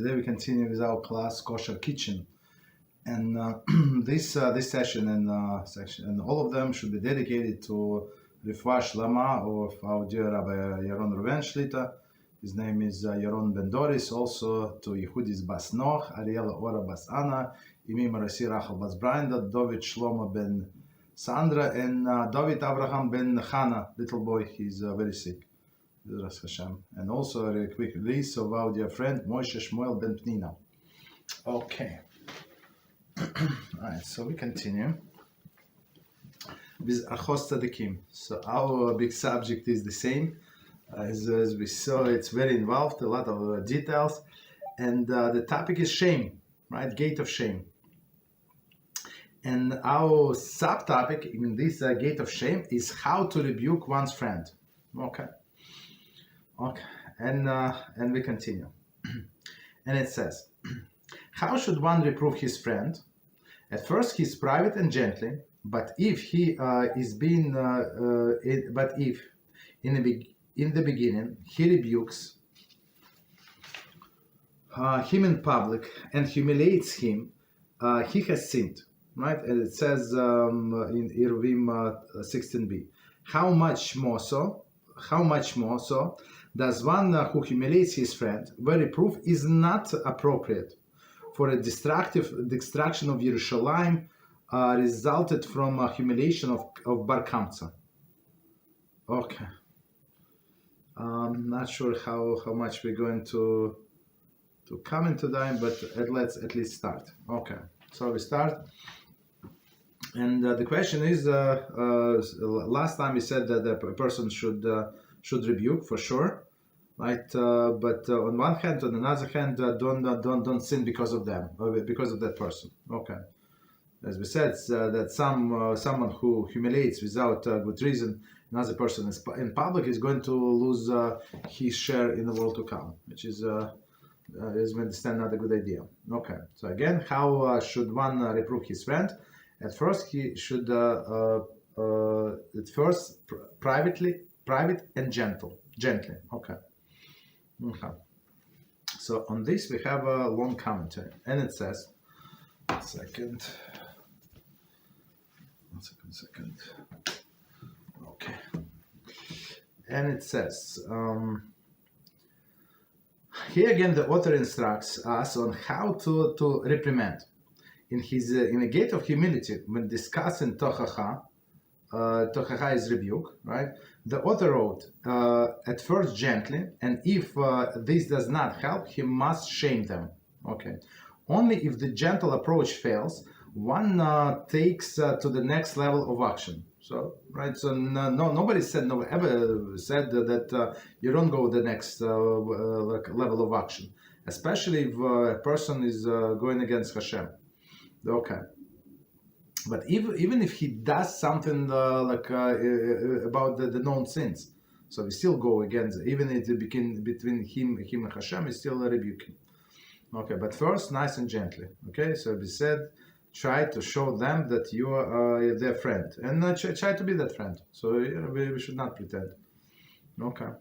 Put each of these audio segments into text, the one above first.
Today we continue with our class Kosher Kitchen, and this session and section and all of them should be dedicated to Refuah Shlama of our dear Rabbi Yaron Reuven Shlita. His name is Yaron Ben Doris. Also to Yehudis Bas Noach, Ariela Ora Bas Anna, Imi Marasi Rachel Bas Branda, David Shlomo Ben Sandra, and David Abraham Ben Hannah, little boy. He's very sick. HaShem. And also a quick release of our dear friend Moshe Shmuel Ben Pnina. Okay. Alright, so we continue with Orchos Tzaddikim. So our big subject is the same. As we saw, it's very involved, a lot of details. And the topic is shame, right? Gate of shame. And our subtopic in this gate of shame is how to rebuke one's friend. Okay. Okay, and we continue. And it says, how should one reprove his friend? At first, he's private and gently, but if in the beginning he rebukes him in public and humiliates him, he has sinned, right? And it says in Eruvim 16b, how much more so does one who humiliates his friend, where reproof is not appropriate, for a destruction of Yerushalayim resulted from a humiliation of Bar Kamsa. Okay. I'm not sure how much we're going to come into that, but let's at least start. Okay, so we start. And the question is, last time we said that the person should rebuke for sure, right? But on one hand, on another hand, don't sin because of them, or because of that person. Okay, as we said, that someone who humiliates without good reason another person in public is going to lose his share in the world to come, which is, as we understand, not a good idea. Okay, so again, how should one reprove his friend? At first, he should private and gently. Okay. So on this we have a long commentary, and it says, one second. Okay. And it says, here again the author instructs us on how to reprimand. In a gate of humility, when discussing tochacha is rebuke, right? The author wrote, at first gently, and if this does not help, he must shame them. Okay. Only if the gentle approach fails, one takes to the next level of action. So, right, so nobody ever said that you don't go the next level of action, especially if a person is going against HaShem. Okay. But even if he does something about the known sins, so we still go against, even if it between him and HaShem, is still rebuking. Okay, but first, nice and gently. Okay, so we said, try to show them that you are their friend, and try to be that friend. So we should not pretend. Okay.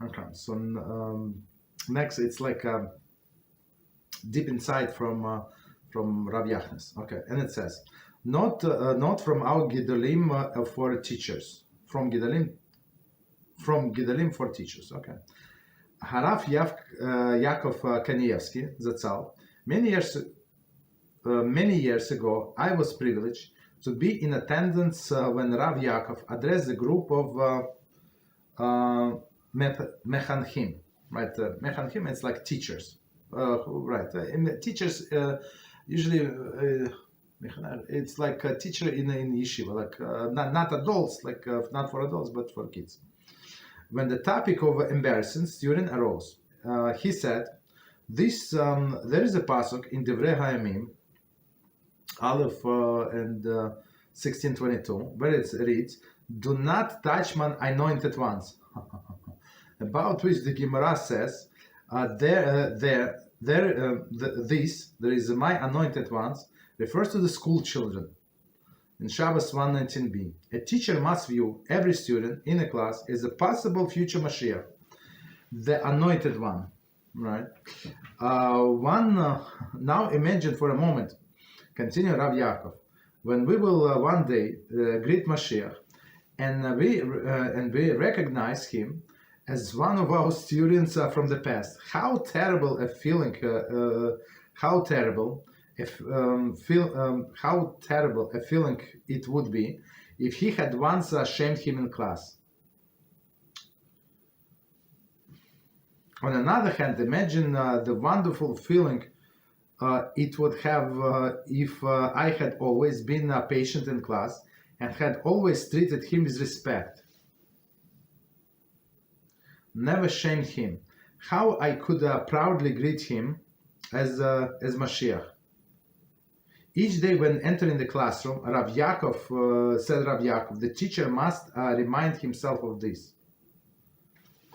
Okay. So next, it's like deep inside from Rav Yachnes. Okay, and it says, not from our Gedolim for teachers, from Gedolim for teachers. Okay. Harav Yaakov Kanievsky, Zatzal. Many years ago, I was privileged to be in attendance when Rav Yaakov addressed a group of mechanchim. Right, mechanchim, it's like teachers. Right, teachers usually it's like a teacher in yeshiva, like not adults, like not for adults but for kids. When the topic of embarrassing student arose, he said, there is a pasuk in Divrei Hayamim, Aleph and 1622, where it reads, "Do not touch my anointed ones," about which the Gemara says, there is my anointed ones, refers to the school children. In Shabbos 119b, a teacher must view every student in a class as a possible future Mashiach. the anointed one, right? Now imagine for a moment, continue Rav Yaakov, when we will one day greet Mashiach, and we recognize him as one of our students from the past. How terrible a feeling! How terrible a feeling it would be if he had once shamed him in class. On another hand, imagine the wonderful feeling it would have if I had always been patient in class and had always treated him with respect, never shamed him. How I could proudly greet him as Mashiach. Each day when entering the classroom, Rav Yaakov, the teacher must remind himself of this.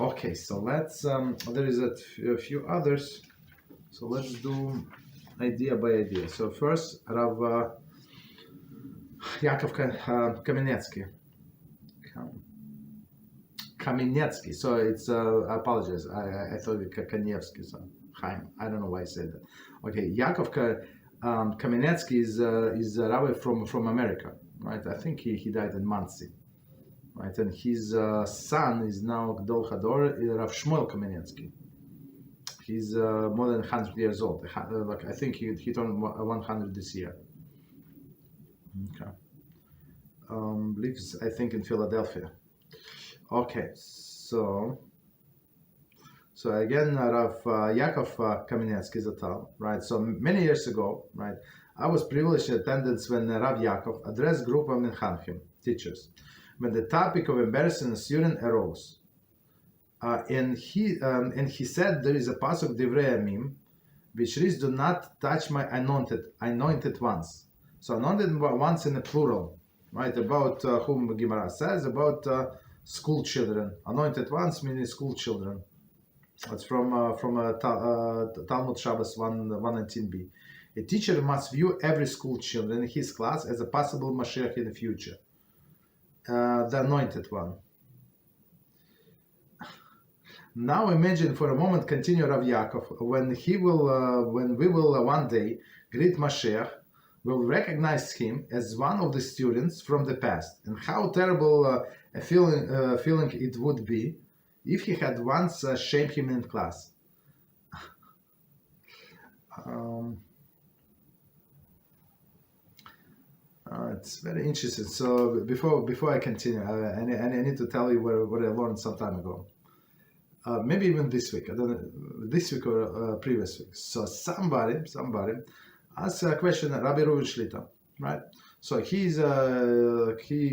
Okay, so let's, there is a few others, so let's do idea by idea. So first, Rav Yaakov Kamenetsky. So it's, I apologize, I thought it Kanievsky, so Chaim, I don't know why I said that. Okay, Yaakov Kamenetsky is a rabbi from America, right? I think he died in Monsey. Right, and his son is now Gdol Hador, Rav Shmuel Kamenetsky. He's more than 100 years old. Like I think he turned 100 this year. Okay, lives I think in Philadelphia. Okay, so again, Rav Yaakov Kamenetsky Zatal. Right, so many years ago, right, I was privileged in attendance when Rav Yaakov addressed group of Menchanchim teachers, when the topic of embarrassing a student arose, and he said there is a pasuk Divrei Yamim, which reads, "Do not touch my anointed ones." So anointed ones in a plural, right? About whom Gemara says about school children. Anointed ones meaning school children. It's from Talmud Shabbos 119b. A teacher must view every school child in his class as a possible Mashiach in the future. The anointed one. Now imagine for a moment, continue Rav Yaakov, when we will one day greet Mashiach, we'll recognize him as one of the students from the past, and how terrible a feeling it would be if he had once shamed him in class. It's very interesting. So before I continue, I need to tell you what I learned some time ago. Maybe even this week. I don't know, this week or previous week. So somebody asked a question, Rabbi Reuven Shlita, right? So he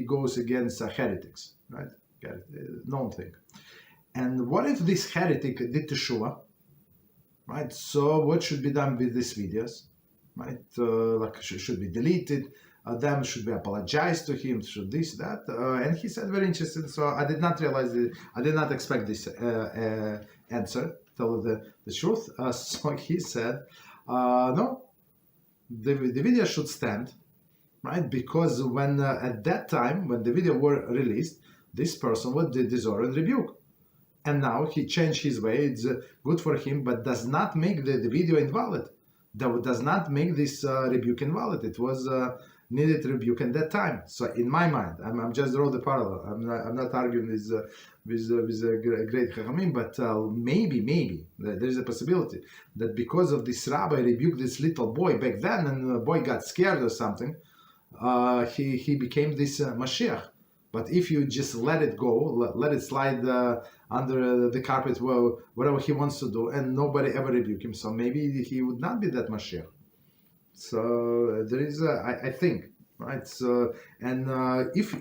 goes against heretics, right? Known thing. And what if this heretic did teshuva, right? So what should be done with these videos, right? Like should be deleted. Them should be apologized to him, should this, that, and he said very interesting. So I did not realize I did not expect this answer. Tell the truth. So he said, no, the video should stand, right? Because when at that time when the video were released, this person was disorder and rebuke, and now he changed his way. It's good for him, but does not make the video invalid. That does not make this rebuke invalid. It was needed rebuke at that time. So in my mind, I'm just draw the parallel. I'm not arguing with a great chachamim, but maybe there is a possibility that because of this rabbi rebuked this little boy back then, and the boy got scared or something, he became this Mashiach. But if you just let it go, let it slide under the carpet, well, whatever he wants to do, and nobody ever rebuke him, so maybe he would not be that Mashiach. So there is, I think, right? So and if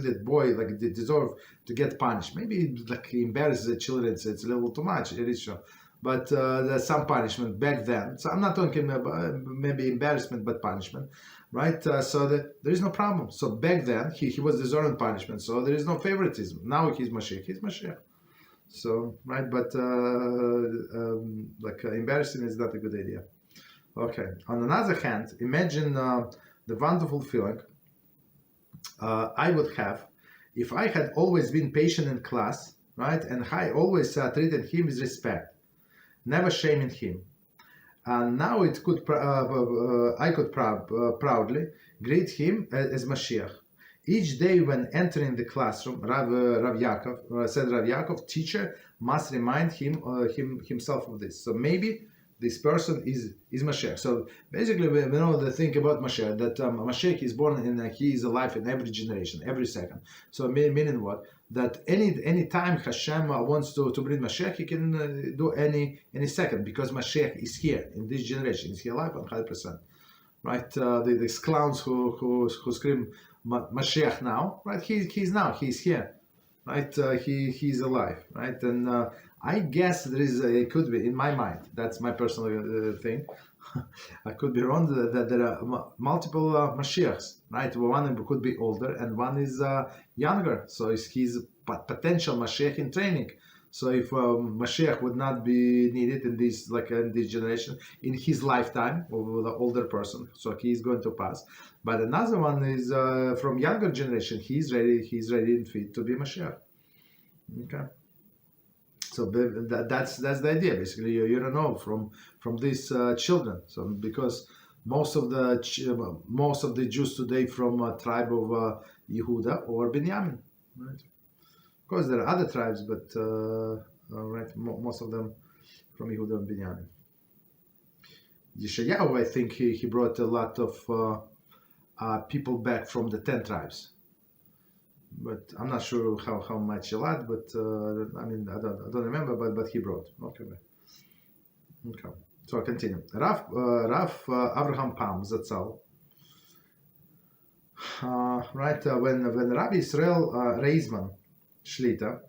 that boy like they deserve to get punished, maybe like he embarrasses the children, it's a little too much. It is sure, but there's some punishment back then. So I'm not talking about maybe embarrassment, but punishment, right? So there is no problem. So back then he was deserving punishment. So there is no favoritism. Now he's Mashiach. He's Mashiach. So right, but embarrassing is not a good idea. Okay. On another hand, imagine the wonderful feeling I would have if I had always been patient in class right? And I always treated him with respect, never shaming him. And now I could proudly greet him as Mashiach. Each day when entering the classroom, Rav Yaakov, teacher must remind himself of this. So maybe this person is Mashiach. So basically, we know the thing about Mashiach, that Mashiach is born and he is alive in every generation, every second. So meaning what? That any time HaShem wants to bring Mashiach, he can do any second, because Mashiach is here in this generation. Is he alive? 100%. Right? These clowns who scream Mashiach now, right? He's here, right? He's alive, right? And I guess it could be, in my mind, that's my personal thing. I could be wrong, that there are multiple Mashiachs, right? One could be older and one is younger, so he's a potential Mashiach in training. So if Mashiach would not be needed in this generation, in his lifetime of the older person, so he is going to pass. But another one is from younger generation. He's ready and fit to be Mashiach. Okay. So that's the idea. Basically, you don't know from these children. So because most of the Jews today from tribe of Yehuda or Binyamin, right? Of course, there are other tribes, but right, most of them from Yehuda and Binyamin. Yeshayahu, I think he brought a lot of people back from the 10 tribes. But I'm not sure how much a lot, but I mean, I don't remember, but he brought. Okay. So I continue. Rav Avraham Pam Zatzal. Right, when Rabbi Israel Reisman Shlita,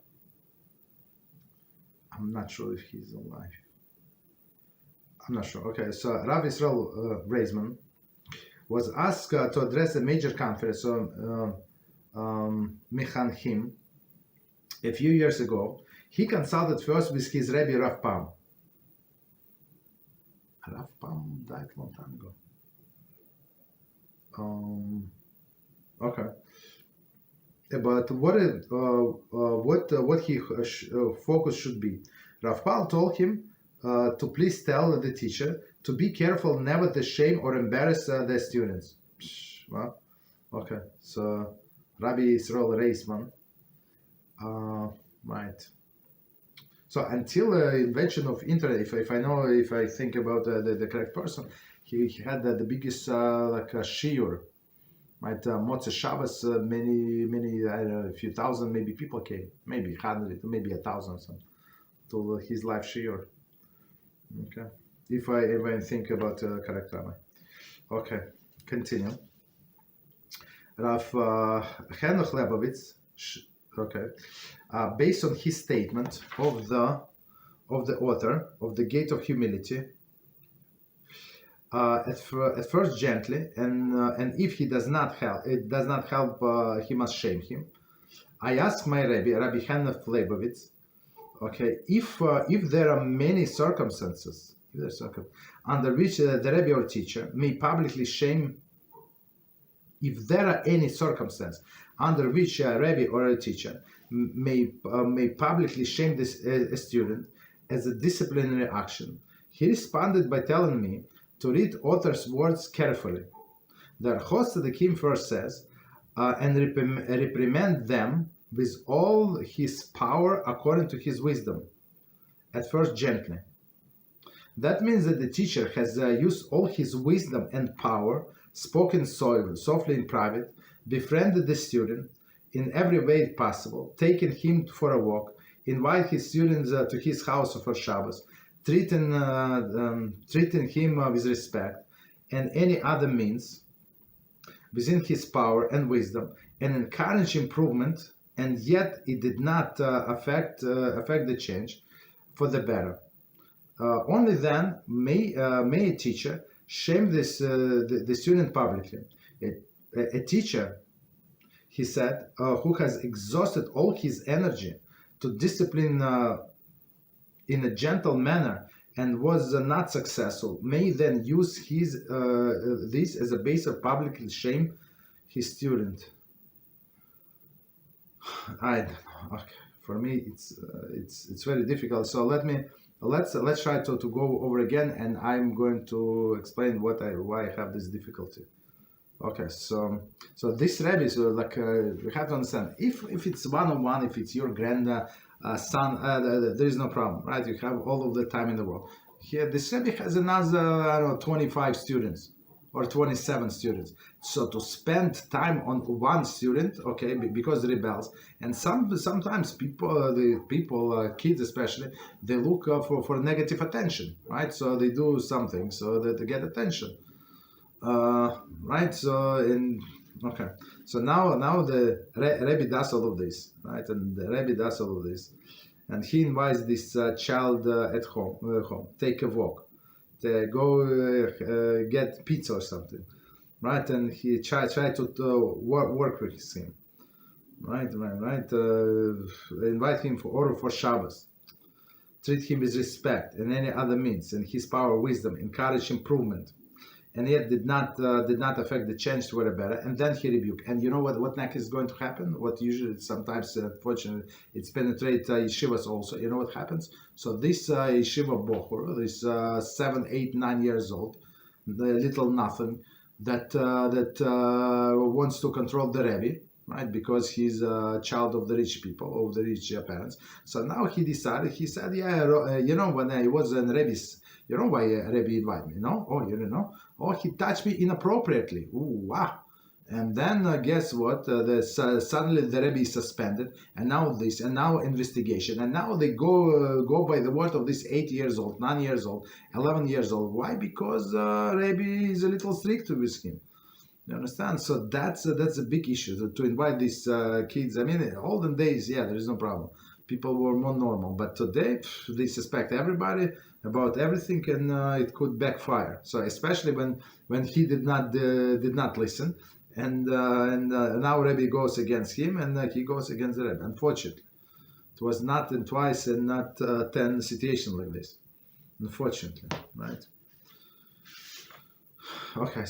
I'm not sure if he's alive. I'm not sure. Okay, so Rabbi Israel Reisman was asked to address a major conference on Mechanchim a few years ago. He consulted first with his Rabbi Rav Pam. Rav Pam died a long time ago. Okay. But what his focus should be. Rav Pam told him to please tell the teacher to be careful never to shame or embarrass the students. Well, okay. So Rabbi Israel Reisman, right. So until the invention of internet, if I think about the correct person, he had the biggest Shiur, right? Motzei Shabbos, many I don't know, a few thousand maybe people came, maybe 100, maybe 1,000 something, to his live Shiur. Okay, if I think about correct rabbi. Okay, continue. Rav Henoch Lebovitz, okay, based on his statement of the author of the Gate of Humility, at first gently, and if he does not help, he must shame him. I asked my Rabbi Henoch Lebovitz, okay, if there are many circumstances under which the Rebbe or teacher may publicly shame. If there are any circumstance under which a Rebbe or a teacher may publicly shame this a student as a disciplinary action, he responded by telling me to read author's words carefully. The Tzaddikim first says, and reprimand them with all his power according to his wisdom, at first gently. That means that the teacher has used all his wisdom and power, spoken softly in private, befriended the student in every way possible, taken him for a walk, invite his students to his house for Shabbos, treating him with respect, and any other means within his power and wisdom, and encourage improvement, and yet it did not affect the change for the better. Only then may a teacher shame the student publicly. A teacher, he said, who has exhausted all his energy to discipline in a gentle manner and was not successful, may then use this as a base of publicly shame his student. I don't know. Okay, For me, it's very difficult. So let's try to go over again, and I'm going to explain why I have this difficulty. Okay, so this Rebbe is you have to understand, if it's one-on-one, if it's your grandson, there is no problem, right? You have all of the time in the world. Here, this Rebbe has another, I don't know, 25 students or 27 students. So to spend time on one student, okay, because they rebels, and sometimes kids especially, they look for negative attention, right? So they do something so that they get attention. Right, so now the Rebbe does all of this, right, and the Rebbe does all of this, and he invites this child at home, take a walk, go get pizza or something, right, and he try to work with him, right, invite him for Shabbos, treat him with respect and any other means, and his power, wisdom, encourage improvement. And yet did not affect the change to a better, and then he rebuked. And you know what next is going to happen? What usually sometimes, unfortunately, it's penetrate yeshivas also. You know what happens? So this yeshiva bochur, this 7, 8, 9 years old, the little nothing, that wants to control the Rebbe, right? Because he's a child of the rich people, of the rich parents. So now he said, when I was in Rebbe's, you know why Rebbe invited me, no? Oh, you don't know? Oh, he touched me inappropriately. Ooh, wow. And then guess what? Suddenly the Rebbe is suspended, and now this, and now investigation, and now they go by the word of this 8 years old, 9 years old, 11 years old. Why? Because Rebbe is a little strict with him. You understand? So that's a big issue to invite these kids. I mean, olden days, yeah, there is no problem. People were more normal, but today they suspect everybody about everything, and it could backfire. So especially when he did not listen, and now Rebbe goes against him, and he goes against the Rebbe. Unfortunately, it was not twice and not 10 situations like this. Unfortunately, right? Okay,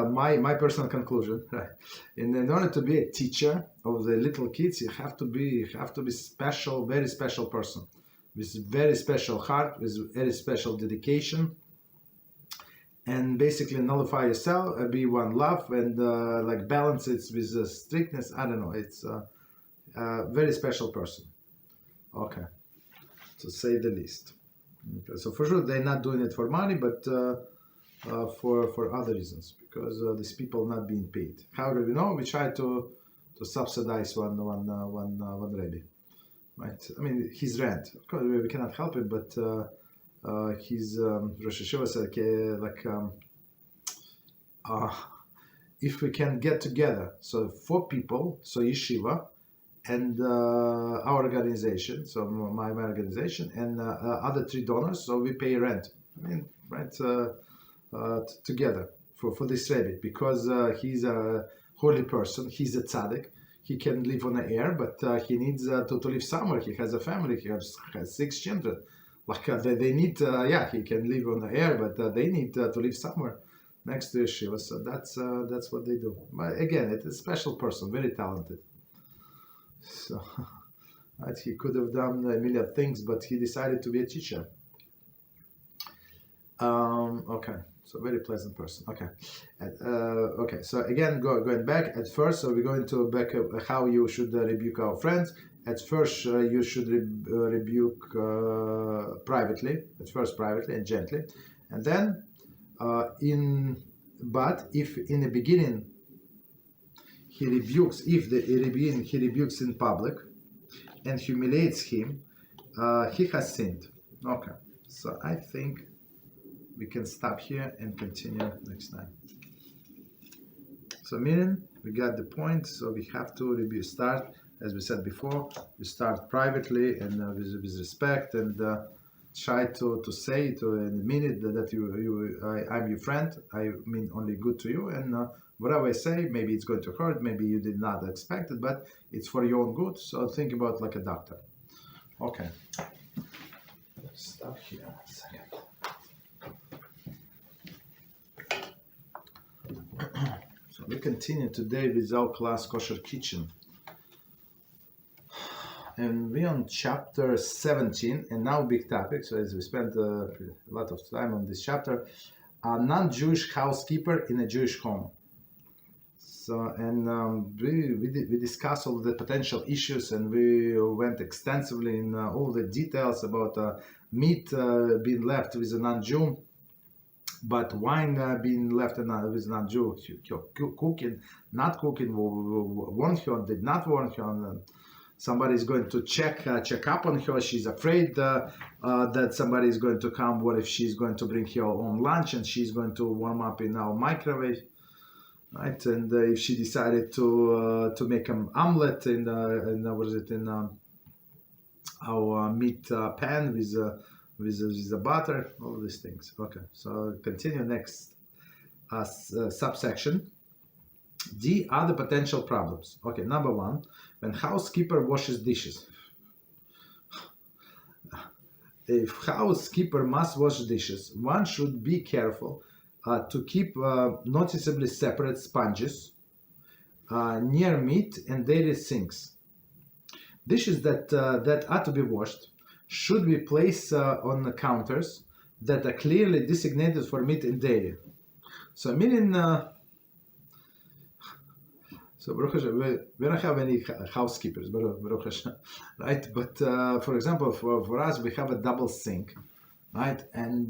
my personal conclusion, right? In order to be a teacher of the little kids, you have to be special, very special person, with very special heart, with very special dedication, and basically nullify yourself, be one love, and balance it with strictness. I don't know. It's a very special person. Okay, to say the least. Okay, so for sure they're not doing it for money, but for other reasons, because these people not being paid. How do we know? We try to subsidize one Rebbe, right? I mean, his rent. Of course, we cannot help it, but his Rosh Hashiva said, if we can get together, so 4 people, so yeshiva, and our organization, so my organization, and other 3 donors, so we pay rent. I mean, right? Together for this Rebbe, because he's a holy person, he's a tzaddik, he can live on the air, but he needs to live somewhere. He has a family, he has 6 children. They need, he can live on the air, but they need to live somewhere next to yeshiva. So that's what they do. But again, it's a special person, very talented. So right, he could have done a million things, but he decided to be a teacher. Okay. So very pleasant person. Okay, okay. So again, going back at first. So we're going to back how you should rebuke our friends. At first, you should rebuke privately. At first, privately and gently, and then But if in the beginning he rebukes, he rebukes in public and humiliates him, he has sinned. Okay. So I think we can stop here and continue next time. So Miriam, we got the point. So we have to start, as we said before, we start privately and with respect, and try to say to in a minute that I'm your friend. I mean only good to you, and whatever I say, maybe it's going to hurt, maybe you did not expect it, but it's for your own good. So think about like a doctor. Okay. Let's stop here. 1 second. So we continue today with our class Kosher Kitchen. And we're on chapter 17, and now big topic. So as we spent a lot of time on this chapter, a non-Jewish housekeeper in a Jewish home. So, and we discussed all the potential issues, and we went extensively in all the details about meat being left with a non-Jew, but wine being left with a non-Jew, cooking, not cooking, warned her, did not warn her. Somebody is going to check up on her. She's afraid that somebody is going to come. What if she's going to bring her own lunch and she's going to warm up in our microwave, right? And if she decided to make an omelet in our meat pan with the butter, all these things. Okay, so continue next subsection. D, other potential problems. Okay, number one, when housekeeper washes dishes. If housekeeper must wash dishes, one should be careful to keep noticeably separate sponges near meat and dairy sinks. Dishes that are to be washed should be placed on the counters that are clearly designated for meat and dairy. So meaning, so Baruch Hashem, we don't have any housekeepers, Baruch Hashem, right? But for example, for us, we have a double sink, right? And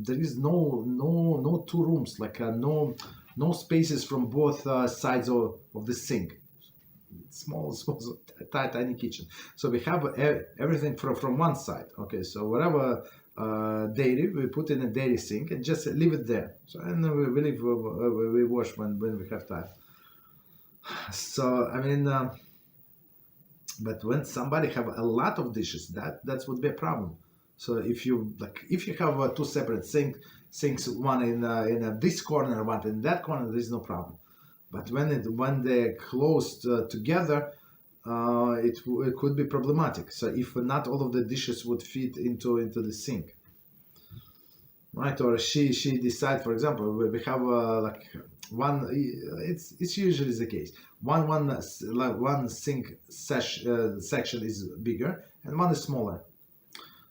there is no two rooms, like no spaces from both sides of the sink. Small, tiny kitchen. So we have everything from one side. Okay, so whatever dairy we put in a dairy sink and just leave it there. So and we wash when we have time. So I mean, but when somebody have a lot of dishes, that would be a problem. So if you have two separate sinks, one in this corner, one in that corner, there is no problem. But when they're close together, it could be problematic. So if not all of the dishes would fit into the sink, right? Or she decide, for example, we have like one. It's usually the case. One sink section is bigger and one is smaller.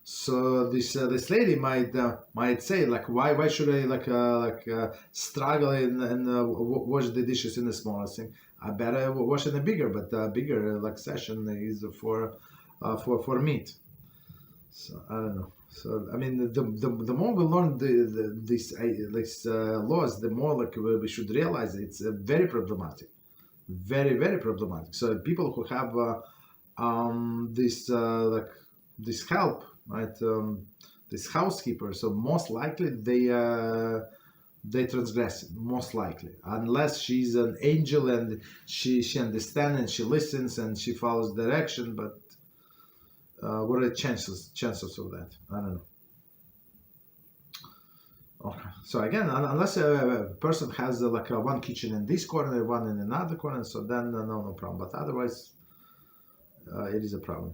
So this lady might say, like, why should I struggle and wash the dishes in the smaller sink? I better wash in a bigger, but bigger section is for meat. So I don't know. So I mean, the more we learn these laws, the more we should realize it's very problematic, very, very problematic. So people who have this help, right? This housekeeper, so most likely they transgress, most likely, unless she's an angel and she understands and she listens and she follows direction. But what are the chances of that? I don't know. Okay, so again, unless a person has one kitchen in this corner, one in another corner, so then no problem. But otherwise, it is a problem.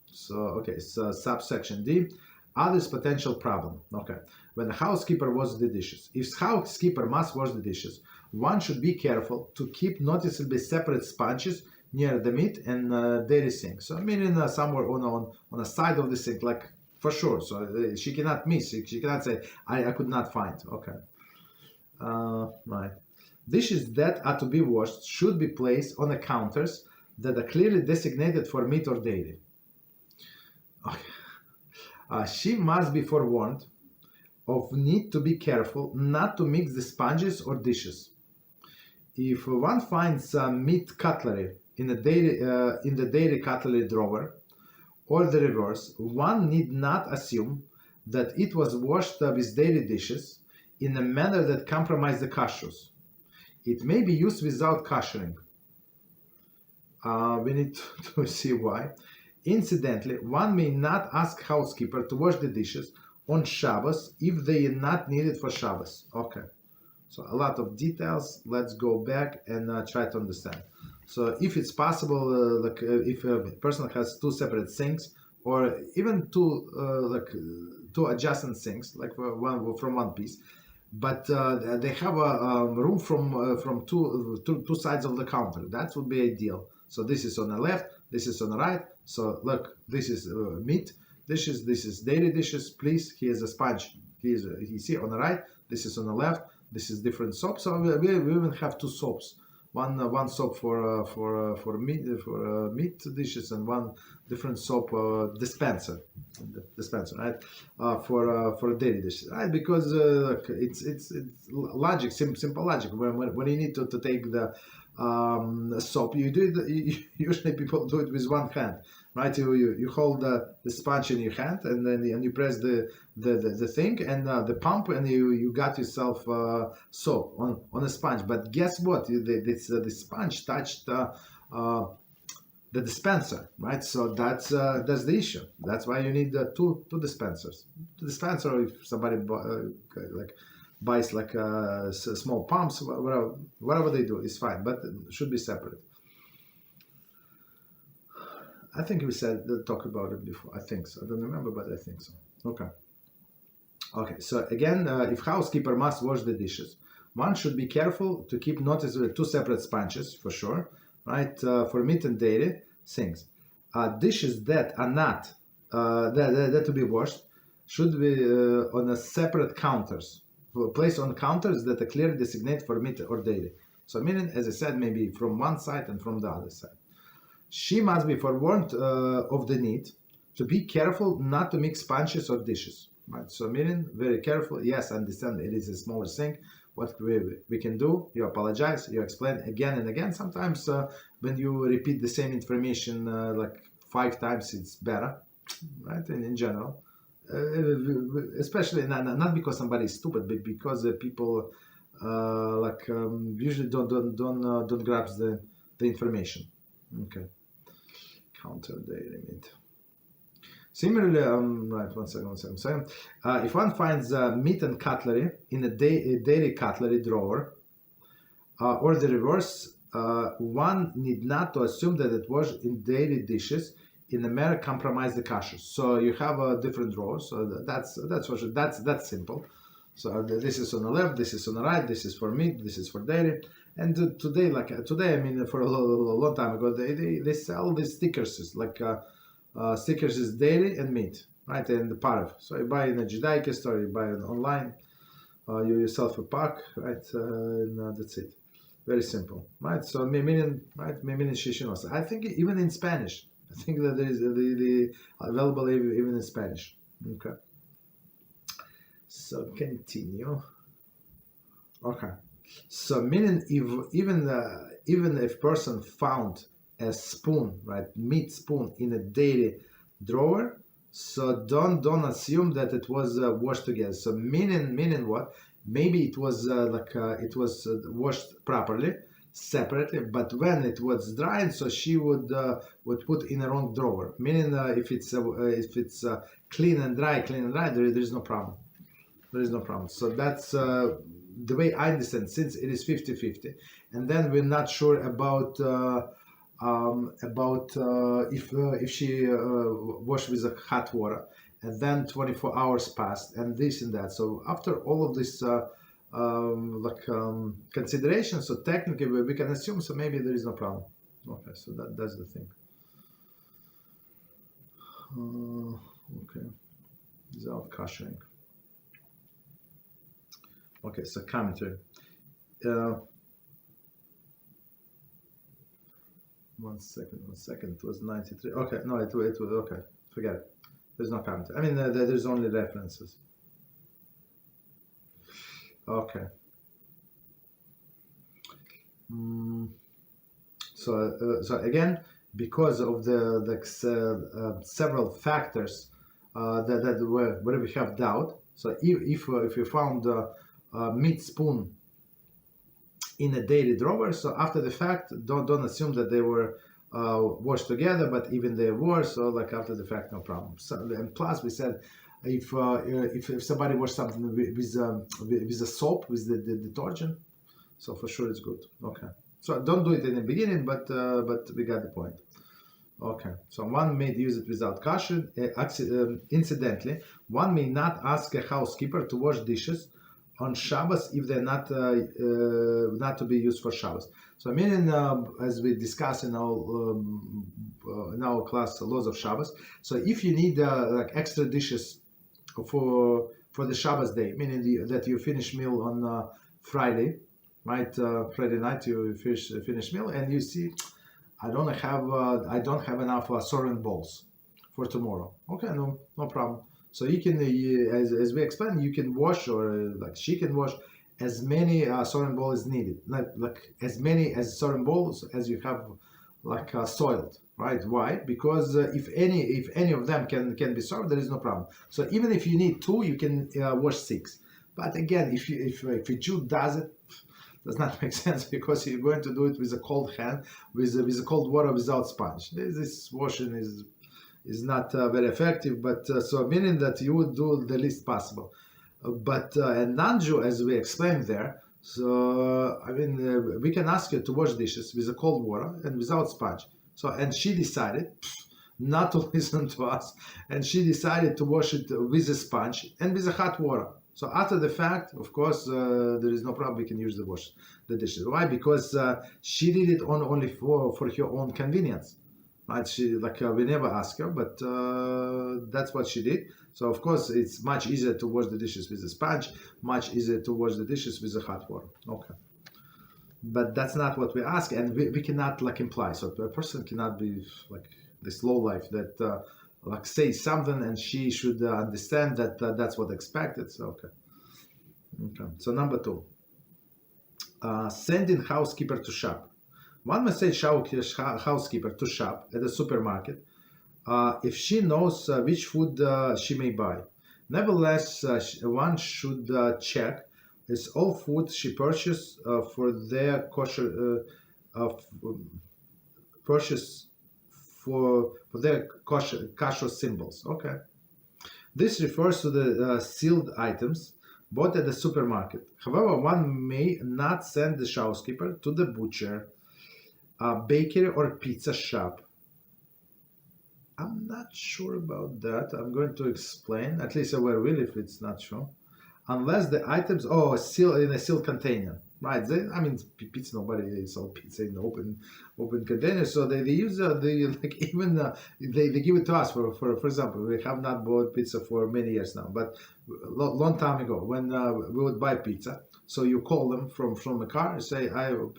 So, okay, so subsection D, others potential problem. Okay, when the housekeeper washes the dishes. If housekeeper must wash the dishes, one should be careful to keep noticeably separate sponges near the meat and dairy sink. So, meaning somewhere on the side of the sink, like for sure. So she cannot miss. She cannot say, I could not find. Okay, right. Dishes that are to be washed should be placed on the counters that are clearly designated for meat or dairy. Okay. She must be forewarned of need to be careful not to mix the sponges or dishes. If one finds meat cutlery in the dairy cutlery drawer, or the reverse, one need not assume that it was washed with dairy dishes in a manner that compromises the kashrut. It may be used without koshering. We need to see why. Incidentally, one may not ask housekeeper to wash the dishes on Shabbos if they are not needed for Shabbos. Okay, so a lot of details. Let's go back and try to understand. So if it's possible, if a person has two separate sinks, or even two adjacent sinks, like one from one piece, but they have a room from two sides of the counter, that would be ideal. So this is on the left, This is on the right. So look, this is meat dishes. This is daily dishes. Please, here's a sponge. You see on the right. This is on the left. This is different soap. So we even have two soaps. One soap for meat dishes and one different soap dispenser, right? For daily dishes, right? Because it's logic, simple logic. When you need to take the soap, you do it. Usually people do it with one hand, right? You hold the sponge in your hand and then you press the thing and the pump, and you got yourself soap on a sponge. But guess what? The sponge touched the dispenser, right? So that's the issue. That's why you need two dispensers. The dispenser, if somebody buys small pumps, whatever they do is fine, but it should be separate. I think we talked about it before. I think so. I don't remember, but I think so. Okay. So again, if housekeeper must wash the dishes, one should be careful to keep notice with two separate sponges for sure, right? For meat and dairy things, dishes that are not that to be washed should be on a separate counters, placed on counters that are clearly designated for meat or dairy. So meaning, as I said, maybe from one side and from the other side. She must be forewarned of the need to be careful not to mix sponges or dishes. Right? So meaning, very careful. Yes, I understand it is a smaller thing. What we can do, you apologize, you explain again and again. Sometimes when you repeat the same information like 5 times, it's better, right? And in general, especially not because somebody is stupid, but because people usually don't grasp the information. Okay. Counter daily meat. Similarly, right, one second. If one finds meat and cutlery in a daily cutlery drawer, or the reverse, one need not to assume that it was in daily dishes in a manner compromise the Kashrut. So you have different drawers. So that's simple. So this is on the left, this is on the right, this is for meat, this is for dairy. And today, I mean, for a long time ago, they sell these stickers, stickers is dairy and meat, right? And the parav. So you buy in a Judaic store, you buy it online, you yourself a pack, right? And that's it. Very simple, right? So meaning shishinos. I think even in Spanish, I think that there is the available even in Spanish. Okay. So continue. Okay. So meaning even if person found a spoon, right, meat spoon in a daily drawer, so don't assume that it was washed together. So meaning what? Maybe it was it was washed properly, separately, but when it was dried, so she would put in a wrong drawer. Meaning if it's clean and dry, there is no problem. There is no problem. So that's the way I understand, since it is 50-50, and then we're not sure about if she washed with hot water, and then 24 hours passed, and this and that. So after all of this consideration, so technically we can assume, so maybe there is no problem. Okay, so that's the thing. Okay, without koshering. Okay, so commentary. One second. It was 93. Okay, no, it was okay. Forget it. There's no commentary. I mean, there's only references. Okay. So again, because of the several factors where we have doubt. So if you found meat spoon in a daily drawer, so after the fact, don't assume that they were washed together, but even they were, so after the fact, no problem. So, and plus we said if somebody washed something with a soap, with the detergent, so for sure it's good. Okay, so don't do it in the beginning, but we got the point. Okay, so one may use it without kosher. Incidentally, one may not ask a housekeeper to wash dishes on Shabbos if they're not to be used for Shabbos. So meaning, as we discussed in our class, laws of Shabbos. So if you need like extra dishes for the Shabbos day, meaning that you finish meal on Friday, right? Friday night you finish meal, and you see, I don't have enough serving bowls for tomorrow. Okay, no problem. So you can, as we explained, you can wash, or like she can wash as many serving bowls as needed, like as many as serving bowls as you have, like soiled, right? Why? Because if any of them can be served, there is no problem. So even if you need 2, you can wash 6. But again, if a Jew does it, does not make sense, because you're going to do it with a cold hand, with a cold water, without sponge. This washing is not very effective, but so meaning that you would do the least possible. But a non-Jew, as we explained there, so we can ask her to wash dishes with a cold water and without sponge. So, and she decided not to listen to us, and she decided to wash it with a sponge and with a hot water. So after the fact, of course, there is no problem. We can use the dishes. Why? Because she did it only for her own convenience. Right? She we never asked her, but that's what she did. So of course, it's much easier to wash the dishes with a sponge, much easier to wash the dishes with a hot water. Okay, but that's not what we ask, and we cannot imply. So a person cannot be like this low life that say something, and she should understand that that's what expected. So okay. So number 2, sending housekeeper to shop. One must say housekeeper to shop at a supermarket if she knows which food she may buy. Nevertheless, one should check is all food she purchased for their kosher purchase for their kosher symbols. Okay, this refers to the sealed items bought at the supermarket. However, one may not send the housekeeper to the butcher, bakery, or pizza shop. I'm not sure about that. I'm going to explain. At least I will if it's not true. Unless the items sealed in a sealed container, right? Pizza. Nobody sells pizza in open container, so they use they give it to us for example. We have not bought pizza for many years now, but long time ago when we would buy pizza. So you call them from a car and say, I'm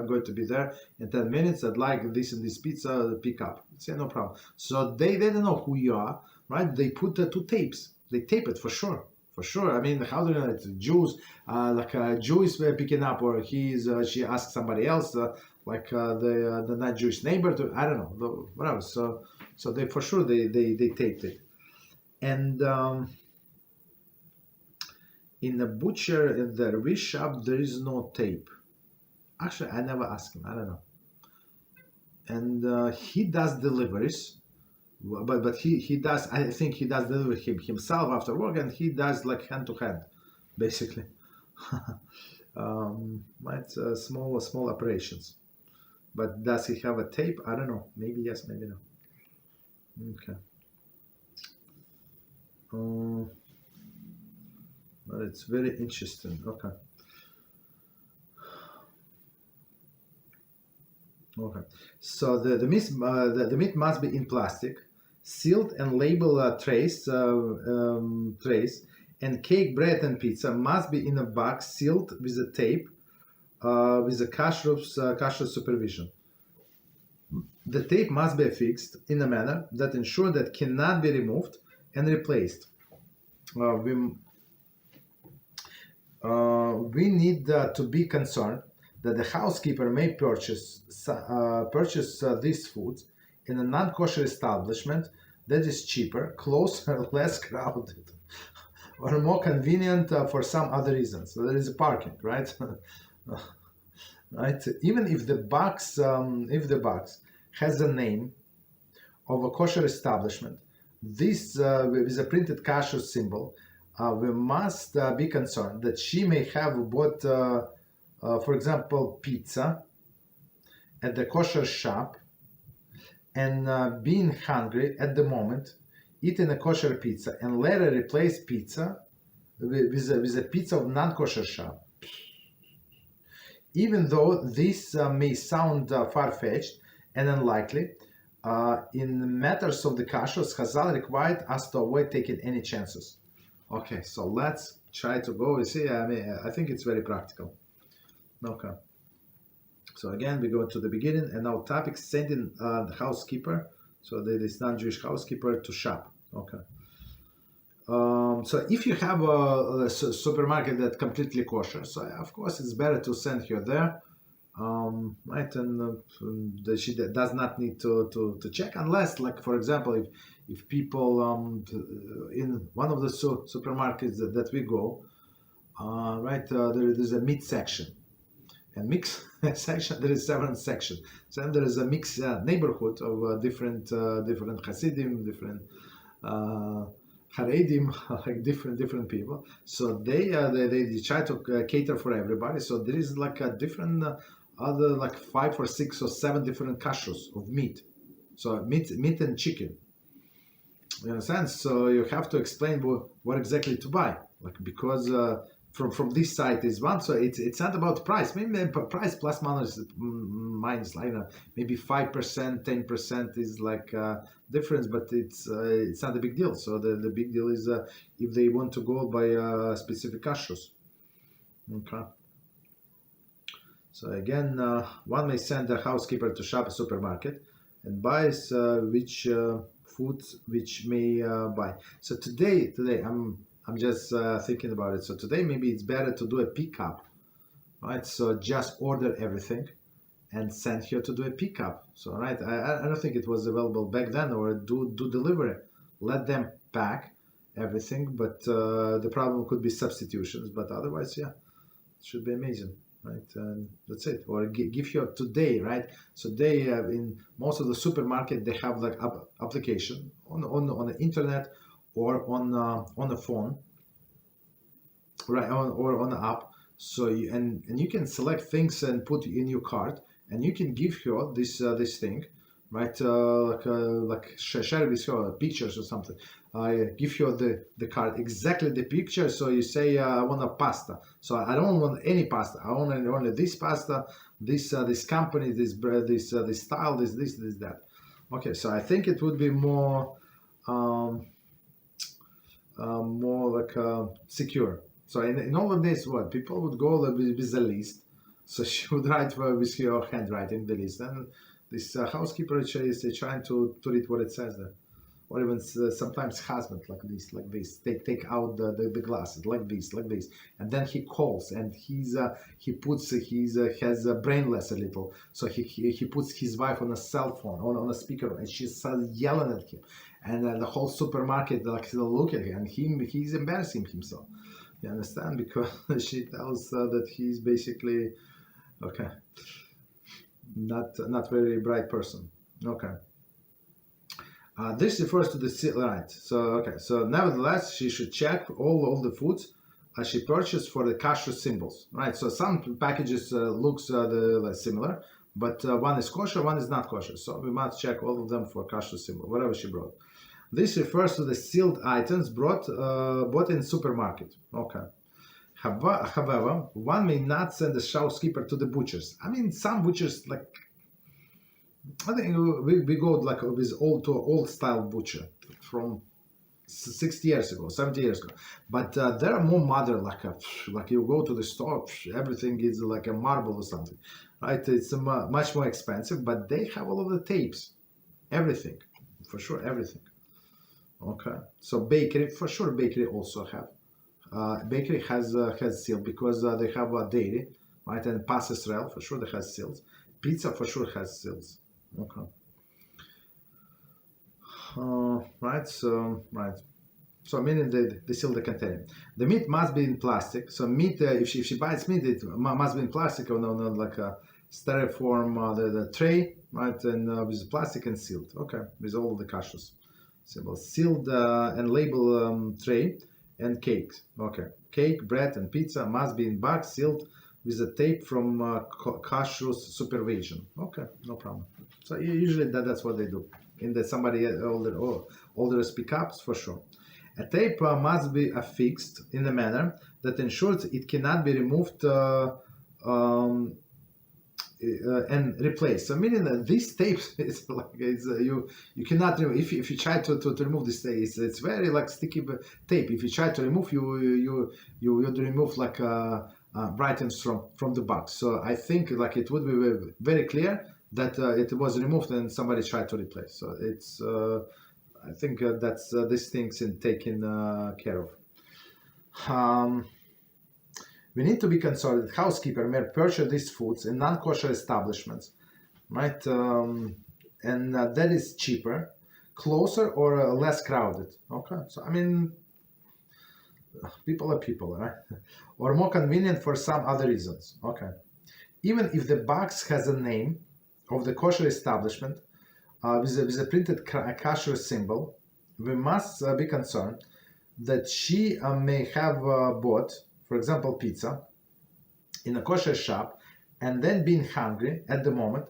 going to be there in 10 minutes. I'd like this and this pizza, pick up. Say no problem. So they don't know who you are, right? They put 2 tapes. They tape it for sure. For sure. How do you know it's Jews? A Jew is picking up, or she asks somebody else, the not Jewish neighbor. I don't know. Whatever. So they for sure they taped it. And in the butcher, in the Rebuke shop, there is no tape. Actually, I never asked him. I don't know. And he does deliveries. But he does, I think he does deliver himself after work, and he does hand to hand, basically. It's small operations. But does he have a tape? I don't know. Maybe yes, maybe no. Okay. But it's very interesting. Okay. So the meat must be in plastic, sealed and labeled trays, and cake, bread, and pizza must be in a box sealed with a tape, with a Kashrut supervision. The tape must be affixed in a manner that ensures that cannot be removed and replaced. We need to be concerned that the housekeeper may purchase these foods in a non-kosher establishment that is cheaper, closer, less crowded, or more convenient for some other reasons. So there is a parking, right? Right. Even if the box has a name of a kosher establishment, this with a printed kosher symbol, we must be concerned that she may have bought, for example, pizza at the kosher shop, and being hungry at the moment, eating a kosher pizza, and later replace pizza with a pizza of non-kosher shop. Even though this may sound far-fetched and unlikely, in matters of the kashrut, Chazal required us to avoid taking any chances. Okay, so let's try to go. You see, I think it's very practical. Okay. So again, we go to the beginning, and our topic: sending the housekeeper, so there is non-Jewish housekeeper, to shop. Okay. So if you have a supermarket that's completely kosher, so of course it's better to send her there, right? And she does not need to check, unless, like, for example, if people in one of the supermarkets that we go, right, there is a meat section, and mix section, there is seven sections. So then there is a mixed neighborhood of different Hasidim, different Haredim, like different people. So they try to cater for everybody. So there is like a different other, like 5 or 6 or 7 different kashrus of meat. So meat and chicken. You understand? So you have to explain what exactly to buy, like, because from this side is one. So it's not about price. Maybe price plus minus, like, maybe 5%, 10% is like difference, but it's not a big deal. So the big deal is if they want to go by specific kashrus. Okay. So again, one may send a housekeeper to shop a supermarket and buys which foods which may buy. So today I'm just thinking about it. So today maybe it's better to do a pickup, right? So just order everything and send her to do a pickup. So, right, I don't think it was available back then, or do delivery. Let them pack everything, but the problem could be substitutions. But otherwise, yeah, it should be amazing, right? And that's it. Or give her today, right? So they in most of the supermarket they have like application on the internet or on the phone, right? Or on the app. So and you can select things and put in your cart, and you can give her this thing, right? Like share with her pictures or something. Give her the card, exactly the picture. So you say, I want a pasta. So I don't want any pasta. I want only this pasta, this company, this style, this that. Okay, so I think it would be more like secure. So in all of this, what people would go with the list. So she would write with her handwriting the list, and this housekeeper is trying to read what it says there, or even sometimes husband like this, take out the glasses like this, and then he calls, and he has a brainless a little, so he puts his wife on a cell phone on a speaker, and she's yelling at him, and the whole supermarket like look at him, and he's embarrassing himself. You understand? Because she tells that he's basically okay, not very bright person. Okay. This refers to the seal, right? So okay. So nevertheless, she should check all the foods she purchased for the kashrut symbols, right? So some packages looks similar, but one is kosher, one is not kosher. So we must check all of them for kashrut symbol, whatever she brought. This refers to the sealed items bought in supermarket. Okay. However, one may not send the housekeeper to the butchers. I mean, some butchers, like, I think we go like with old style butcher from 60 years ago, 70 years ago. But there are more modern, like you go to the store, everything is like a marble or something, right? It's much more expensive, but they have all of the tapes, everything, for sure, everything. Okay, so bakery, for sure, bakery also have. Bakery has seal because they have a dairy, right? And Pas Israel for sure they has seals. Pizza for sure has seals. Okay. Right. So meaning they seal the container. The meat must be in plastic. So meat, if she buys meat, it must be in plastic or no like a styrofoam the tray, right? And with plastic and sealed. Okay, with all the kashrus. Sealed and label tray. And cakes. Okay, cake, bread, and pizza must be in bags sealed with a tape from Kashrut supervision. Okay, no problem. So usually that's what they do. In the somebody older pickups for sure. A tape must be affixed in a manner that ensures it cannot be removed and replaced. So meaning that this tape is like you cannot remove. If you try to remove this tape, it's very like sticky tape. If you try to remove, you remove like items from the box. So I think like it would be very clear that it was removed and somebody tried to replace. So it's I think that's these things in taken care of. We need to be concerned that housekeeper may purchase these foods in non-kosher establishments, right? And that is cheaper, closer, or less crowded. Okay, so I mean, people are people, right? Or more convenient for some other reasons. Okay, even if the box has a name of the kosher establishment with a printed kosher symbol, we must be concerned that she may have bought, for example, pizza in a kosher shop, and then being hungry at the moment,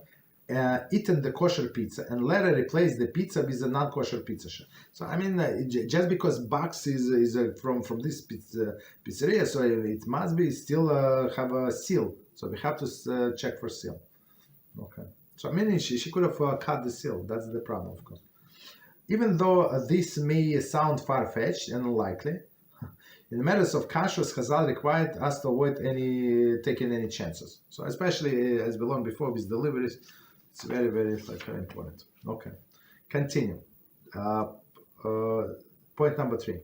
eaten the kosher pizza, and later replaced the pizza with a non-kosher pizza shop. So I mean, just because box is from this pizzeria, so it must be still have a seal. So we have to check for seal. Okay. So I mean, she could have cut the seal. That's the problem, of course. Even though this may sound far-fetched and unlikely, in matters of kashrut, Chazal required us to avoid taking any chances. So especially as we learned before with deliveries, it's very, very important. Okay, continue. Point number 3: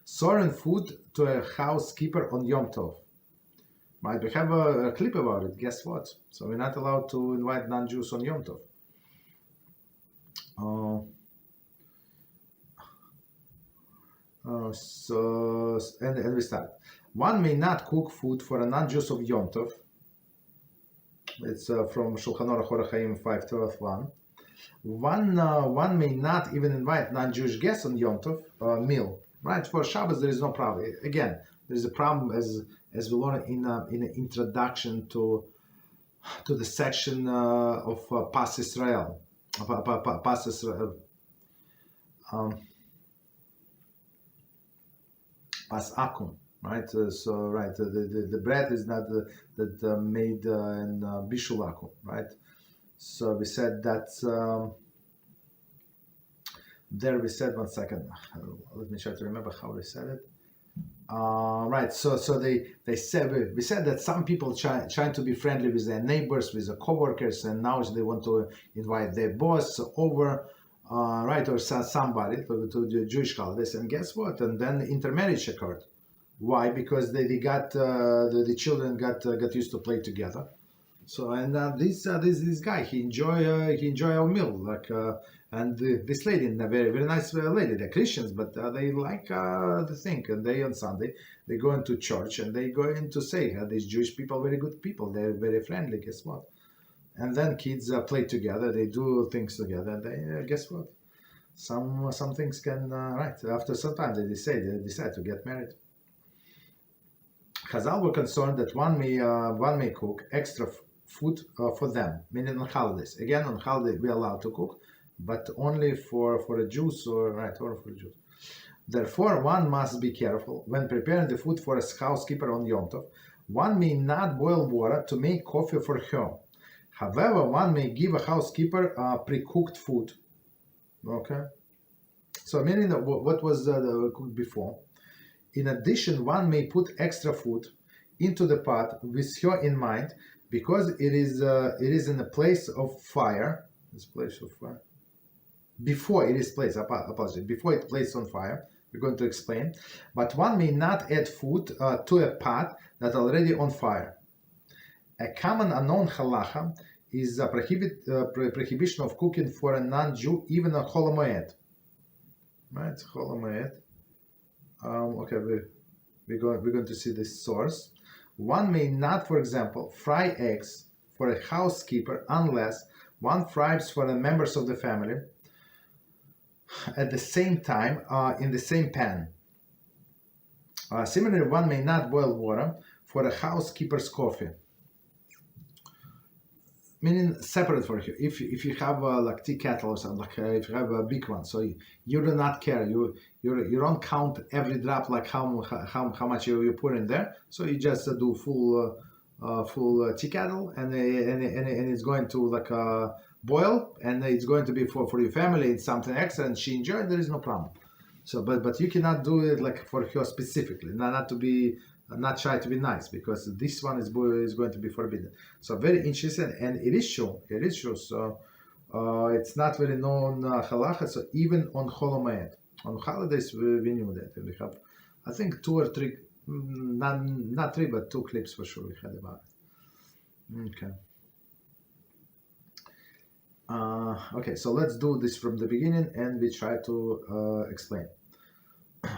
serving food to a housekeeper on Yom Tov. Right, we have a clip about it. Guess what? So we're not allowed to invite non-Jews on Yom Tov. And we start. One may not cook food for a non-Jews of Yom Tov. It's from Shulchan Aruch Orach Chaim 5:12:1. One may not even invite non-Jewish guests on Yom Tov meal. Right, for Shabbos there is no problem. Again, there is a problem as we learned in an introduction to the section of Bas Israel. Bas Israel. Bas Akum, right? The bread is not made in Bishul Akum, right? So we said that there we said, one second, let me try to remember how we said it. Right, so they said, we said that some people trying to be friendly with their neighbors, with their co-workers, and now they want to invite their boss over, right, or somebody to the Jewish holidays, and guess what? And then intermarriage occurred. Why? Because they got the children got used to play together. So and this guy he enjoy our meal like and this lady, a very very nice lady. They're Christians, but they like the thing. And they on Sunday they go into church and they go in to say these Jewish people are very good people. They're very friendly. Guess what? And then kids play together. They do things together. And they guess what? Some things can right after some time they decide to get married. Chazal were concerned that one may cook extra food for them, meaning on holidays. Again, on holiday we are allowed to cook, but only for a Jews or for a Jews. Therefore, one must be careful when preparing the food for a housekeeper on Yom Tov. One may not boil water to make coffee for her. However, one may give a housekeeper pre-cooked food. Okay, so meaning that what was cooked before. In addition, one may put extra food into the pot with her in mind, because it is in a place of fire. This place of fire. Before it is placed, apologize. Before it placed on fire, we're going to explain. But one may not add food to a pot that's already on fire. A common unknown halachah is a prohibition of cooking for a non-Jew, even a Chol Hamoed. Right, Chol Hamoed. Okay, we're going to see this source. One may not, for example, fry eggs for a housekeeper unless one fries for the members of the family at the same time in the same pan. Similarly, one may not boil water for a housekeeper's coffee. meaning separate for you. If you have like tea kettle or something, like if you have a big one, so you do not care. You don't count every drop, like how much you put in there. So you just do full tea kettle, and it's going to like boil, and it's going to be for your family. It's something extra, and she enjoyed. There is no problem. So, but you cannot do it like for her specifically. Not to be. Not try to be nice, because this one is going to be forbidden. So very interesting, and it is true. So it's not very known halacha. So even on Holomoed, on holidays, we knew that. We have, I think, 2 or 3, not 3, but 2 clips for sure we had about it. Okay. Okay, so let's do this from the beginning, and we try to explain.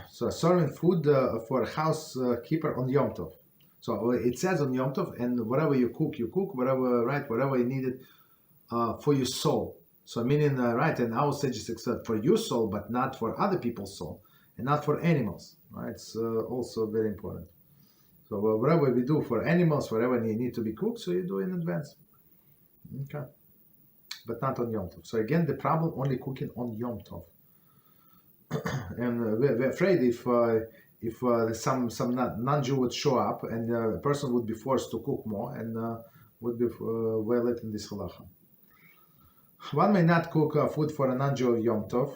So serving food for a housekeeper on Yom Tov. So it says on Yom Tov, and whatever you cook, whatever you needed for your soul. So meaning, right, and our sages accept for your soul, but not for other people's soul, and not for animals, right? It's also very important. So whatever we do for animals, whatever need to be cooked, so you do in advance. Okay. But not on Yom Tov. So again, the problem only cooking on Yom Tov. And we're afraid if some non-Jew would show up, and a person would be forced to cook more, and would be violating this halacha. One may not cook food for a non-Jew of Yom Tov.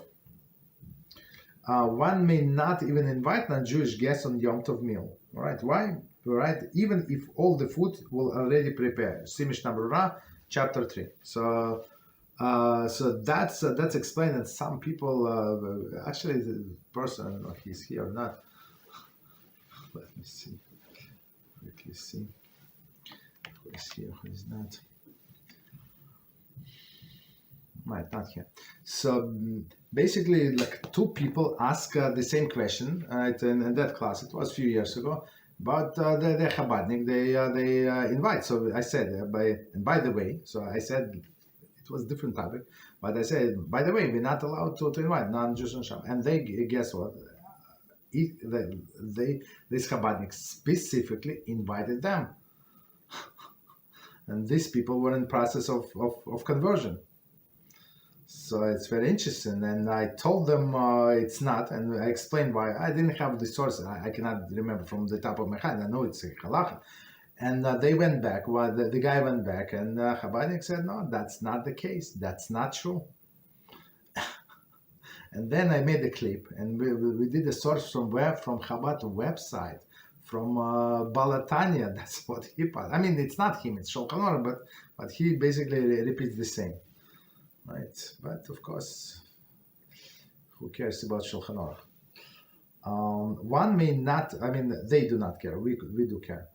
One may not even invite non-Jewish guests on Yom Tov meal. All right, why? Right, even if all the food will already prepare. See Mishnah Berurah, chapter 3. So that's explained, and some people actually the person, I don't know if he's here or not. Let me see. Quickly see. Who is here? Who is not? Right, not here. So basically, like 2 people ask the same question, right? In that class, it was a few years ago. But they're Chabadnik. They invite. So I said, by the way, so I said. It was a different topic, but I said, by the way, we're not allowed to invite non-Jews on Shabbat. And they, guess what? This Chabadnik specifically invited them. And these people were in process of conversion. So it's very interesting. And I told them it's not, and I explained why. I didn't have the source. I cannot remember from the top of my head. I know it's a halachah. And they went back. Well, the guy went back, and Chabadnik said, "No, that's not the case. That's not true." And then I made a clip, and we did a source from where? From Chabad website, from Balatanya. That's what he put. I mean, it's not him; it's Shulchan Aruch, but he basically repeats the same, right? But of course, who cares about Shulchan Aruch? One may not. I mean, they do not care. We do care.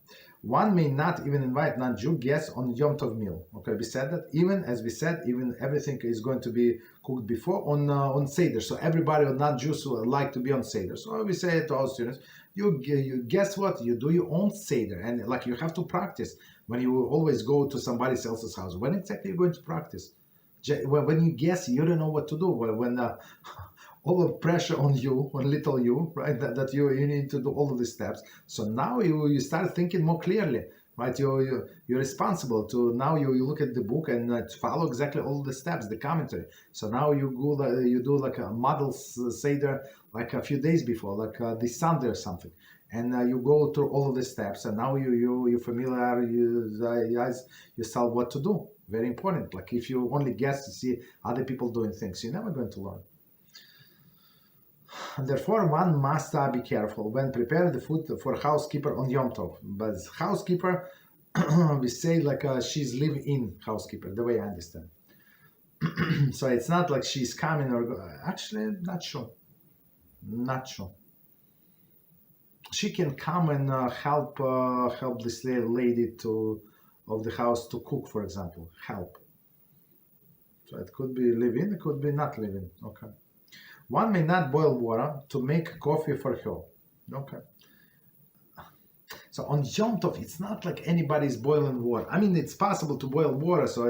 One may not even invite non-Jew guests on Yom Tov meal. Okay, we said that. Even as we said, even everything is going to be cooked before on Seder. So everybody, non-Jews, who like to be on Seder. So we say to our students, you guess what? You do your own Seder, and like you have to practice. When you always go to somebody else's house, when exactly you're going to practice? When you guess, you don't know what to do. When all the pressure on you, on little you, right? That you need to do all of these steps. So now you start thinking more clearly, right? You're responsible to now you look at the book and follow exactly all the steps, the commentary. So now you do like a model seder like a few days before, like this Sunday or something, and you go through all of the steps, and now you familiarize yourself what to do. Very important. Like if you only guess to see other people doing things, you're never going to learn. And therefore, one must be careful when preparing the food for a housekeeper on Yom Tov. But housekeeper, we say like she's live-in housekeeper, the way I understand. So it's not like she's coming or actually not sure. Not sure. She can come and help this lady of the house to cook, for example. Help. So it could be live-in, it could be not live-in. Okay. One may not boil water to make coffee for her. Okay. So on Yom Tov, it's not like anybody's boiling water. I mean, it's possible to boil water. So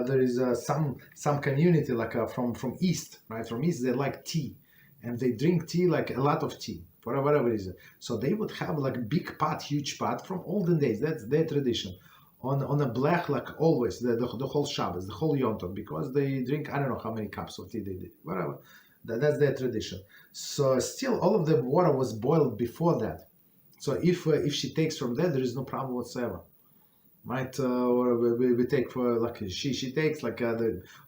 there is some community like from East, right? From East, they like tea, and they drink tea like a lot of tea for whatever reason. So they would have like big pot, huge pot from olden days. That's their tradition on a blech like always the whole Shabbos, the whole Yom Tov, because they drink I don't know how many cups of tea they did, whatever. That's their tradition. So still, all of the water was boiled before that. So if she takes from there is no problem whatsoever, right? Or we take for like she takes like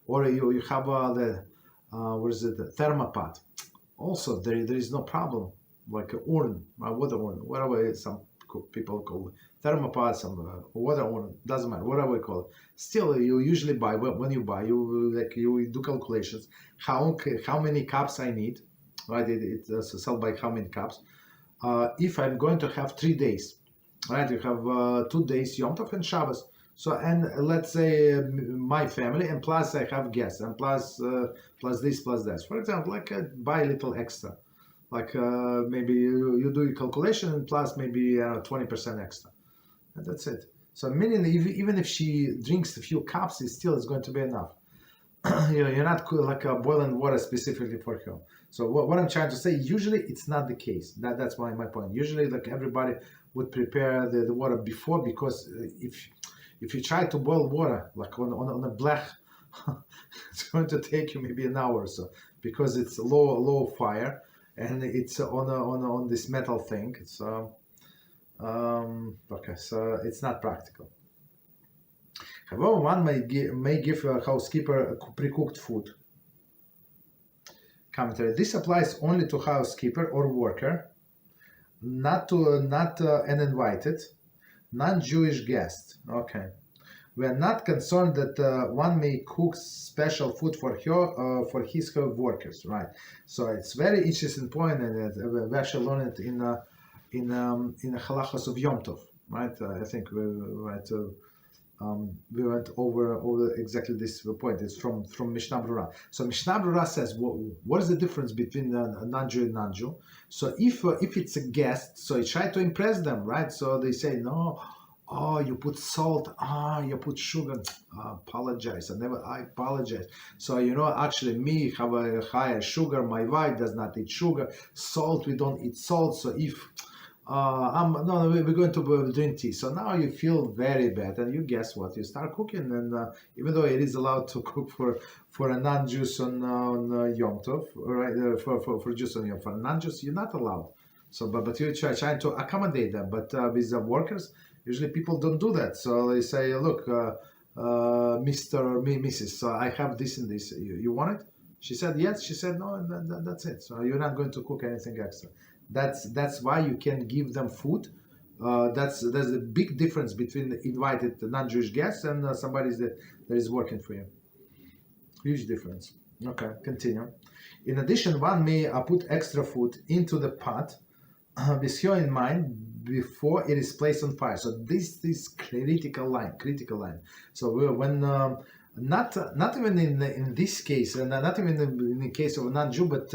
or you have the what is it, the thermopot. Also, there is no problem, like a urn, water urn, whatever some people call it, thermopod, some water urn, doesn't matter, whatever we call it. Still, you usually buy, when you buy, you do calculations, how many cups I need, right? It's sold by how many cups. If I'm going to have 3 days, right? You have 2 days, Yom Tov and Shabbos. So, and let's say my family, and plus I have guests, and plus this, plus that. For example, like buy a little extra, like maybe you do your calculation, and plus maybe 20% extra, and that's it. So, meaning even if she drinks a few cups, it still is going to be enough. You're not like boiling water specifically for her. So what I'm trying to say, usually it's not the case. That's my point. Usually, like everybody would prepare the water before, because if you try to boil water like on a blech, it's going to take you maybe an hour or so, because it's low fire and it's on this metal thing. So okay, so it's not practical. However, one may give a housekeeper pre-cooked food. Commentary: this applies only to housekeeper or worker, not an invited, non-Jewish guest. Okay. We are not concerned that one may cook special food for her workers, right? So it's very interesting point, and we actually learned it in the Halachos of Yom Tov, right? I think we went over exactly this point. It's from Mishnah Brura. So Mishnah Brura says, what is the difference between a non-Jew and non-Jew? So if it's a guest, so you try to impress them, right? So they say, no, oh, you put salt, you put sugar. I apologize. So, actually me have a higher sugar, my wife does not eat sugar, salt, we don't eat salt. So if we're going to drink tea. So now you feel very bad, and you guess what? You start cooking, and even though it is allowed to cook for a non-Jews on Yom Tov, right? For Jews on Yom Tov, for non-Jews you're not allowed. So, but you're trying to accommodate them. But with the workers, usually people don't do that. So they say, look, Mr. or Mrs. So I have this and this. You want it? She said yes. She said no, and that's it. So you're not going to cook anything extra. That's why you can give them food. There's a big difference between invited non-Jewish guests and somebody that is working for you. Huge difference. Okay, continue. In addition, one may put extra food into the pot with here in mind before it is placed on fire. So this is critical line. So when not even in this case, and not even in the case of a non-Jew, but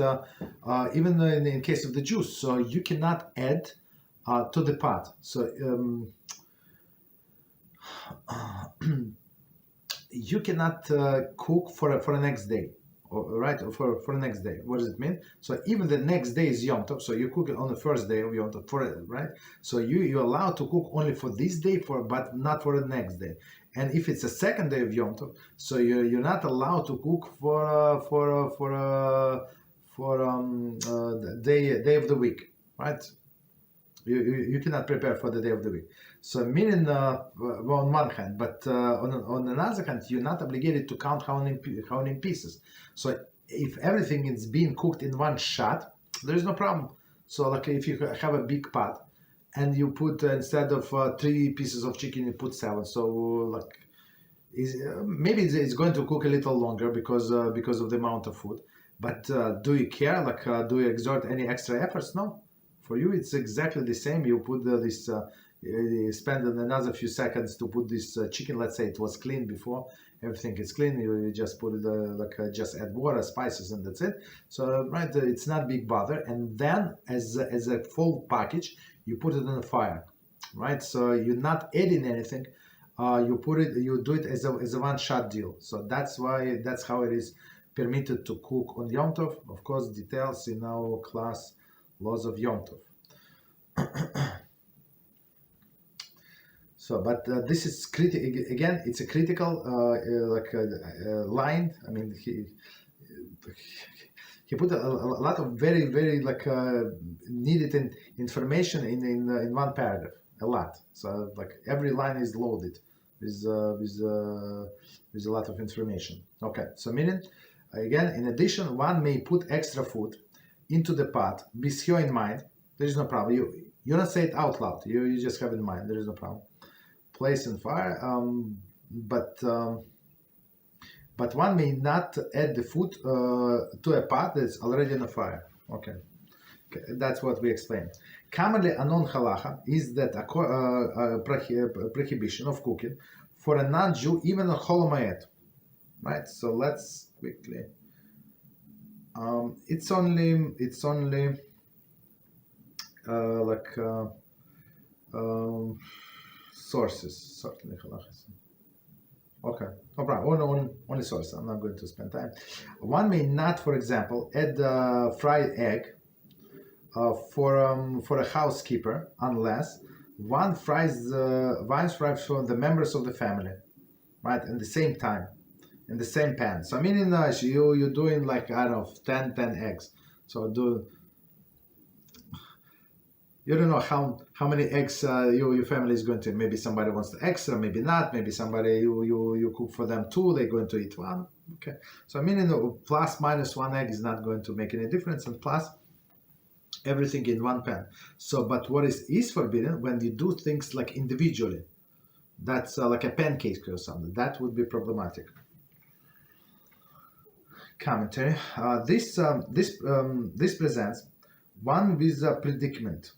even in case of the Jews. So you cannot add to the pot. So you cannot cook for the next day. Right, for the next day. What does it mean? So even the next day is Yom Tov, so you cook it on the first day of Yom Tov, right? So you're allowed to cook only for this day, but not for the next day. And if it's a second day of Yom Tov, so you're not allowed to cook for the day of the week, right? You cannot prepare for the day of the week. So meaning on one hand, but on another hand, you're not obligated to count how many pieces. So if everything is being cooked in one shot, there is no problem. So like if you have a big pot and you put instead of 3 pieces of chicken, you put 7. So like maybe it's going to cook a little longer because of the amount of food. But do you care? Like do you exert any extra efforts? No. For you, it's exactly the same. You put you spend another few seconds to put this chicken. Let's say it was clean before. Everything is clean. You just put it just add water, spices, and that's it. So right, it's not big bother. And then as a full package, you put it on the fire, right? So you're not adding anything. You do it as a one-shot deal. So that's how it is permitted to cook on Yom Tov. Of course, details in our class. Laws of Yom Tov. So, but this is again. It's a critical line. I mean, he put a lot of very needed information in one paragraph. A lot. So like every line is loaded with a lot of information. Okay. So meaning again, in addition, one may put extra food into the pot with your in mind. There is no problem. You don't say it out loud. You just have in mind. There is no problem. Place in fire, but one may not add the food to a pot that's already on a fire. Okay, that's what we explained. Commonly, a non-halacha is that a prohibition of cooking for a non-Jew, even a chol moed. Right. So let's quickly. It's only sources, certainly halachas. Okay, no problem. Only source. I'm not going to spend time. One may not, for example, add fried egg for a housekeeper unless one fries for the members of the family, right? At the same time, in the same pan. So I mean, you're doing like I don't know 10 eggs. So you don't know how many eggs your family is going to. Maybe somebody wants the extra, maybe not. Maybe somebody you cook for them too. They're going to eat one. Okay. So I mean, plus minus one egg is not going to make any difference, and plus everything in one pan. So, but what is forbidden when you do things like individually. That's like a pancake or something. That would be problematic. Commentary. This presents one with a predicament.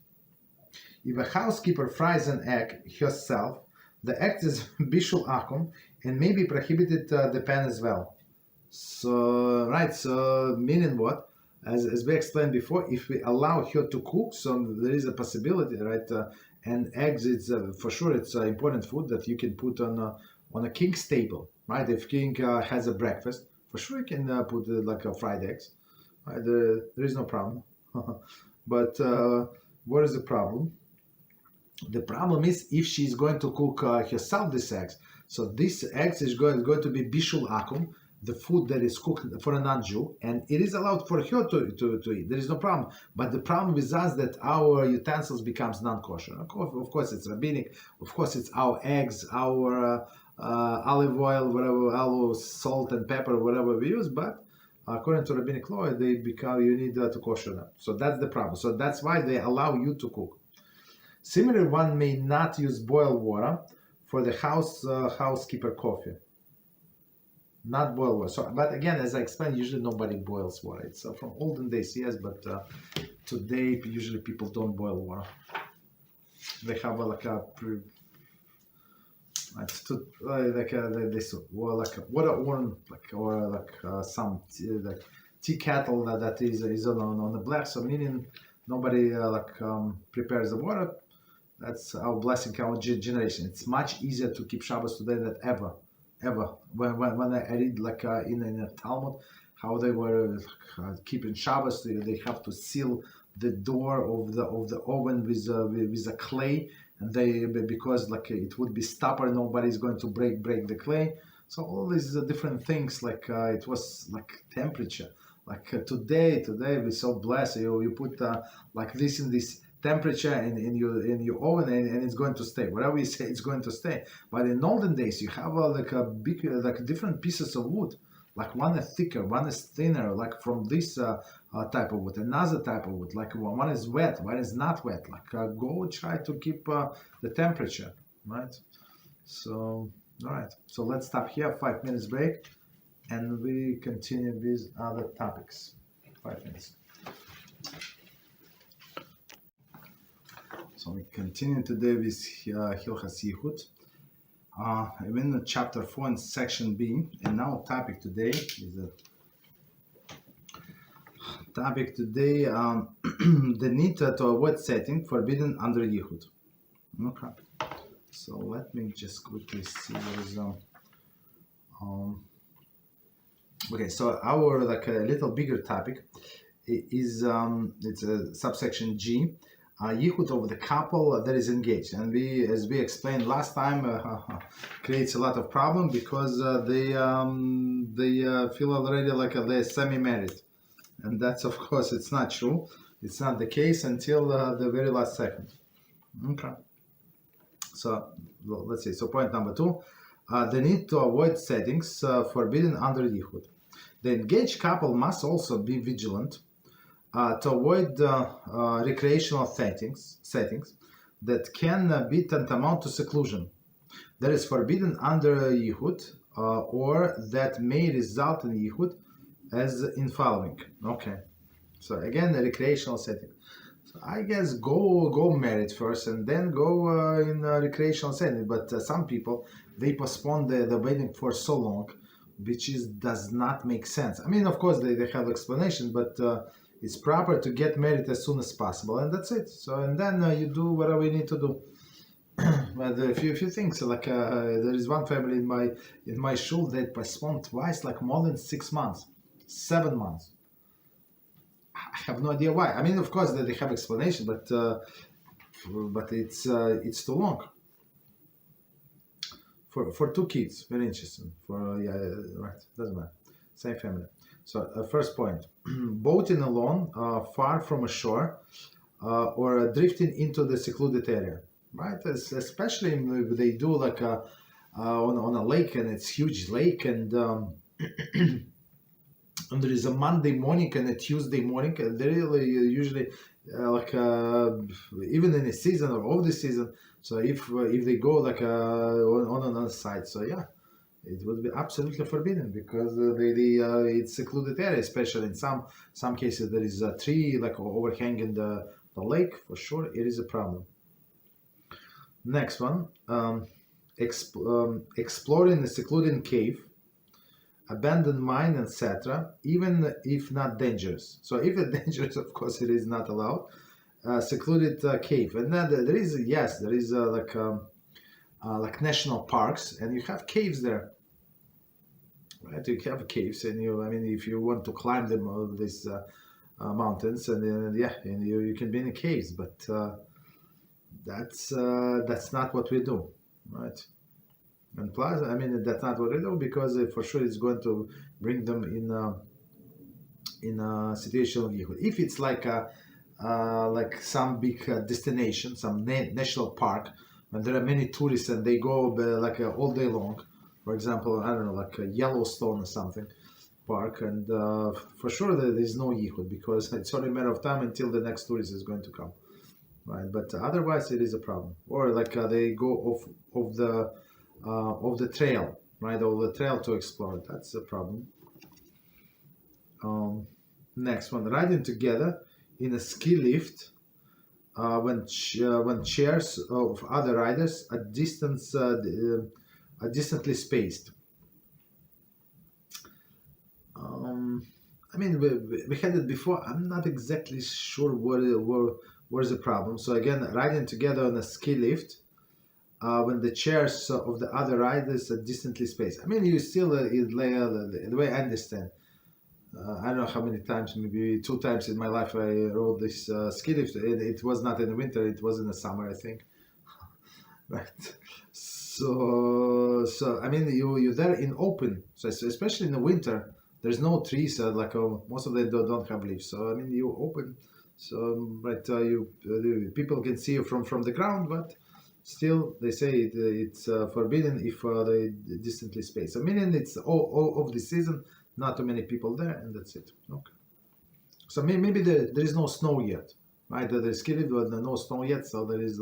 If a housekeeper fries an egg herself, the act is bishul akum and may be prohibited the pan as well. So, right, so meaning what? As we explained before, if we allow her to cook, so there is a possibility, right? And eggs, it's for sure, it's important food that you can put on a king's table, right? If king has a breakfast, for sure you can put like fried eggs. Right? There is no problem. But what is the problem? The problem is if she's going to cook herself these eggs. So this eggs is going to be bishul akum, the food that is cooked for a non-Jew, and it is allowed for her to eat. There is no problem. But the problem with us that our utensils becomes non-kosher. Of course, it's rabbinic. Of course, it's our eggs, our olive oil, whatever, olive, salt and pepper, whatever we use. But according to rabbinic law, you need to kosher them. So that's the problem. So that's why they allow you to cook. Similarly, one may not use boiled water for the housekeeper coffee. Not boiled water. So, but again, as I explained, usually nobody boils water. It's from olden days, yes, but today usually people don't boil water. They have water urn, some tea kettle that is on the black. So meaning nobody prepares the water. That's our blessing, our generation. It's much easier to keep Shabbos today than ever. When I read in a Talmud how they were keeping Shabbos, they have to seal the door of the oven with a clay, and because it would be stopper, nobody's going to break the clay. So all these different things, it was temperature. Today we're so blessed. You put this in this temperature in your oven and it's going to stay. Whatever you say, it's going to stay. But in olden days, you have a big different pieces of wood. One is thicker, one is thinner. From this type of wood, another type of wood. One is wet, one is not wet. Go try to keep the temperature, right? So all right. So let's stop here. 5 minutes break, and we continue with other topics. 5 minutes. So we continue today with Hilchas Yichud. I'm in chapter 4 and section B, and now topic today is the need to avoid setting forbidden under Yichud. Okay. So let me just quickly see what is okay. So our a little bigger topic is it's a subsection G. Yichud of the couple that is engaged. And as we explained last time, creates a lot of problem because they feel already like they're semi-married. And that's, of course, it's not true. It's not the case until the very last second. Okay. So let's see. So point number 2, the need to avoid settings forbidden under Yichud. The engaged couple must also be vigilant to avoid recreational settings that can be tantamount to seclusion, that is forbidden under Yichud, or that may result in Yichud as in following. Okay, so again, the recreational setting. So I guess go married first and then go in a recreational setting. But some people, they postpone the wedding for so long, which does not make sense. I mean, of course, they have explanation, but it's proper to get married as soon as possible, and that's it. So, and then you do whatever you need to do. But a few things, like there is one family in my shul that postponed twice, like more than 6 months, 7 months. I have no idea why. I mean, of course, they have explanation, but it's too long. For 2 kids, very interesting. Right, doesn't matter. Same family. So first point, boating alone, far from a shore, or drifting into the secluded area, right? Especially if they do like on a lake, and it's huge lake, and and there is a Monday morning and a Tuesday morning, and they really usually even in the season or off the season. So if they go like on another side, so yeah, it would be absolutely forbidden because it's secluded area, especially in some cases there is a tree like overhanging the lake. For sure, it is a problem. Next one, exploring a secluded cave, abandoned mine, etc., even if not dangerous. So if it's dangerous, of course, it is not allowed. Secluded cave, and then there is like national parks, and you have caves there, right? You have caves, and if you want to climb them, these mountains, and and you can be in the caves, but that's not what we do, right? And plus, that's not what we do, because for sure it's going to bring them in a situation of Yichud. If it's like some big destination, some national park, when there are many tourists and they go all day long, for example, I don't know, like Yellowstone or something park, and for sure there is no Yichud, because it's only a matter of time until the next tourist is going to come, right? But otherwise it is a problem. Or like they go off the trail, right? Of the trail to explore. That's a problem. Next one, riding together in a ski lift when chairs of other riders are distantly spaced. We had it before. I'm not exactly sure where's the problem. So again, riding together on a ski lift when the chairs of the other riders are distantly spaced. You still, the way I understand, I don't know how many times, maybe 2 times in my life I rode this ski lift. It was not in the winter, it was in the summer, I think. Right. So you're there in open. So especially in the winter, there's no trees. Most of them don't have leaves. So you open. So people can see you from the ground, but still they say it's forbidden if they distantly spaced. It's all of the season. Not too many people there, and that's it. Okay. So maybe there is no snow yet, right? There's ski lift, but no snow yet. So there is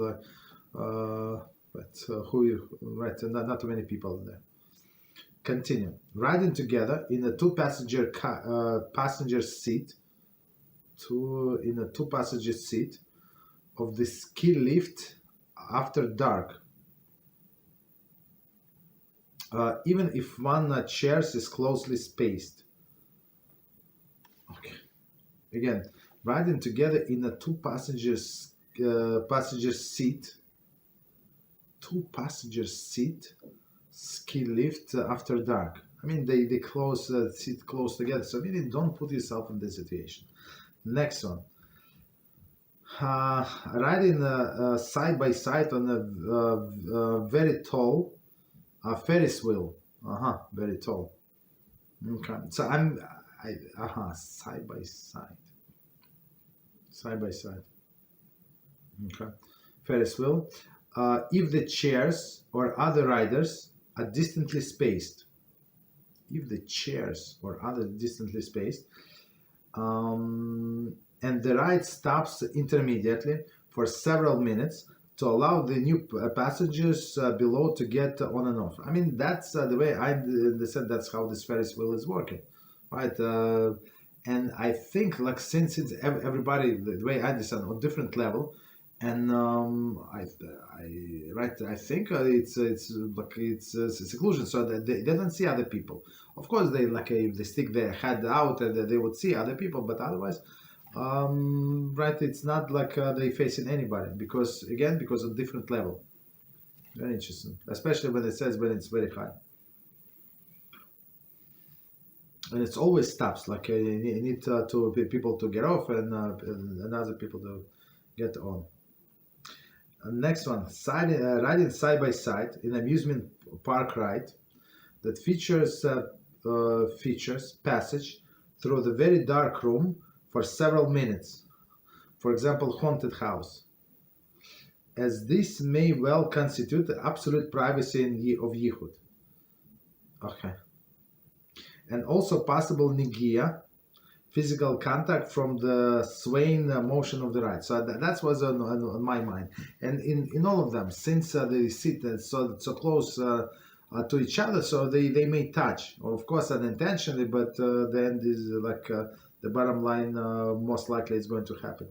not too many people there. Continue. Riding together in a two-passenger passenger seat, two-passenger seat of the ski lift after dark. Even if one chairs is closely spaced. Okay. Again, riding together in a two-passenger seat, ski lift after dark. They close sit close together. So don't put yourself in this situation. Next one. Riding side by side on a very tall Ferris wheel. Very tall. Okay, so side by side. Side by side. Okay, Ferris wheel. If the chairs or other riders are distantly spaced. If the chairs or other distantly spaced, and the ride stops intermediately for several minutes to allow the new passengers below to get on and off. I mean, that's the way I understand. That's how this Ferris wheel is working, right? And I think, like, since it's everybody, the way I understand, on different level, and I think it's like it's seclusion, so that they don't see other people. Of course, they like if they stick their head out, they would see other people, but otherwise. It's not like they facing anybody because of different level. Very interesting, especially when it says when it's very high, and it's always stops. Like you need to people to get off and other people to get on. Next one, riding side by side in amusement park ride that features passage through the very dark room for several minutes, for example, haunted house, as this may well constitute the absolute privacy of Yichud. Okay. And also possible nigia, physical contact from the swaying motion of the ride. So that was on my mind. And in all of them, since they sit so close to each other, so they may touch, of course unintentionally, but the end is like the bottom line most likely is going to happen.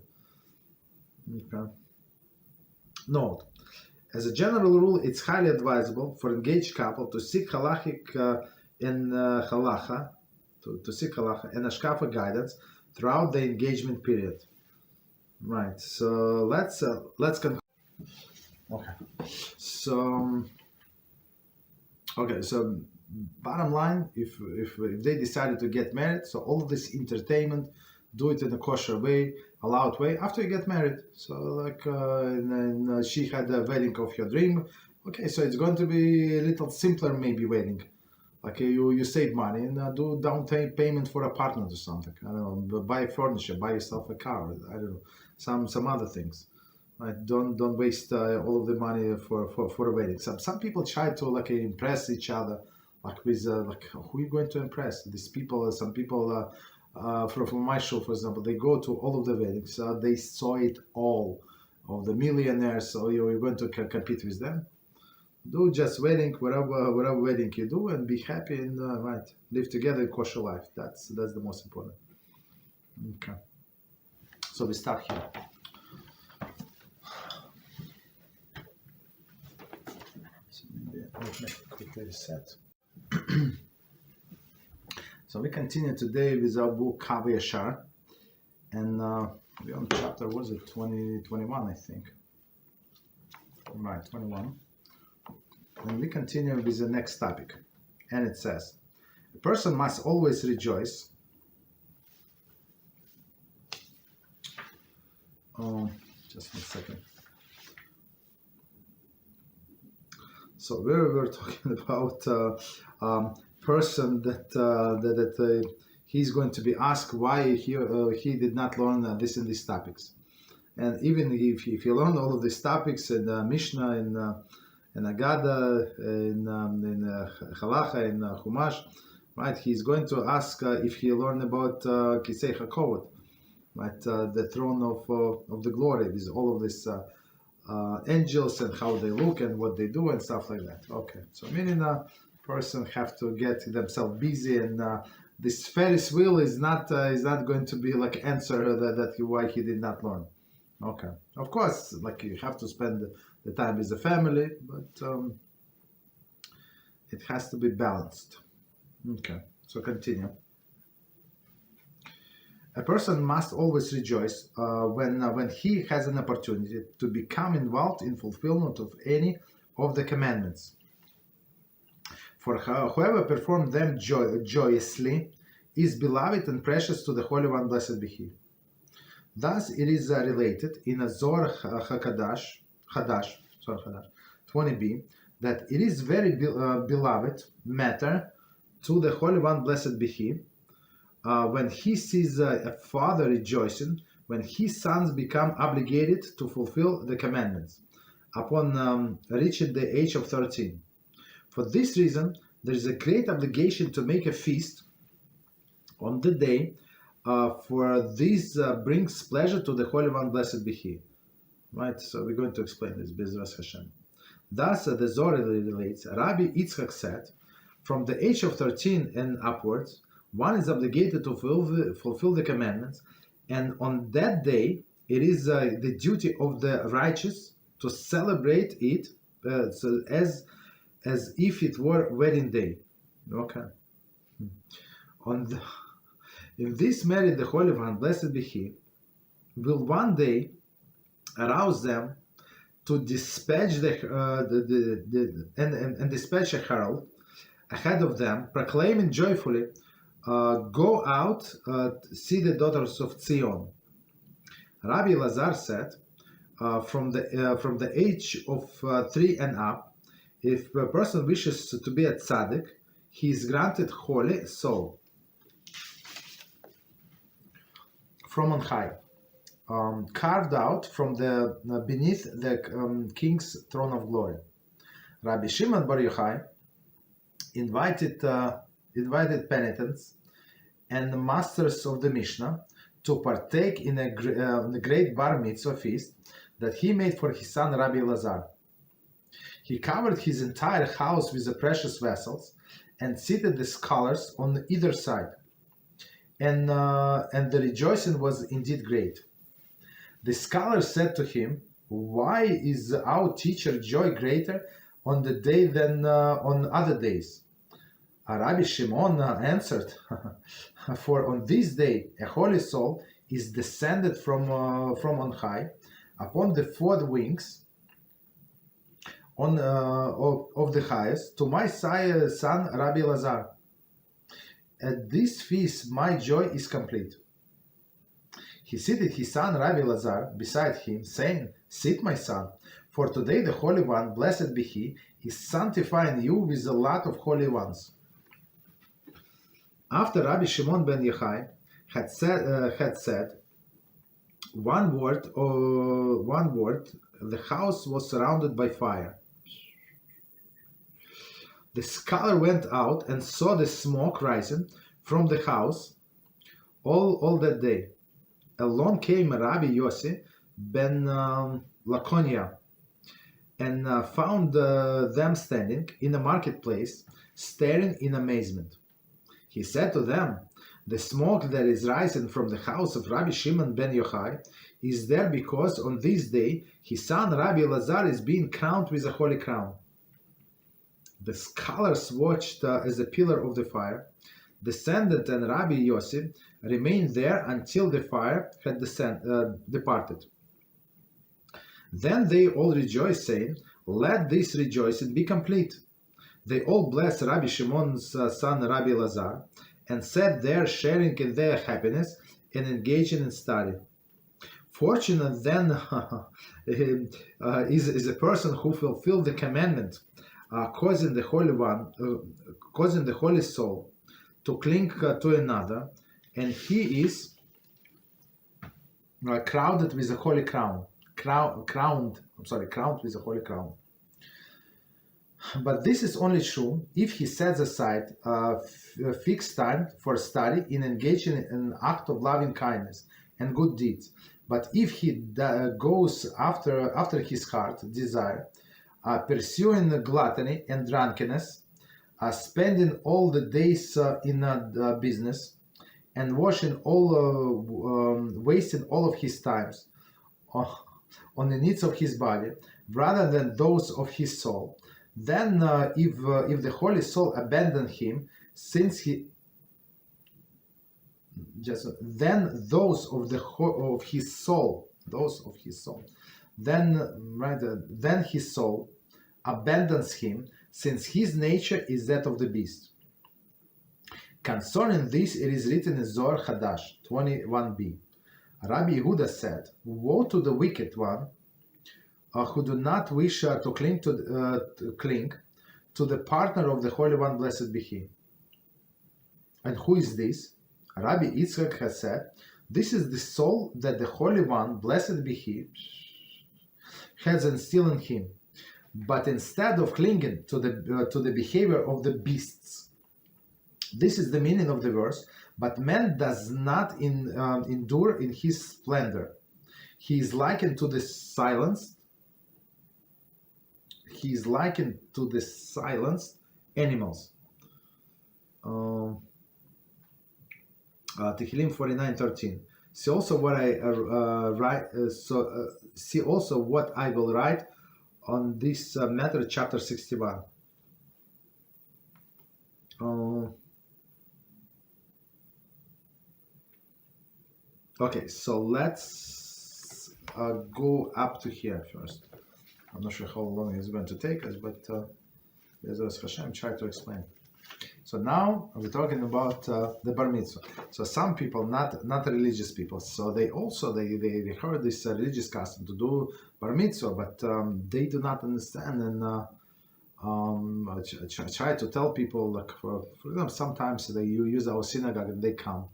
Okay. Note, as a general rule, it's highly advisable for engaged couple to seek halachic and halachah, to seek halachah and hashkafa guidance throughout the engagement period. Right. So let's conclude. Okay. So bottom line, if they decided to get married, so all of this entertainment, do it in a kosher way, allowed way after you get married. So like and she had a wedding of your dream. Okay, so it's going to be a little simpler maybe wedding. Like you save money and do down payment for apartment or something. I don't know, buy furniture, buy yourself a car. I don't know, some other things. Right? Don't waste all of the money for a wedding. Some people try to like impress each other, like with like who are you going to impress? These people. Some people from my show, for example, they go to all of the weddings. They saw it all of the millionaires. So you're going to compete with them. Do just wedding, whatever wedding you do, and be happy and live together in kosher life. That's the most important. Okay. So we start here. So maybe I'll make a quick reset. So we continue today with our book HaYashar, and we're on chapter, was it 21, I think. Right, 21. And we continue with the next topic, and it says, a person must always rejoice. Just 1 second. So we're talking about person that he's going to be asked why he did not learn this and these topics, and even if he learned all of these topics in Mishnah in Agada, in Halachah, in Chumash, right? He's going to ask if he learned about Kisei HaKovod, right? The throne of the glory, with all of these angels and how they look and what they do and stuff like that. Okay, so meaning a person have to get themselves busy, and this Ferris wheel is not going to be like answer that why he did not learn. Okay, of course, like you have to spend the time with the family, but it has to be balanced. Okay, so continue. A person must always rejoice when he has an opportunity to become involved in fulfillment of any of the commandments. For whoever performed them joyously is beloved and precious to the Holy One, blessed be He. Thus, it is related in a Zohar Hadash 20b, that it is very beloved matter to the Holy One, blessed be He, when he sees a father rejoicing when his sons become obligated to fulfill the commandments upon reaching the age of 13. For this reason, there is a great obligation to make a feast on the day, for this brings pleasure to the Holy One, blessed be He. Right, so we're going to explain this, BeEzrat HaShem. Thus, the Zohar relates, Rabbi Yitzchak said, from the age of 13 and upwards, one is obligated to fulfill the commandments, and on that day, it is the duty of the righteous to celebrate it so as if it were wedding day. Okay. In this merit, the Holy One, blessed be He, will one day arouse them to dispatch dispatch a herald ahead of them, proclaiming joyfully, "Go out, see the daughters of Zion." Rabbi Lazar said, from the age of 3 and up, if a person wishes to be a tzaddik, he is granted holy soul from on high, carved out from the beneath the king's throne of glory. Rabbi Shimon Bar Yochai invited penitents and the masters of the Mishnah to partake in the great Bar Mitzvah feast that he made for his son Rabbi Lazar. He covered his entire house with the precious vessels and seated the scholars on either side. And the rejoicing was indeed great. The scholars said to him, "Why is our teacher joy greater on the day than on other days?" Rabbi Shimon answered, "For on this day a holy soul is descended from on high upon the 4 wings of the highest to my son Rabbi Lazar. At this feast my joy is complete." He seated his son Rabbi Lazar beside him, saying, "Sit, my son, for today the Holy One, blessed be He, is sanctifying you with a lot of holy ones." After Rabbi Shimon ben Yochai had said one word, the house was surrounded by fire. The scholar went out and saw the smoke rising from the house all that day. Along came Rabbi Yossi ben Lakonia and found them standing in the marketplace, staring in amazement. He said to them, "The smoke that is rising from the house of Rabbi Shimon ben Yochai is there because on this day his son Rabbi Lazar is being crowned with a holy crown." The scholars watched as the pillar of the fire descended, and Rabbi Yossi remained there until the fire had departed. Then they all rejoiced, saying, "Let this rejoicing be complete." They all blessed Rabbi Shimon's son Rabbi Lazar and sat there sharing in their happiness and engaging in study. Fortunate then is a person who fulfilled the commandment, causing the holy soul to cling to another, and he is crowned with a holy crown. Crowned with a holy crown. But this is only true if he sets aside a fixed time for study in engaging in an act of loving kindness and good deeds. But if he goes after his heart desire, pursuing gluttony and drunkenness, spending all the days in business, and wasting wasting all of his times on the needs of his body rather than those of his soul, then if the holy soul abandoned him, since he then those of his soul, then his soul abandons him, since his nature is that of the beast. Concerning this, it is written in Zohar Hadash 21b, Rabbi Yehuda said, "Woe to the wicked one who do not wish to cling to the partner of the Holy One, blessed be He." And who is this? Rabbi Yitzchak has said, "This is the soul that the Holy One, blessed be He, has instilled in him. But instead of clinging to the behavior of the beasts," this is the meaning of the verse. "But man does not endure in his splendor. He is likened to the silenced. He is likened to the silenced animals." Tehillim 49:13. See also what I write. See also what I will write on this matter, chapter 61. Okay, so let's go up to here first. I'm not sure how long it's going to take us, but as HaShem try to explain. So now we're talking about the bar mitzvah. So some people, not religious people, so they heard this religious custom to do bar mitzvah, but they do not understand and try to tell people, like for example, sometimes they use our synagogue and they come.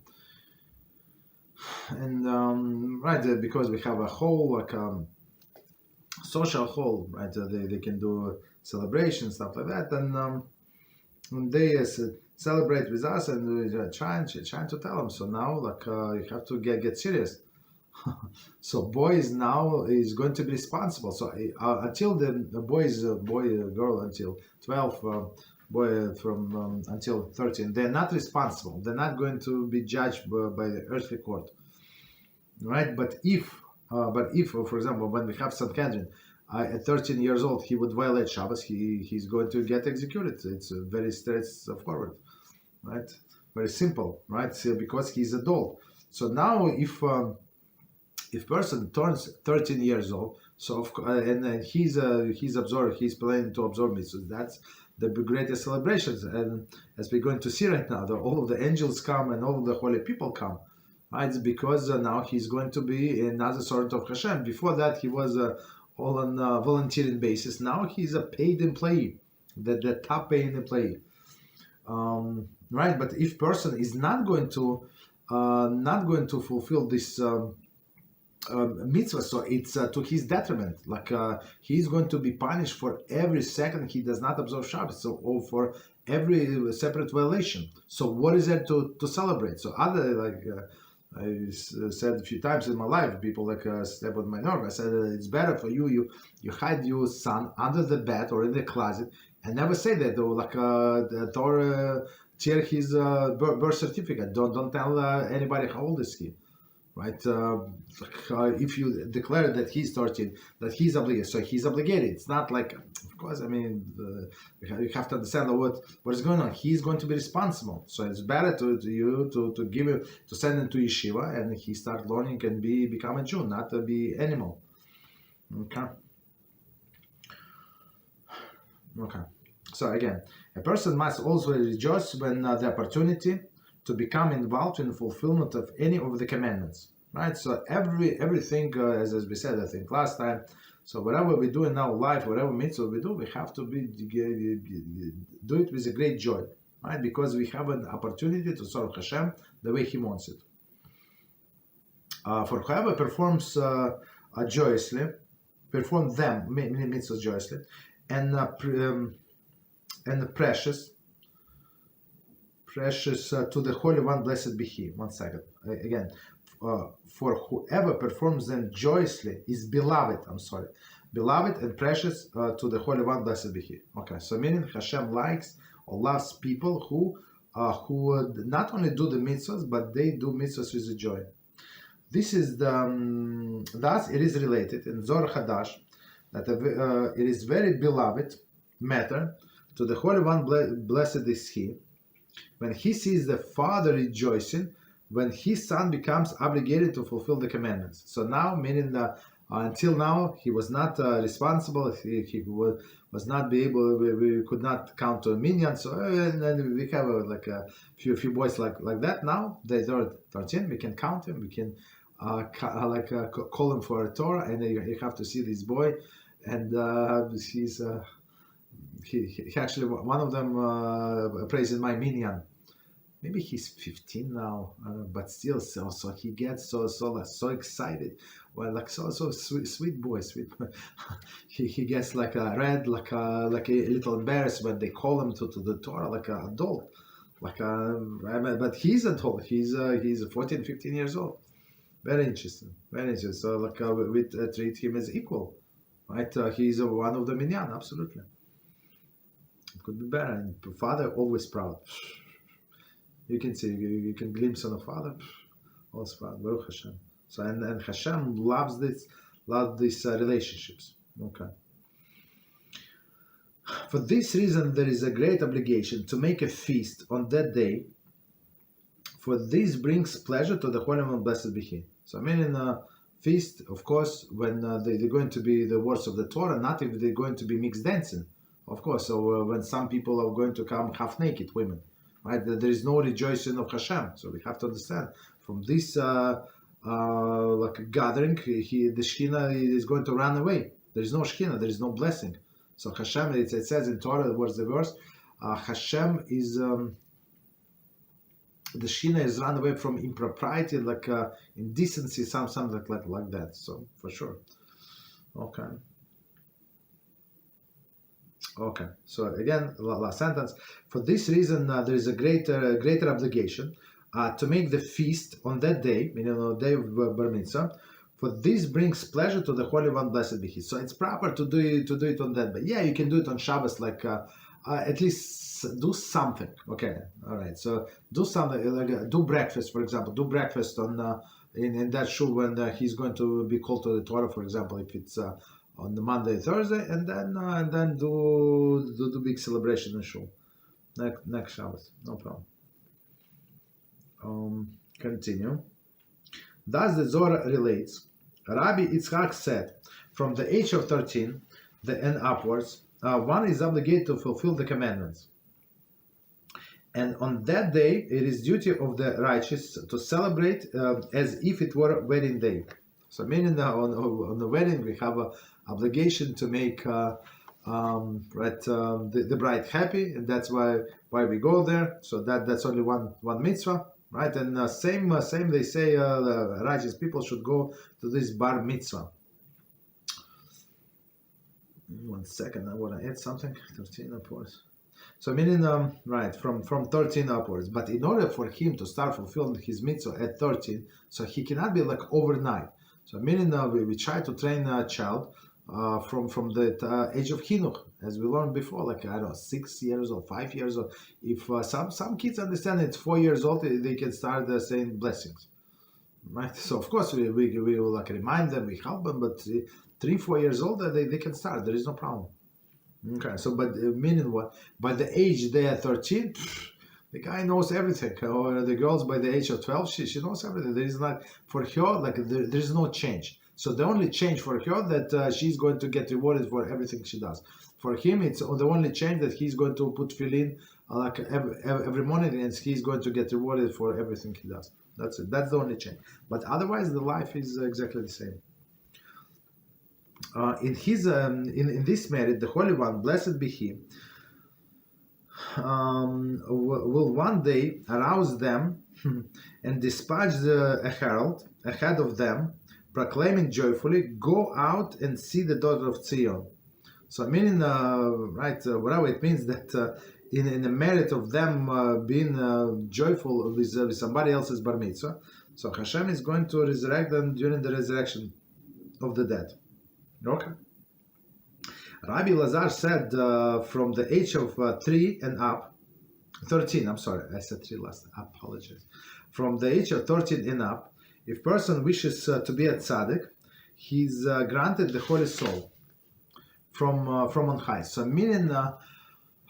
And right, because we have a whole social hall, right? They can do celebrations, stuff like that, and they celebrate with us, and we're trying to tell them. So now, you have to get serious. So boys now is going to be responsible. So until the girl until 12, boy from until 13, they're not responsible. They're not going to be judged by the earthly court, right? But if, for example, when we have Sanhedrin, at 13 years old, he would violate Shabbos, he's going to get executed. It's very straightforward, right? Very simple, right? So because he's adult. So now, if person turns 13 years old, so and he's planning to absorb mitzvahs, that's the greatest celebrations. And as we're going to see right now, all of the angels come and all of the holy people come. Right? It's because now he's going to be another sort of HaShem. Before that, he was all on a volunteering basis. Now he's a paid employee, the top paid employee. Right? But if person is not going to fulfill this mitzvah, so it's to his detriment. He's going to be punished for every second he does not observe Shabbos, so or for every separate violation. So what is there to celebrate? So I said a few times in my life, people step on my nerve. I said it's better for you hide your son under the bed or in the closet and never say that, or the Torah tear his birth certificate. Don't tell anybody how old is he. Right? If you declare that he's 13, that he's obligated, so he's obligated. It's not like, of course, I mean, you have to understand what is going on. He's going to be responsible. So it's better to send him to yeshiva and he start learning and become a Jew, not to be animal. Okay. So again, a person must also rejoice when the opportunity to become involved in the fulfillment of any of the commandments, right? So everything, as we said, I think last time. So whatever we do in our life, whatever mitzvah we do, we have to do it with a great joy, right? Because we have an opportunity to serve HaShem the way He wants it. For whoever performs joyously, perform them many mitzvahs joyously, and precious to the Holy One, blessed be He. One second. Again, for whoever performs them joyously is beloved. Beloved and precious to the Holy One, blessed be He. Okay, so meaning HaShem likes or loves people who not only do the mitzvahs, but they do mitzvahs with joy. This is thus it is related in Zohar Hadash that it is very beloved matter to the Holy One, blessed is He, when he sees the father rejoicing, when his son becomes obligated to fulfill the commandments. So now, meaning that until now, he was not responsible, he was not be able, we could not count to a minyan. So and we have a few boys like that now. They are 13, we can count them, we can call him for a Torah, and you have to see this boy, and he actually, one of them prays in my minyan. Maybe he's 15 now, but still, so he gets so excited. Well, like so sweet boy. he gets like a red, like a little embarrassed when they call him to the Torah, like an adult, but he's adult. He's 14, 15 years old. Very interesting, very interesting. So we treat him as equal, right? He's one of the minyan, absolutely. It could be better. And father always proud. You can see, you can glimpse on a father, always proud. Baruch HaShem. So and HaShem loves these relationships. Okay. For this reason, there is a great obligation to make a feast on that day. For this brings pleasure to the Holy One, blessed be He. So I mean, in a feast, of course, when they're going to be the words of the Torah, not if they're going to be mixed dancing, of course. So when some people are going to come half naked, women, right? There is no rejoicing of HaShem. So we have to understand from this gathering, the Shekhinah is going to run away. There is no Shekhinah, there is no blessing. So HaShem, it says in Torah, what's the verse? HaShem is the Shekhinah is run away from impropriety, like indecency, something like that. So for sure. Okay. So again, last sentence. For this reason, there is a greater obligation to make the feast on that day, meaning on the day of Bar Mitzvah. For this brings pleasure to the Holy One, blessed be He. So it's proper to do it on that. But yeah, you can do it on Shabbos, at least do something. Okay, all right. So do something, do breakfast, for example. Do breakfast on in that shul when he's going to be called to the Torah, for example, if it's on the Monday, Thursday, and then do the big celebration in shul next Shabbos. No problem. Continue. Thus the Zohar relates. Rabbi Yitzchak said, from the age of 13 and upwards, one is obligated to fulfill the commandments. And on that day, it is duty of the righteous to celebrate as if it were a wedding day. So meaning on the wedding, we have an obligation to make the bride happy, and that's why we go there. So that's only one mitzvah. Right, and same they say the righteous people should go to this bar mitzvah. 1 second, I want to add something. 13 upwards. So meaning, from 13 upwards. But in order for him to start fulfilling his mitzvah at 13, so he cannot be like overnight. So meaning we try to train a child from the age of chinuch, as we learned before, 6 years old, 5 years old. If some kids understand it's 4 years old, they can start saying blessings, right? So of course we will remind them, we help them, but 3-4 years old they can start. There is no problem. Okay, so but meaning what? By the age they are 13, the guy knows everything, or the girls by the age of 12, she knows everything. There is not for her there is no change. So the only change for her that she's going to get rewarded for everything she does. For him, it's the only change that he's going to put tefillin every morning, and he's going to get rewarded for everything he does. That's it. That's the only change. But otherwise, the life is exactly the same. In this merit, the Holy One, blessed be He, will one day arouse them and dispatch a herald ahead of them, proclaiming joyfully, "Go out and see the daughter of Zion." So meaning, whatever it means that in the merit of them being joyful with somebody else's bar mitzvah, so HaShem is going to resurrect them during the resurrection of the dead. Okay. Rabbi Lazar said from the age of 13, I'm sorry, I said 3 last, I apologize. From the age of 13 and up, if person wishes to be a tzaddik, he's granted the holy soul from on high. So meaning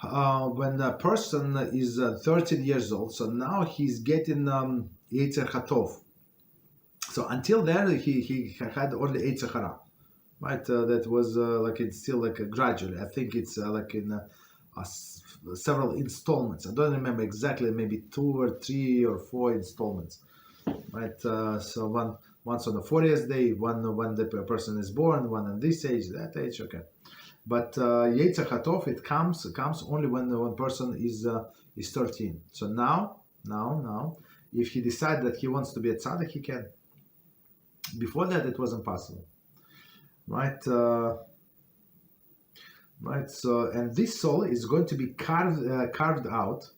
when a person is 13 years old, so now he's getting Yetzer Hatov. So until then he had only Yetzer Hara, right? That was it's still gradually. I think it's in several installments. I don't remember exactly, maybe 2 or 3 or 4 installments. Right, so once on the 40th day, one when the person is born, one on this age, that age, okay. But Yetzer Hatov, it comes only when one person is 13. So now, if he decides that he wants to be a tzaddik, he can. Before that, it wasn't possible, right? Right. So, and this soul is going to be carved out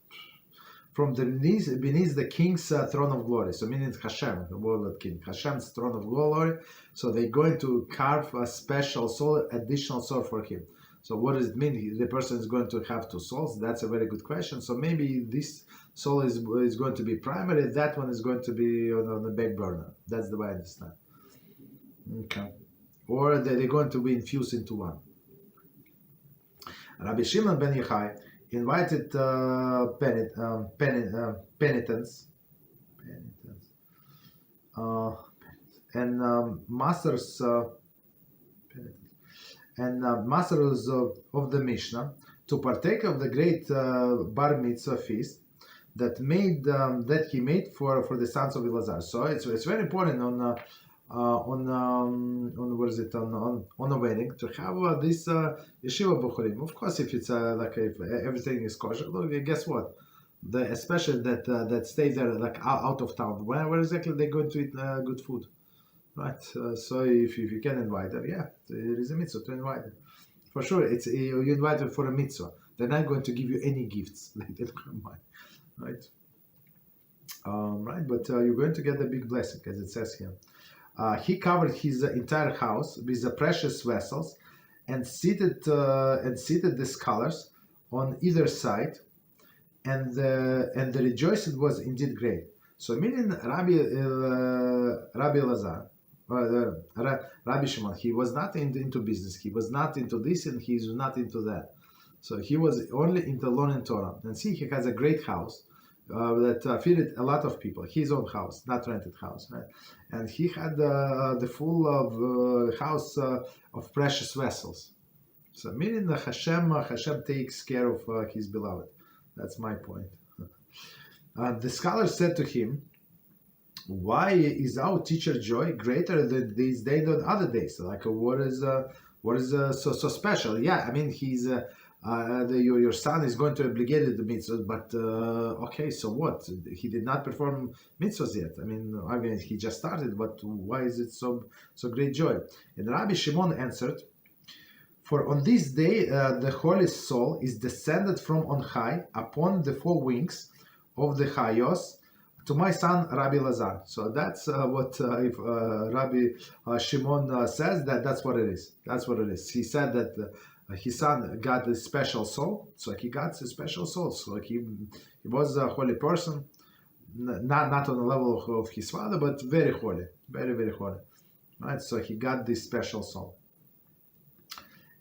from beneath the king's throne of glory. So, meaning HaShem, the world king, HaShem's throne of glory. So, they're going to carve a special soul, additional soul for him. So, what does it mean? The person is going to have two souls. That's a very good question. So, maybe this soul is going to be primary. That one is going to be on the back burner. That's the way I understand. Okay. Or they're going to be infused into one. Rabbi Shimon ben Yochai invited penitents and masters masters of the Mishnah to partake of the great Bar Mitzvah feast that he made for the sons of Elazar. So it's very important on what is it on a wedding to have this yeshiva buchurim. Of course, if it's if everything is kosher, look, guess what? Especially that stay there like out of town. Where exactly they're going to eat good food, right? So if you can invite them, yeah, there is a mitzvah to invite them. For sure, it's you invite them for a mitzvah. They're not going to give you any gifts. They don't mind, right? Right, but you're going to get a big blessing, as it says here. He covered his entire house with the precious vessels and seated the scholars on either side, and the rejoicing was indeed great. So meaning Rabbi Elazar, Rabbi Shimon, he was not into business, he was not into this, and he was not into that. So he was only into learning Torah. And see, he has a great house that fed a lot of people, his own house, not rented house, right? And he had the full of house of precious vessels. So meaning that Hashem takes care of his beloved. That's my point. The scholar said to him, "Why is our teacher joy greater than these days than other days? Like what is so special?" Yeah, I mean he's. Your son is going to obligate the mitzvahs, but okay, so what? He did not perform mitzvahs yet. I mean, he just started, but why is it so great joy? And Rabbi Shimon answered, "For on this day the holy soul is descended from on high upon the four wings of the Hayos to my son Rabbi Lazar." So that's what if Rabbi Shimon says, that's what it is. That's what it is. He said that his son got a special soul, so he got a special soul. So he was a holy person, not on the level of his father, but very holy, very, very holy. Right? So he got this special soul.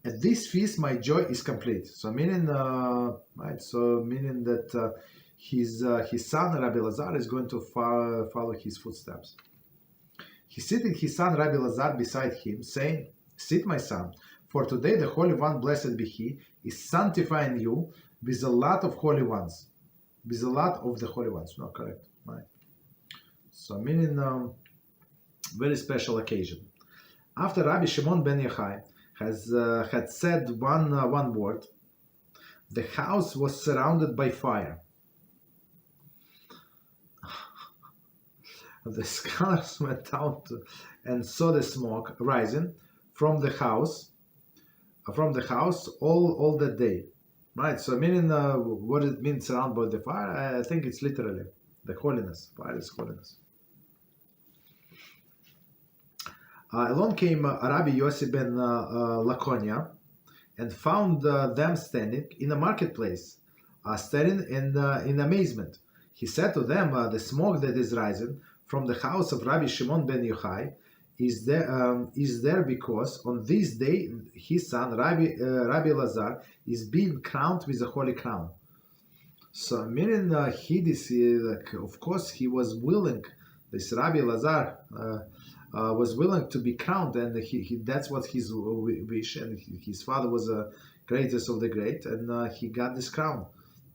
At this feast, my joy is complete. So meaning, right? So meaning that his son Rabbi Lazar is going to follow his footsteps. He seated his son Rabbi Lazar beside him, saying, "Sit, my son, for today the Holy One, blessed be He, is sanctifying you with a lot of holy ones." With a lot of the holy ones. No, correct. Right. So meaning very special occasion. After Rabbi Shimon ben Yochai had said one word, the house was surrounded by fire. The scholars went out and saw the smoke rising from the house all that day. Right, so meaning what it means surrounded by the fire, I think it's literally the holiness. Fire is holiness. Along came Rabbi Yossi ben Lakonia and found them standing in a marketplace, staring in amazement. He said to them, "The smoke that is rising from the house of Rabbi Shimon ben Yochai is there because on this day his son Rabbi Lazar is being crowned with a holy crown." So meaning of course he was willing, this Rabbi Lazar was willing to be crowned, and he that's what his wish, and his father was the greatest of the great, and he got this crown.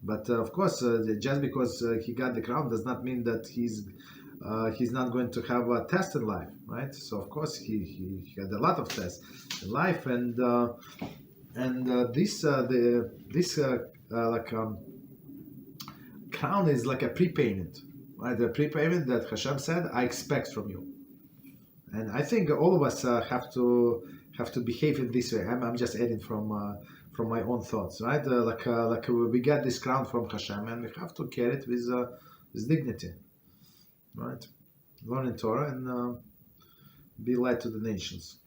But of course just because he got the crown does not mean that he's he's not going to have a test in life, right? So of course he had a lot of tests in life, and crown is like a prepayment, right? The prepayment that HaShem said, I expect from you. And I think all of us have to behave in this way. I'm just adding from my own thoughts, right? We get this crown from HaShem, and we have to carry it with dignity, right? Learning Torah and be light to the nations.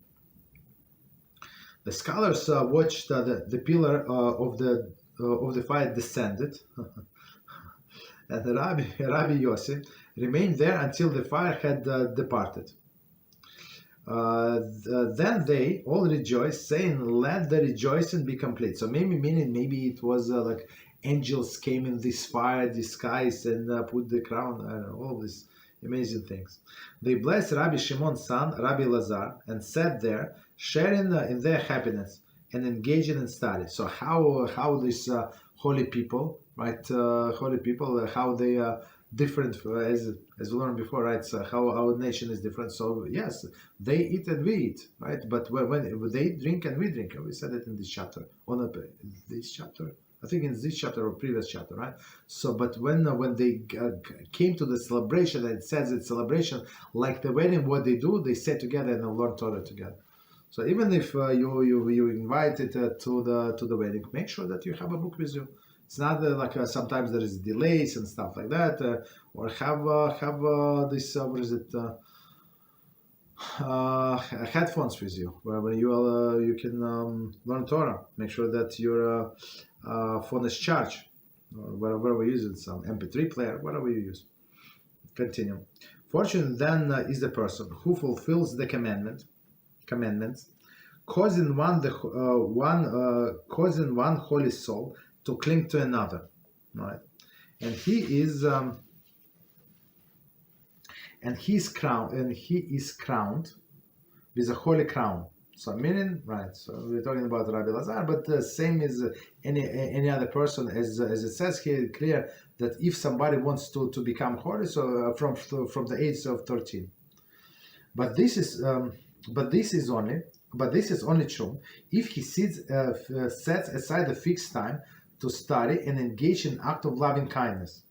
The scholars watched the pillar of the fire descended, and Rabbi Yossi remained there until the fire had departed. Then they all rejoiced, saying, "Let the rejoicing be complete." So maybe it was like angels came in this fire disguise and put the crown. I don't know, all these amazing things. They blessed Rabbi Shimon's son, Rabbi Lazar, and sat there, sharing in their happiness and engaging in study. So how these holy people, right? Holy people, how they are different, as we learned before, right? So how our nation is different. So yes, they eat and we eat, right? But when they drink and we drink, and we said it in this chapter, this chapter. I think in this chapter or previous chapter, right? So, but when they came to the celebration, and it says it's celebration like the wedding. What they do, they sit together and learn Torah together. So even if you invited to the wedding, make sure that you have a book with you. It's not like sometimes there is delays and stuff like that, or have this what is it? Headphones with you, where you can learn Torah. Make sure that your phone is charged, or whatever we use it, some MP3 player, whatever you use. Continue. Fortunate then is the person who fulfills the commandments, causing one holy soul to cling to another, right? And he is crowned with a holy crown. So meaning, right? So we're talking about Rabbi Lazar, but the same as any other person, as it says here, clear that if somebody wants to become holy, so from the age of 13. But this is only true if he sets aside a fixed time to study and engage in act of loving kindness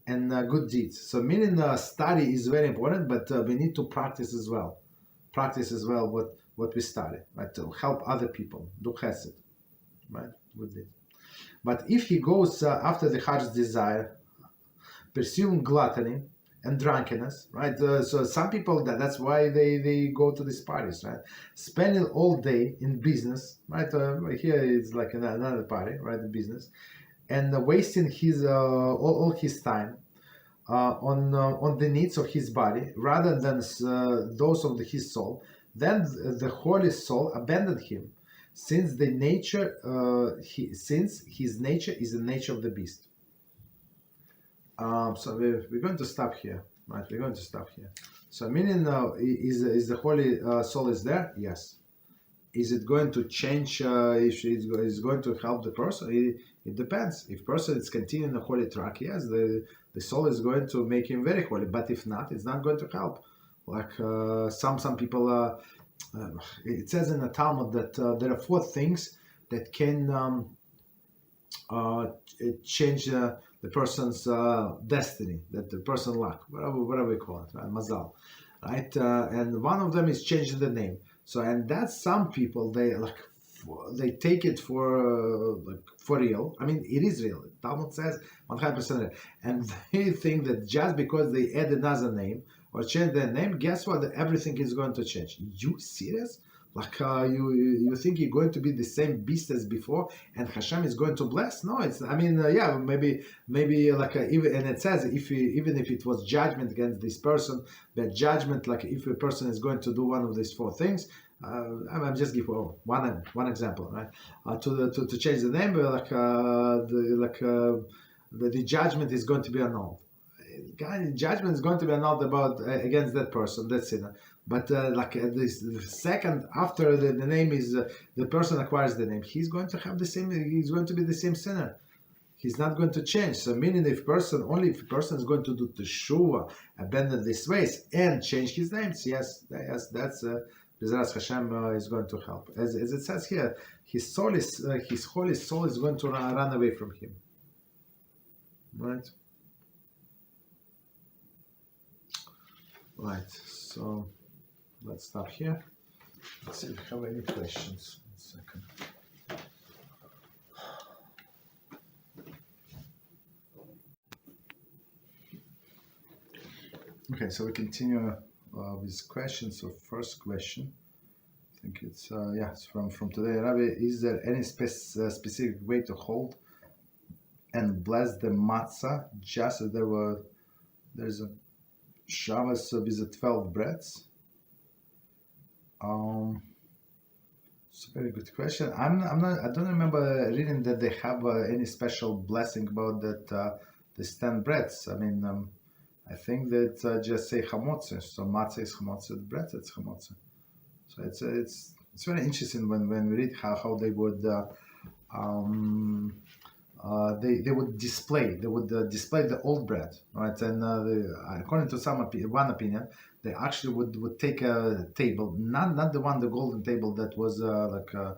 and good deeds. So meaning study is very important, but we need to practice as well. What we study, right? To help other people, do chesed, right? With it. But if he goes after the heart's desire, pursuing gluttony and drunkenness, right? So some people, that's why they go to these parties, right? Spending all day in business, right? Here it's like another party, right? The business, and wasting his all his time on the needs of his body rather than those of his soul. Then the holy soul abandoned him, since his nature is the nature of the beast. So we're going to stop here, right? We're going to stop here. So meaning, is the holy soul is there? Yes. Is it going to change? If it's going to help the person? It depends. If person is continuing the holy track, yes, the soul is going to make him very holy. But if not, it's not going to help. Like some people, it says in the Talmud that there are 4 things that can change the person's destiny, that the person luck, whatever we call it, right? Mazal, right? And one of them is changing the name. So, and that's some people, they take it for real. I mean, it is real. Talmud says 100% real. And they think that just because they add another name or change their name, guess what? Everything is going to change. You serious? Like you think you're going to be the same beast as before, and HaShem is going to bless? No, it's. I mean, yeah, maybe like even, and it says even if it was judgment against this person, that judgment, like if a person is going to do one of these 4 things, I'm just give one example, right? To change the name, the judgment is going to be annulled. Judgment is going to be annulled about against that person, that sinner. But the second after the name is the person acquires the name, he's going to have the same. He's going to be the same sinner. he's not going to change. So meaning if a person is going to do teshuva, abandon these ways, and change his names, yes, that's BeEzrat HaShem is going to help. As it says here, his holy soul is going to run away from him. Right? Right. So let's stop here. Let's see if we have any questions. 1 second. Okay, so we continue with questions. So first question, I think it's it's from today. Rabbi, is there any specific way to hold and bless the matzah just as there's a Shabbos with the 12 breads? It's a very good question. I don't remember reading that they have any special blessing about that the 10 breads. I mean, I think that just say chamotzah. So matzah is chamotzah, bread is chamotzah. So it's very interesting when we read how they would they would display the old bread, right? And according to one opinion, they actually would take a table, not the golden table that was the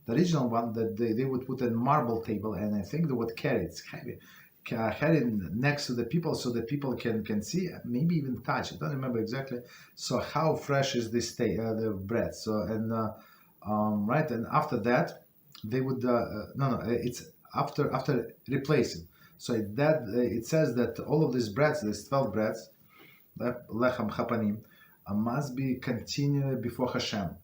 original one, that they would put a marble table, and I think they would carry it's heavy. Carry next to the people so that people can see, maybe even touch. I don't remember exactly. So how fresh is this the bread? So and right, and after that they would it's after replacing. So it says that all of these breads, these 12 breads, lechem chapanim, must be continued before HaShem.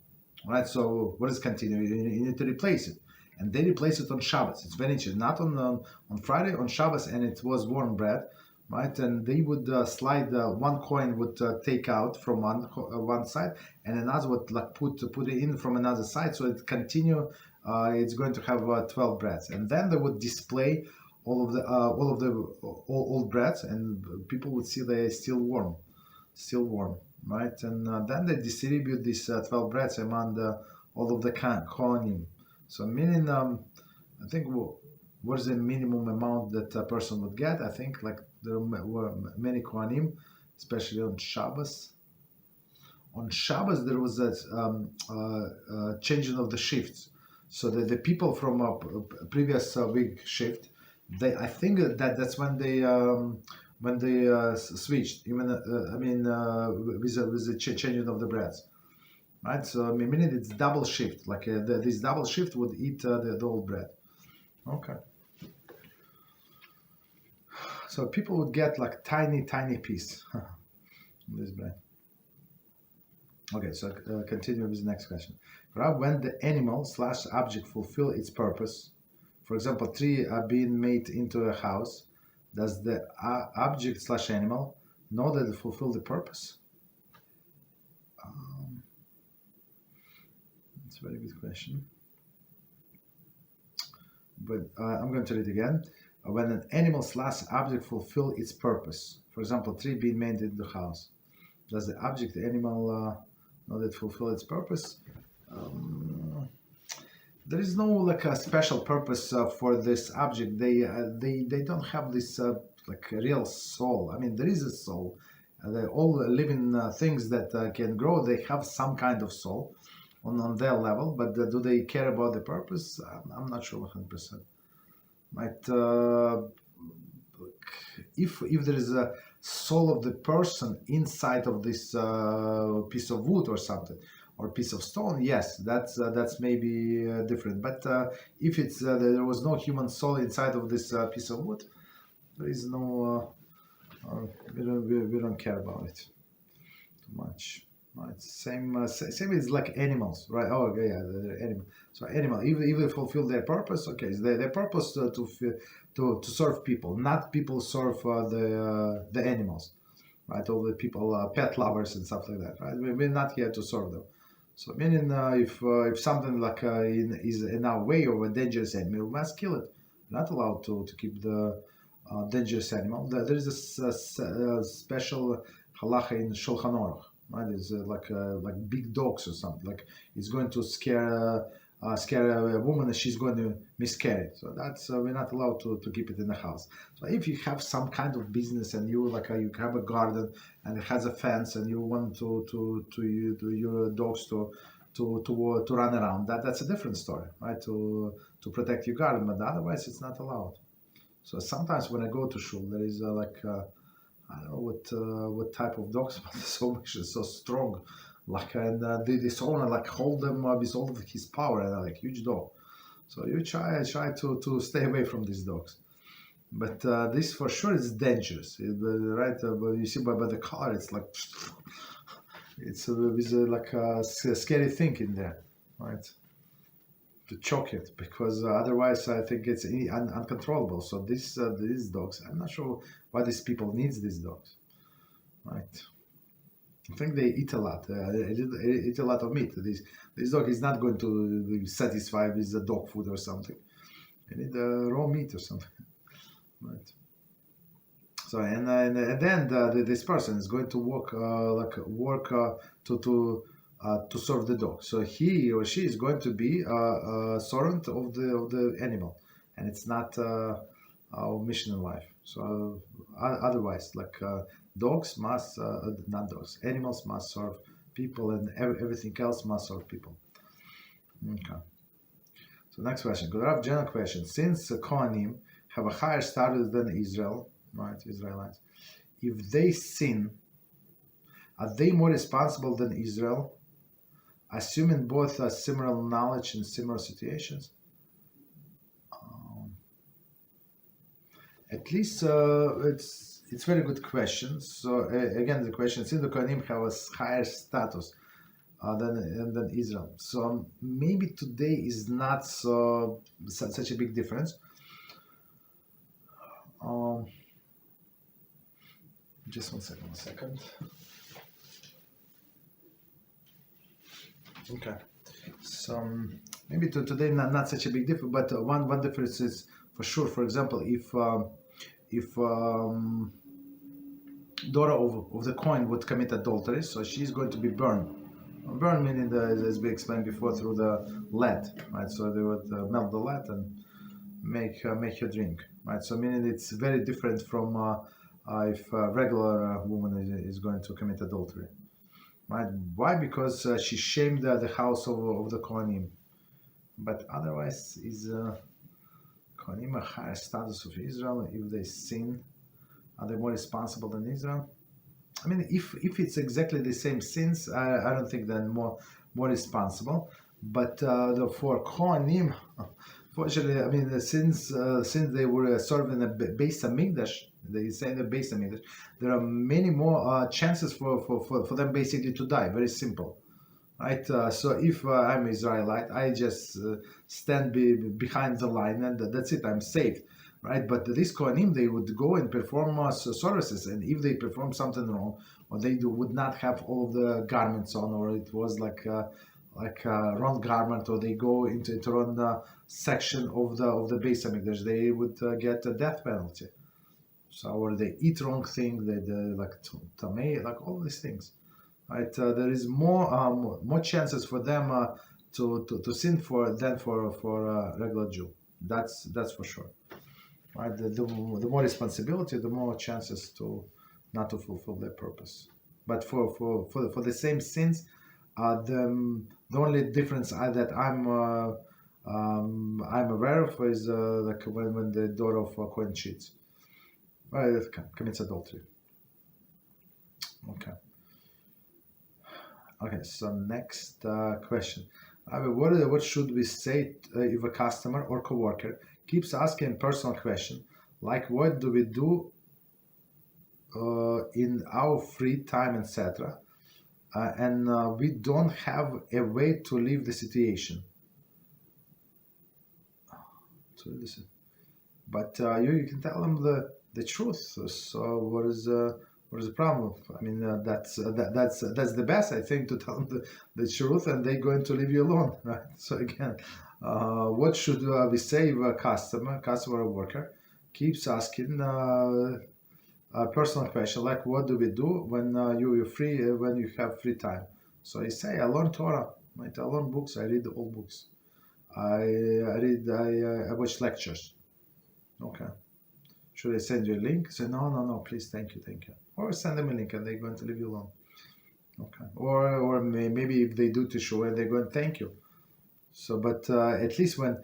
Right. So what is continue? You need to replace it. And they replace it on Shabbos. It's very interesting. Not on Friday, on Shabbos, and it was warm bread, right? And they would slide one coin would take out from one side, and another would like put it in from another side. So it continue. It's going to have 12 breads, and then they would display all of the old breads, and people would see they're still warm, right? And then they distribute these 12 breads among all of the kohanim. So meaning, I think what is the minimum amount that a person would get? I think like there were many kohanim, especially on Shabbos. On Shabbos there was a changing of the shifts, so that the people from a previous week shift, I think that's when they switched. Even with the changing of the breads. Right, so meaning it's double shift. Like this double shift would eat the old bread. Okay. So people would get like tiny piece this bread. Okay, so continue with the next question. When the animal / object fulfill its purpose, for example, tree are being made into a house, does the object / animal know that it fulfill the purpose? It's a very good question. But I'm going to read it again. When an animal / object fulfill its purpose, for example, tree being made in the house, does the object, the animal, know that fulfill its purpose? There is no like a special purpose for this object. They don't have this like a real soul. I mean, there is a soul. All living things that can grow, they have some kind of soul on their level, but do they care about the purpose? I'm not sure 100%. Right? If there is a soul of the person inside of this piece of wood or something, or piece of stone, yes, that's maybe different. But if it's there was no human soul inside of this piece of wood, there is no. We don't care about it too much. Right. Same is like animals, right? Oh, okay, yeah, they're animal. So animal, if they fulfill their purpose, okay, so their purpose to serve people, not people serve the animals, right? All the people, pet lovers and stuff like that, right? We're not here to serve them. So meaning, if something like is in our way of a dangerous animal, we must kill it. We're not allowed to keep the dangerous animal. There is a special Halachah in Shulchan Aruch. Right, it's like big dogs or something. Like it's going to scare scare a woman and she's going to miscarry. So that's we're not allowed to keep it in the house. So if you have some kind of business and you you have a garden and it has a fence and you want to your dogs to run around, that's a different story, right? To protect your garden, but otherwise it's not allowed. So sometimes when I go to shul, there is I don't know what type of dogs, but so much is so strong. And this owner hold them with all of his power, and huge dog. So you try to stay away from these dogs. But this for sure is dangerous, right? But you see by the color, it's it's a scary thing in there, right? To choke it, because otherwise I think it's uncontrollable. So these dogs, I'm not sure why these people needs these dogs, right? I think they eat a lot. Eat a lot of meat. This dog is not going to be satisfied with the dog food or something. They need raw meat or something, right? So and then this person is going to work to serve the dog. So he or she is going to be a servant of the animal, and it's not our mission in life. So otherwise, dogs must not dogs, animals must serve people, and everything else must serve people. Okay. So next question. Good enough general question. Since kohanim have a higher status than Israel, right? Israelites, if they sin, are they more responsible than Israel? Assuming both similar knowledge in similar situations? At least it's very good question. So again, the question: since the kohanim have a higher status than Israel, so maybe today is not such a big difference. Just one second. Okay, so maybe today not such a big difference, but one difference is for sure. For example, if daughter of the coin would commit adultery, so she's going to be burned. Burn meaning, as we explained before, through the lead, right? So they would melt the lead and make her drink, right? So meaning it's very different from if a regular woman is going to commit adultery, right? Why? Because she shamed the house of the kohanim. But otherwise, is kohanim a higher status of Israel? If they sin, are they more responsible than Israel? I mean, if it's exactly the same sins, I don't think they're more responsible. But for kohanim, fortunately, I mean, since they were serving the Beis Hamikdash, they say the Beis Hamikdash, there are many more chances for them basically to die. Very simple, right? So if I'm Israelite, I just stand behind the line, and that's it. I'm safe. Right, but these kohanim, they would go and perform services, and if they perform something wrong, or they would not have all of the garments on, or it was like a wrong garment, or they go into wrong section of the Beis Hamikdash, they would get a death penalty. So, or they eat wrong thing, they like tamei, like all these things. Right, there is more chances for them to sin than for a regular Jew. That's for sure. Right, the more responsibility, the more chances to not to fulfill their purpose. But for the same sins, the only difference that I'm aware of is like when the daughter of Cohen cheats, commits adultery. Okay. So next question. What should we say if a customer or coworker keeps asking personal question, like what do we do in our free time, etc., and we don't have a way to leave the situation. But you can tell them the truth. So what is the problem? I mean, that's the best, I think, to tell them the truth, and they're going to leave you alone, right? So again, what should we say if a customer or worker keeps asking a personal question, like what do we do when you're free, when you have free time? So you say, I learn Torah, right? I learn books, I read all books. I watch lectures. Okay. Should I send you a link? Say, no, please, thank you. Or send them a link and they're going to leave you alone. Okay. Or maybe if they do to show and they're going to thank you. So, but at least when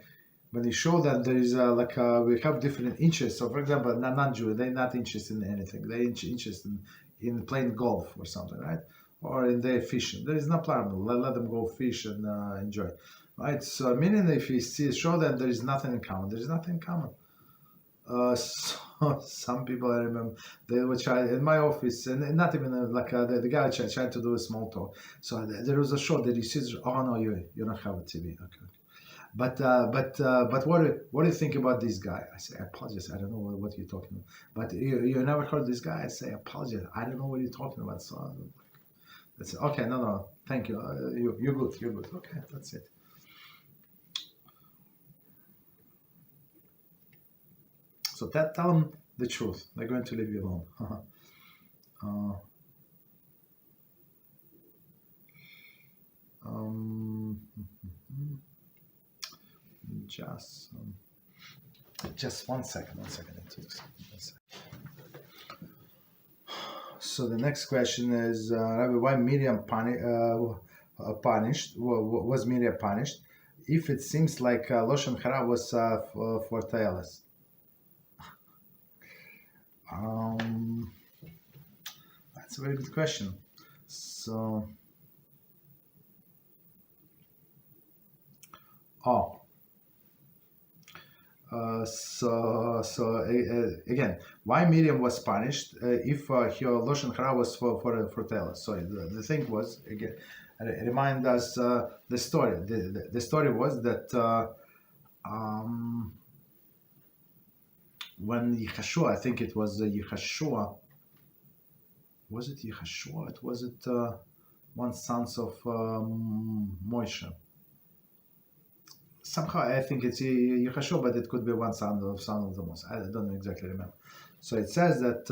you show that there is we have different interests. So, for example, non-Jew, they're not interested in anything. They're interested in playing golf or something, right? Or in their fishing. There is no problem. Let them go fish and enjoy, right? So, meaning if you show that there is nothing in common, there is nothing in common. So some people, I remember, they were trying in my office, and not even the guy tried to do a small talk. So there was a show that he says, "Oh no, you don't have a TV." Okay. But what do you think about this guy? I say, I apologize. I don't know what you're talking about. But you never heard this guy? I say, I apologize. I don't know what you're talking about. So that's okay. No. Thank you. You're good. Okay, that's it. So tell them the truth. They're going to leave you alone. Just one second. So the next question is, Rabbi, why Miriam punished? Was Miriam punished? If it seems like lashon hara was for tailors. That's a very good question. So, again, why Miriam was punished if her lashon hara was for tailors? So the thing was, again, remind us the story. The story was that when Yeshua, I think it was Yeshua. Was it Yeshua? Was it one son of Moshe? Somehow I think it's Yeshua, but it could be one son of the Moshe. I don't exactly remember. So it says that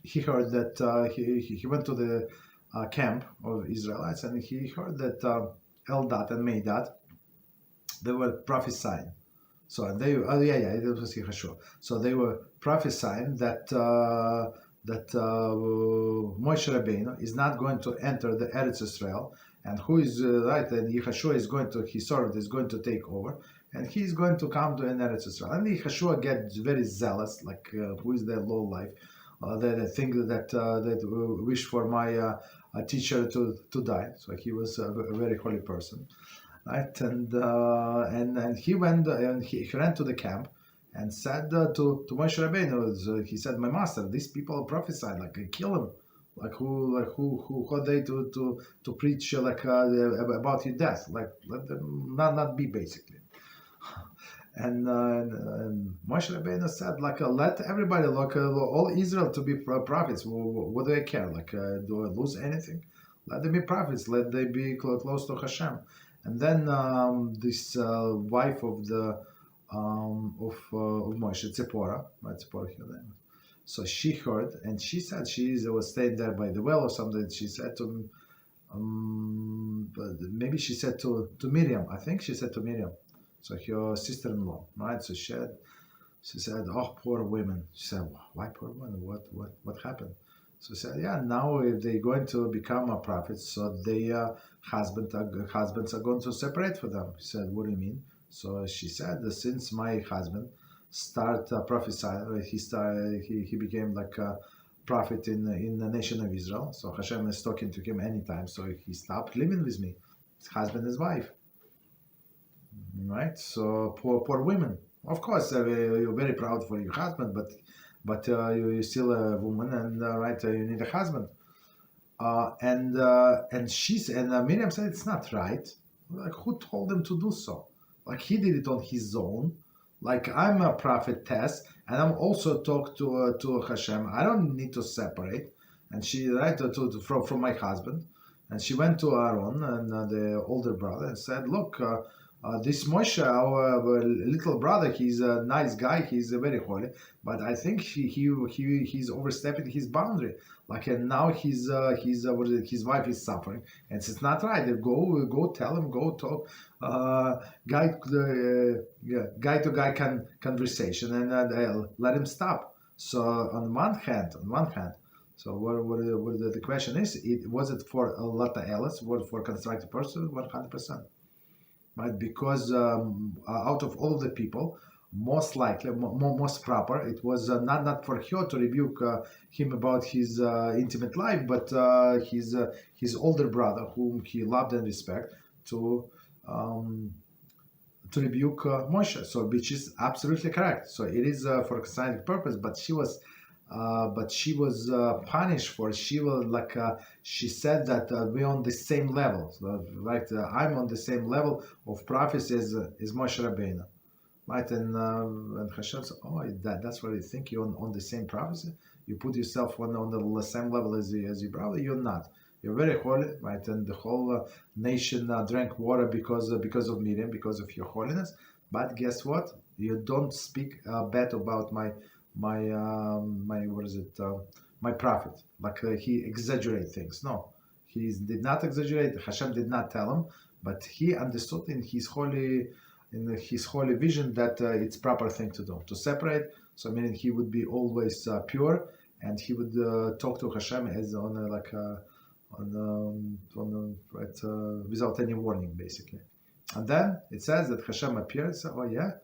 he heard that he went to the camp of Israelites, and he heard that Eldad and Medad, they were prophesying. So and they it was Yeshua. So they were prophesying that Moshe Rabbeinu is not going to enter the Eretz Israel, and who is right, and Yeshua is going to, his servant is going to take over, and he's going to come to an Eretz Israel. And Yeshua gets very zealous, like who is the low life, that think that wish for my teacher to die. So he was a very holy person. Right, and he went and he ran to the camp and said to Moshe Rabbeinu, he said, "My master, these people prophesied, like kill him, like who are they to preach about your death, like let them not be basically." And Moshe Rabbeinu said, let everybody, all Israel to be prophets. What do I care? Do I lose anything? Let them be prophets. Let them be close to HaShem. And then this wife of the of Moshe, Tzipporah, right? Tzipporah, her name. So she heard, and she said she was staying there by the well or something. She said to maybe she said to Miriam. I think she said to Miriam, so her sister-in-law, right? So she said, "Oh, poor women." She said, "Why poor women? What happened?" So she said, "Yeah, now if they're going to become a prophet, so their husbands are going to separate for them." She said, "What do you mean?" So she said, "Since my husband started prophesying, he became like a prophet in the nation of Israel. So HaShem is talking to him anytime. So he stopped living with me, his husband and his wife." Right? So poor women. Of course, you're very proud for your husband, but you're still a woman, and right, you need a husband. And Miriam said it's not right. Like, who told him to do so? Like, he did it on his own. Like, I'm a prophetess, and I'm also talk to HaShem. I don't need to separate. And she from my husband, and she went to Aaron and the older brother and said, "Look, This Moshe, our little brother, he's a nice guy. He's very holy, but I think he's overstepping his boundary. Like, and now his wife is suffering, and it's not right. Go tell him, go talk, guy to guy conversation, and let him stop. So on one hand, so what the question is, was it for a lot of Ellis, was for constructive person, 100%. Right, because out of all the people, most likely, most proper, it was not for her to rebuke him about his intimate life, but his older brother, whom he loved and respect, to rebuke Moshe. So, which is absolutely correct. So it is for a scientific purpose, but she was punished for. She was like she said that we're on the same level, so, right? I'm on the same level of prophecy as Moshe Rabbeinu, right? And HaShem said, "Oh, that's what you think. You're on the same prophecy. You put yourself on the same level as your brother. You're not. You're very holy, right? And the whole nation drank water because of Miriam, because of your holiness. But guess what? You don't speak bad about my my prophet, like he exaggerate things. No, he did not exaggerate. HaShem did not tell him, but he understood in his holy vision that it's proper thing to do, to separate. So meaning he would be always pure, and he would talk to HaShem as on without any warning, basically. And then it says that HaShem appeared. So, oh yeah,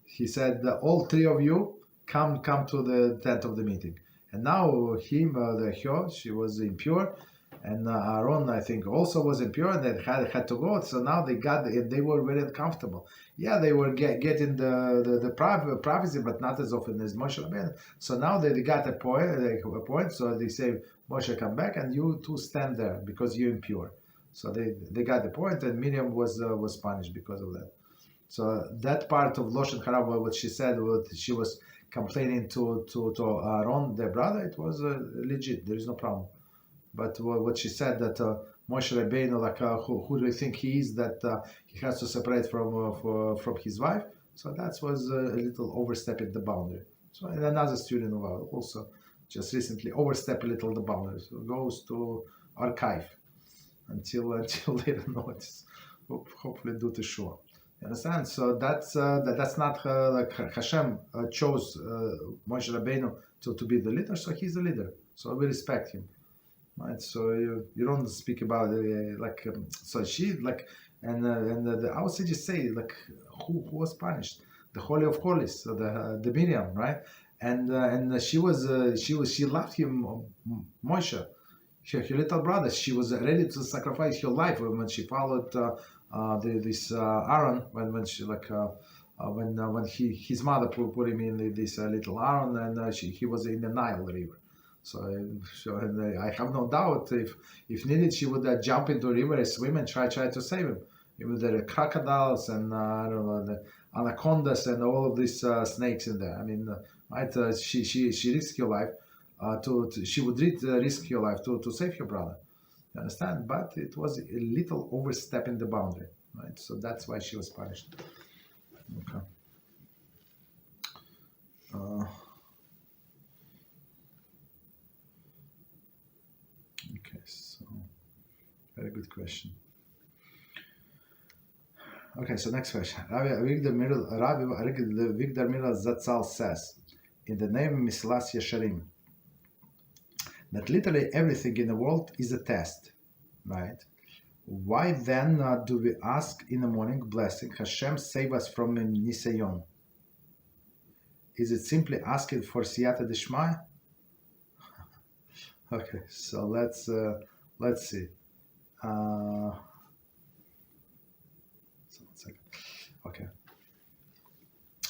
he said, all three of you come to the tent of the meeting. And now she was impure, and Aaron, I think, also was impure, and they had to go. So now they were very uncomfortable. Yeah, they were getting the prophecy, but not as often as Moshe Rabbeinu. So now they got a point. So they say, Moshe, come back, and you two stand there because you're impure. So they got the point, and Miriam was punished because of that. So that part of lashon hara, what she said, what she was complaining to Aaron, their brother, it was legit. There is no problem. But what she said that Moshe Rabbeinu, like who do you think he is, that he has to separate from his wife? So that was a little overstepping the boundary. So and another student of ours also just recently overstepped a little the boundaries. So goes to archive until later notice. Hopefully do to sure. You understand? So that's not like HaShem chose Moshe Rabbeinu to be the leader, so he's the leader. So we respect him, right? So you don't speak about so she like and the outsiders say like who was punished? The Holy of Holies, so the Miriam, right? And she loved him, Moshe, her little brother. She was ready to sacrifice her life when she followed this Aaron, when she when his mother put him in this little Aaron, and he was in the Nile River. So I have no doubt if needed, she would jump into the river, swim, and try to save him. Even the crocodiles and I don't know, the anacondas and all of these snakes in there. I mean, right? She risked her life she would risk her life to save her brother. You understand? But it was a little overstepping the boundary, right? So that's why she was punished. Okay. Okay, so very good question. Okay, so next question. Rabbi Avigdor Miller Zatzal says, in the name of Mislas Yesharim, that literally everything in the world is a test, right? Why then do we ask in the morning blessing, HaShem save us from Nisayon? Is it simply asking for Siyata Dishmaya? Okay, so let's see. So one second. Okay.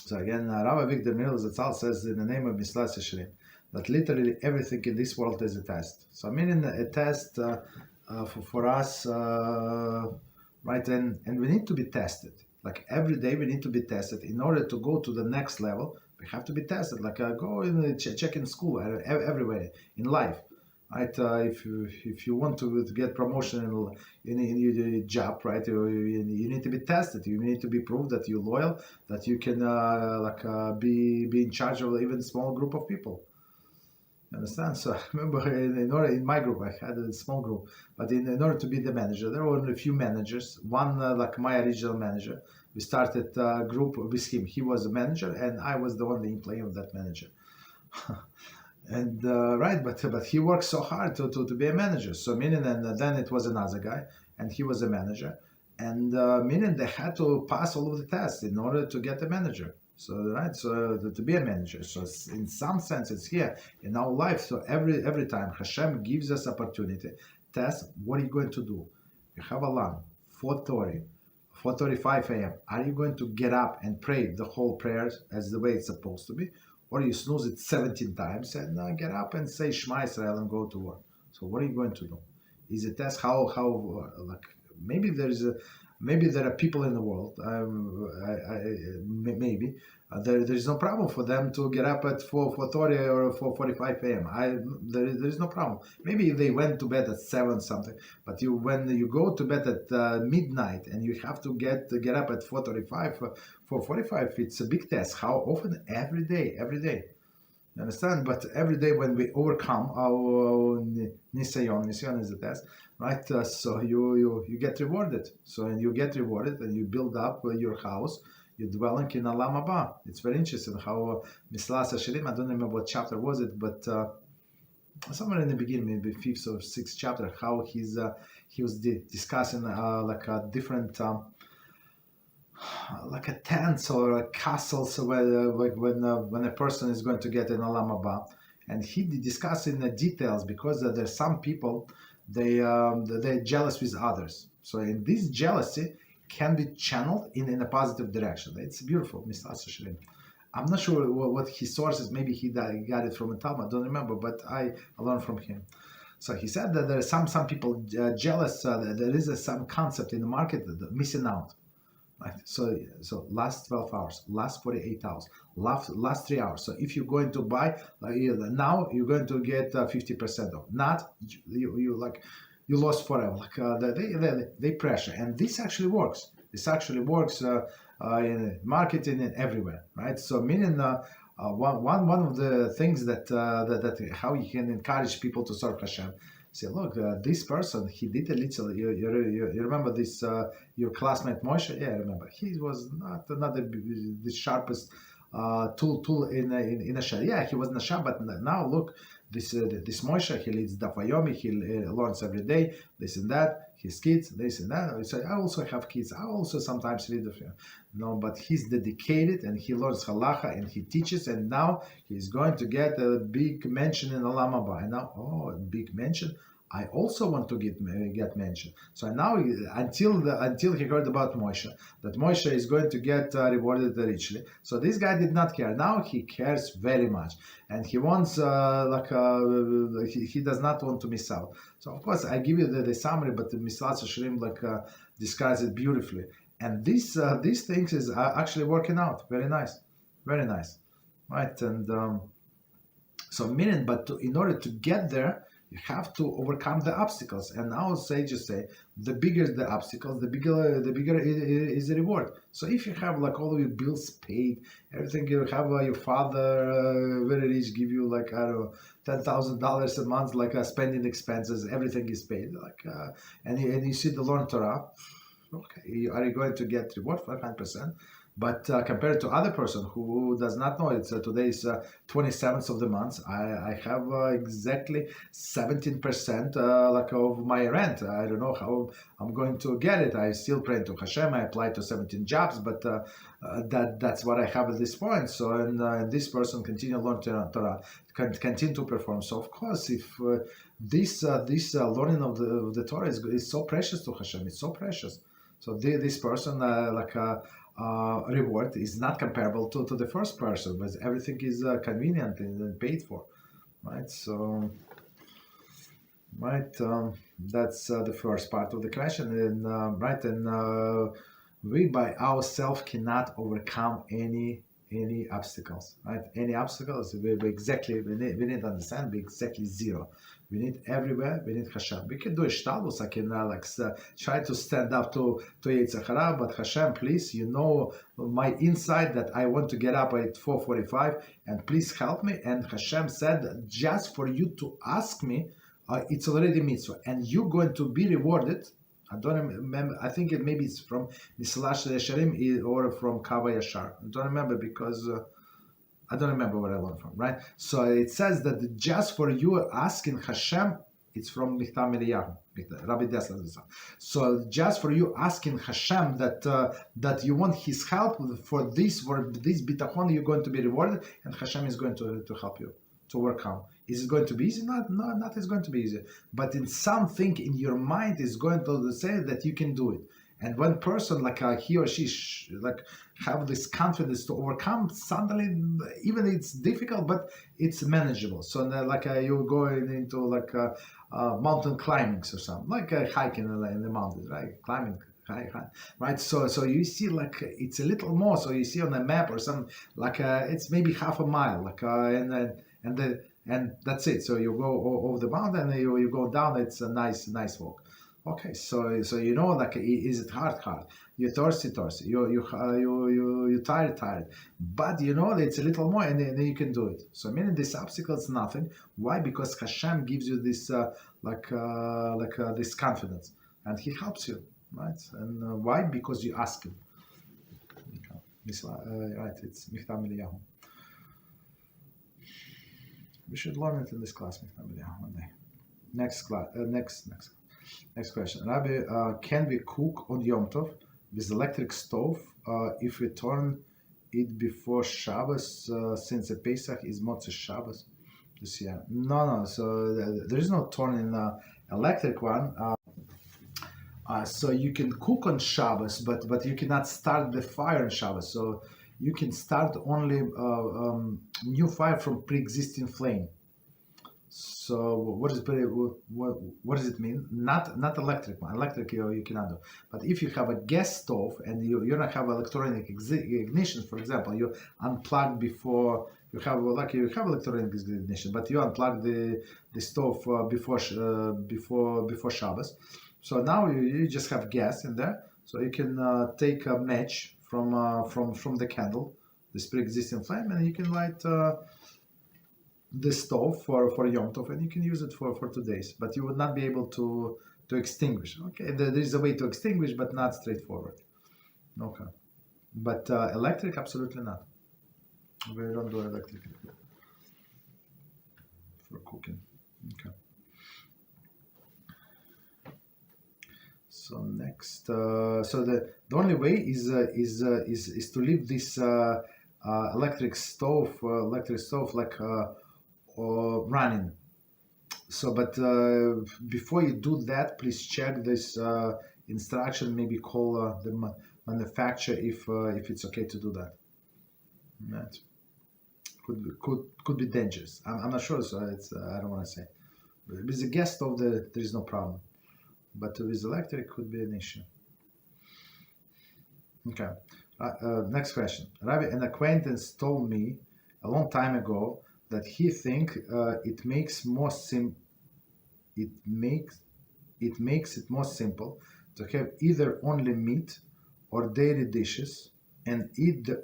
So again, Rabbi Avigdor Miller Zatzal says in the name of Mislas Yesharim that literally everything in this world is a test. So meaning a test for us, right? And we need to be tested. Like every day we need to be tested in order to go to the next level. We have to be tested. Like go in check in school, everywhere in life. right? If you want to get promotion in your job, right, you need to be tested. You need to be proved that you're loyal, that you can be in charge of even a small group of people. You understand? So I remember in my group, I had a small group, but in order to be the manager, there were only a few managers. One, like my original manager, we started a group with him. He was a manager, and I was the only employee of that manager. And right, but he worked so hard to be a manager. So meaning, and then it was another guy, and he was a manager, and meaning they had to pass all of the tests in order to get a manager. So right, so to be a manager. So in some sense, it's here in our life. So every time HaShem gives us opportunity, test. What are you going to do? You have alarm 4:30. 4:35 a.m. Are you going to get up and pray the whole prayers as the way it's supposed to be? Or you snooze it 17 times and get up and say Shema Israel and go to work. So what are you going to do? Is it test how like maybe maybe there are people in the world maybe there's no problem for them to get up at 4:30 or 4:45 a.m. There is no problem. Maybe they went to bed at 7 something, but when you go to bed at midnight and you have to get up at 4:35 4:45, it's a big test. How often? Every day. You understand? But every day when we overcome our nisayon is a test, right? So you get rewarded. So and you get rewarded and you build up your house. You're dwelling in Olam Haba. It's very interesting how Mislas Hashirim, I don't remember what chapter was it, but somewhere in the beginning, maybe 5th or 6th chapter, how he was discussing like a different like a tents or a castles where like when a person is going to get an Olam Haba, and he discussed in the details because there's some people they're jealous with others. So in this jealousy can be channeled in a positive direction. It's beautiful, Mr. Asashrim. I'm not sure what his sources. Maybe he got it from a Talmud. I don't remember, but I learned from him. So he said that there are some people jealous. There is some concept in the market that missing out. Right. So last 12 hours, last 48 hours, last 3 hours. So if you're going to buy now, you're going to get 50% off. Not you like you lost forever. Like they pressure, and this actually works. This actually works in marketing and everywhere, right? So meaning one of the things that how you can encourage people to serve Hashem. Say, look, this person, he did a little. You remember this your classmate Moshe? Yeah, I remember. He was not the sharpest tool in a shah. Yeah, he was in a shah, but now look, this Moshe, he leads Daf Yomi, he learns every day, this and that. His kids, this and that. So I also have kids. I also sometimes read the film. No, but he's dedicated and he learns Halachah and he teaches, and now he's going to get a big mention in Olam Haba. And now, a big mention. I also want to get mentioned. So now, until he heard about Moshe, that Moshe is going to get rewarded richly. So this guy did not care. Now he cares very much, and he wants he does not want to miss out. So of course I give you the summary, but the Mislat Shrim describes it beautifully. And these things is actually working out very nice, right? And so meaning, but in order to get there, you have to overcome the obstacles. And our sages say, the bigger the obstacles, the bigger is the reward. So if you have like all of your bills paid, everything, you have your father very rich, give you like I don't know $10,000 a month, like spending expenses, everything is paid, like and you see the Lerner Torah. Okay, are you going to get reward for 100%? But compared to other person who does not know, it's today's 27th of the month. I have exactly 17% like of my rent. I don't know how I'm going to get it. I still pray to HaShem. I applied to 17 jobs, but that's what I have at this point. So and this person continue learn Torah, continue to perform. So of course, if this learning of the Torah is so precious to HaShem, it's so precious. So this person reward is not comparable to the first person, but everything is convenient and paid for, right? So, right, that's the first part of the question, and right, and we by ourselves cannot overcome any any obstacles, right? Any obstacles, we need to understand, we exactly zero. We need everywhere, we need HaShem. We can do a shtalus, I can try to stand up to Yetzer Hara, but HaShem, please, you know my inside that I want to get up at 4:45, and please help me. And HaShem said, just for you to ask me, it's already mitzvah, and you're going to be rewarded. I don't remember. I think maybe it's from Mislash Yesharim or from HaYashar. I don't remember because I don't remember where I learned from. Right. So it says that just for you asking HaShem, it's from Michtam Eliyahu, Rabbi Desler. So just for you asking HaShem that you want His help for this bitachon, you're going to be rewarded, and HaShem is going to help you to work out. Is it going to be easy? Not it's going to be easy. But in something in your mind is going to say that you can do it. And when person he or she have this confidence to overcome, suddenly even it's difficult, but it's manageable. So you go into mountain climbing or something, hiking in the mountains, right? Climbing. Right, so you see it's a little more. So you see on a map or something it's maybe half a mile, and that's it. So you go over the mountain, and you go down. It's a nice walk. Okay, so you know is it hard? You're thirsty. You tired. But you know that it's a little more, and then you can do it. So meaning this obstacle is nothing. Why? Because HaShem gives you this this confidence, and He helps you. Right, and why? Because you ask Him. Right, it's Michtam Eliyahu. We should learn it in this class, Michtam Eliyahu, one day. Next question. Rabbi, can we cook on Yom Tov with electric stove if we turn it before Shabbos, since the Pesach is Motzei Shabbos this year? No. So there is no turning electric one. So you can cook on Shabbos, but you cannot start the fire on Shabbos. So you can start only new fire from pre-existing flame. So what does it mean? Not electric one. Electric you cannot do. But if you have a gas stove and you don't have electronic ignition, for example, you unplug before you have electronic ignition, but you unplug the stove before Shabbos. So now you just have gas in there, so you can take a match from the candle, this pre-existing flame, and you can light the stove for Yom Tov, and you can use it for 2 days. But you would not be able to extinguish. Okay, there is a way to extinguish, but not straightforward. Okay, but electric, absolutely not. We don't do electric for cooking. Okay. So next, so the only way is to leave this electric stove running. So, but before you do that, please check this instruction. Maybe call the manufacturer if it's okay to do that. Right. Could be dangerous. I'm not sure. So it's I don't want to say. With the gas stove, there is no problem. But with electric could be an issue. Okay. Next question. Rabbi, an acquaintance told me a long time ago that he thinks it makes it more simple to have either only meat or dairy dishes and eat the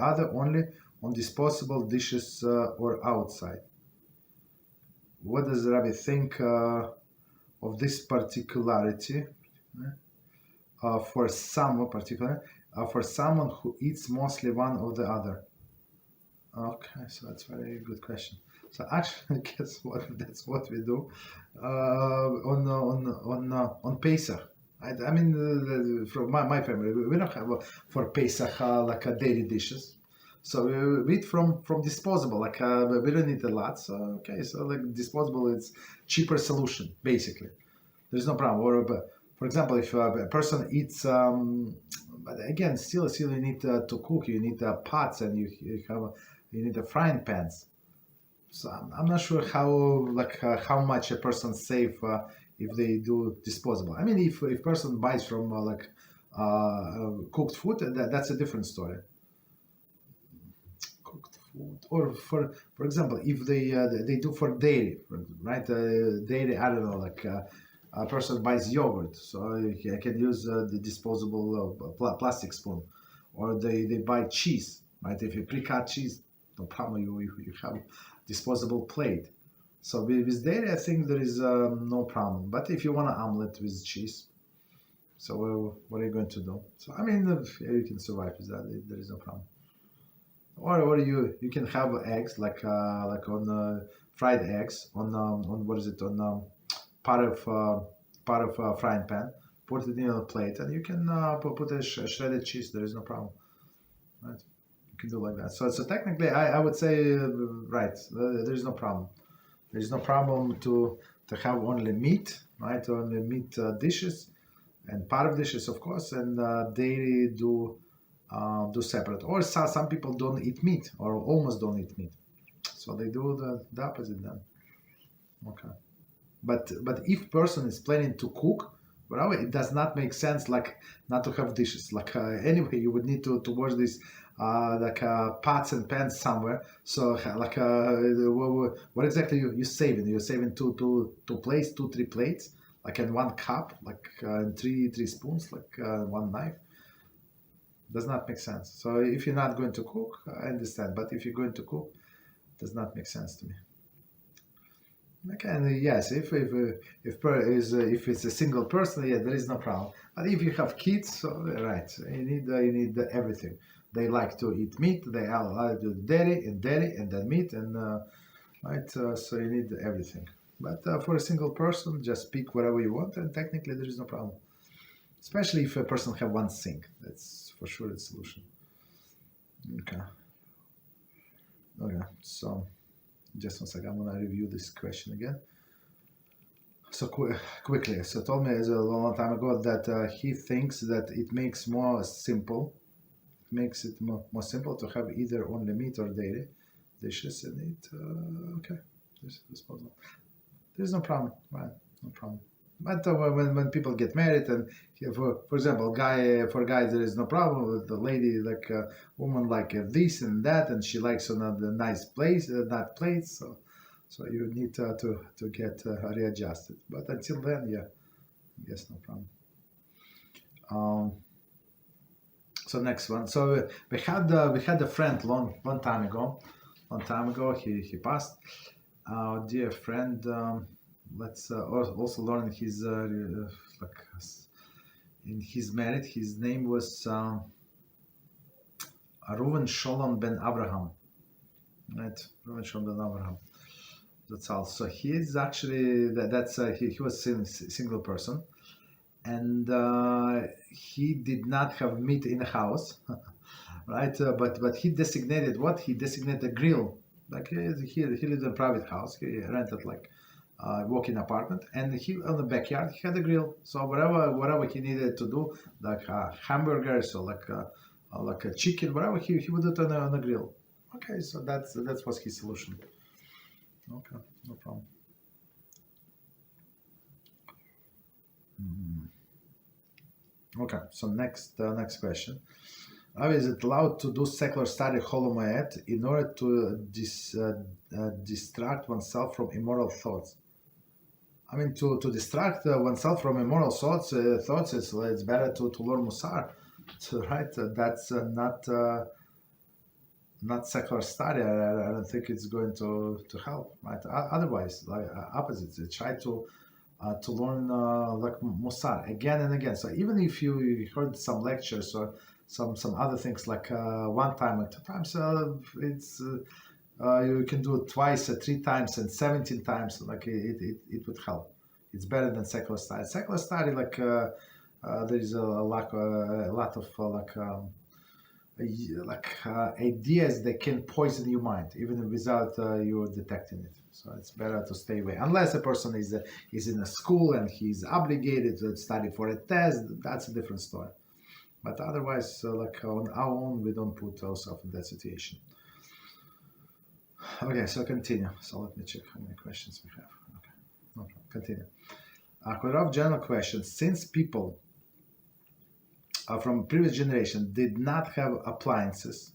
other only on disposable dishes or outside. What does Rabbi think of this particularity for someone who eats mostly one or the other? Okay, so that's a very good question. So actually, guess what? That's what we do on Pesach. I mean, from my family, we don't have for Pesach daily dishes. So we eat from disposable. We don't need a lot. So okay, so disposable, it's cheaper solution basically. There's no problem. Or for example, if a person eats, but again, still you need to cook. You need pots, and you need frying pans. So I'm not sure how much a person save if they do disposable. I mean, if person buys from cooked food, that's a different story. or for example, if they do for dairy, right? Dairy, I don't know, like a person buys yogurt, so I can use the disposable plastic spoon, or they buy cheese, right? If you pre-cut cheese, no problem, you have disposable plate. So with dairy, I think there is no problem. But if you want an omelet with cheese, so what are you going to do? So I mean, you can survive with that. There is no problem. Or you can have eggs like on fried eggs on what is it on part of frying pan. Put it in a plate, and you can put a shredded cheese. There is no problem, right? You can do like that. So technically, I would say right. There is no problem. There is no problem to have only meat, right? Only meat dishes, and part of dishes, of course, and dairy do separate. Or some people don't eat meat, or almost don't eat meat, so they do the opposite then. Okay, but if person is planning to cook, well, it does not make sense like not to have dishes. Like anyway, you would need to wash this pots and pans somewhere. So like what exactly you saving? You're saving two plates, 2-3 plates, like in one cup, like three spoons, like one knife. Does not make sense. So if you're not going to cook, I understand. But if you're going to cook, it does not make sense to me. Okay, and yes, if it's a single person, yeah, there is no problem. But if you have kids, so right, you need everything. They like to eat meat. They like to do dairy and then meat and right. So you need everything. But for a single person, just pick whatever you want, and technically there is no problem. Especially if a person have one sink, that's for sure a solution. Okay. So just one second, I'm gonna review this question again. So quickly, so told me a long time ago that he thinks that it makes makes it more simple to have either only meat or dairy dishes and eat. Okay, this is possible. There's no problem, right? No problem. But when people get married, and for example, for a guy there is no problem with the lady, like a woman like this and that, and she likes another nice place, not plates. So you need to get readjusted. But until then, yeah, yes, no problem. So next one. So we had a friend long time ago. He passed. Our dear friend. Let's also learn his like in his married. His name was Reuven Sholom ben Abraham, right? Reuven Sholom ben Abraham. That's all. So he is actually he was a single person, and he did not have meat in the house, right? But he designated what? He designated a grill. Like he lived in a private house. He rented like walk-in apartment, and he on the backyard he had a grill. So whatever he needed to do, like hamburgers or like a chicken, whatever he would do it on the grill. Okay, so that was his solution. Okay, no problem. Okay, so next question. How is it allowed to do secular study Holomoed in order to distract oneself from immoral thoughts? I mean, to distract oneself from immoral thoughts, it's better to learn Musar, right? That's not secular study. I don't think it's going to help, right? Otherwise, like opposites, try to learn like Musar again and again. So even if you heard some lectures or some other things like one time or two times, it's you can do it twice, 3 times, and 17 times. Like it would help. It's better than secular study. Secular study, like there is a lot of ideas that can poison your mind even without you detecting it. So it's better to stay away unless a person is in a school and he's obligated to study for a test. That's a different story. But otherwise, like on our own, we don't put ourselves in that situation. Okay, so continue. So let me check how many questions we have. Okay, no problem. Continue. Quite general question. Since people from previous generation did not have appliances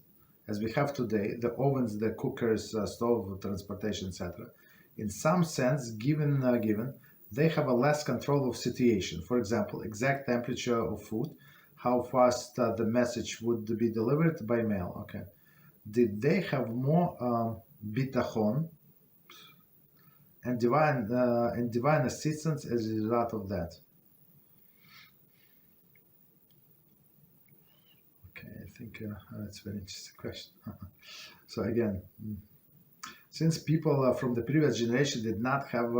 as we have today, the ovens, the cookers, stove, transportation, etc., in some sense, given, they have a less control of situation. For example, exact temperature of food, how fast the message would be delivered by mail. Okay. Did they have more bitachon and divine assistance as a result of that? Okay, I think that's a very interesting question. So again, since people from the previous generation did not have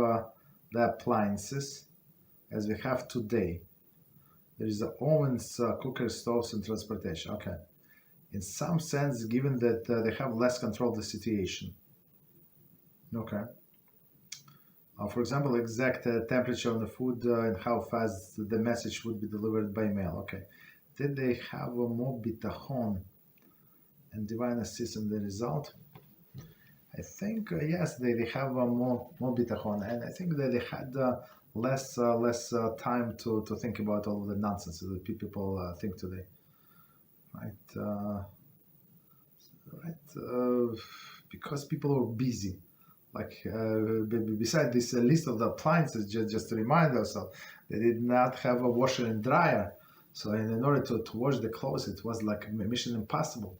the appliances as we have today, there is the ovens, cookers, stoves, and transportation. Okay. In some sense, given that they have less control of the situation. Okay. For example, exact temperature on the food and how fast the message would be delivered by mail. Okay. Did they have more bitachon and divine assistance the result? I think yes, they have more bitachon, and I think that they had less time to think about all the nonsense that people think today, right? Because people are busy. Like beside this list of the appliances, just to remind ourselves, they did not have a washer and dryer. So in order to wash the clothes, it was like mission impossible.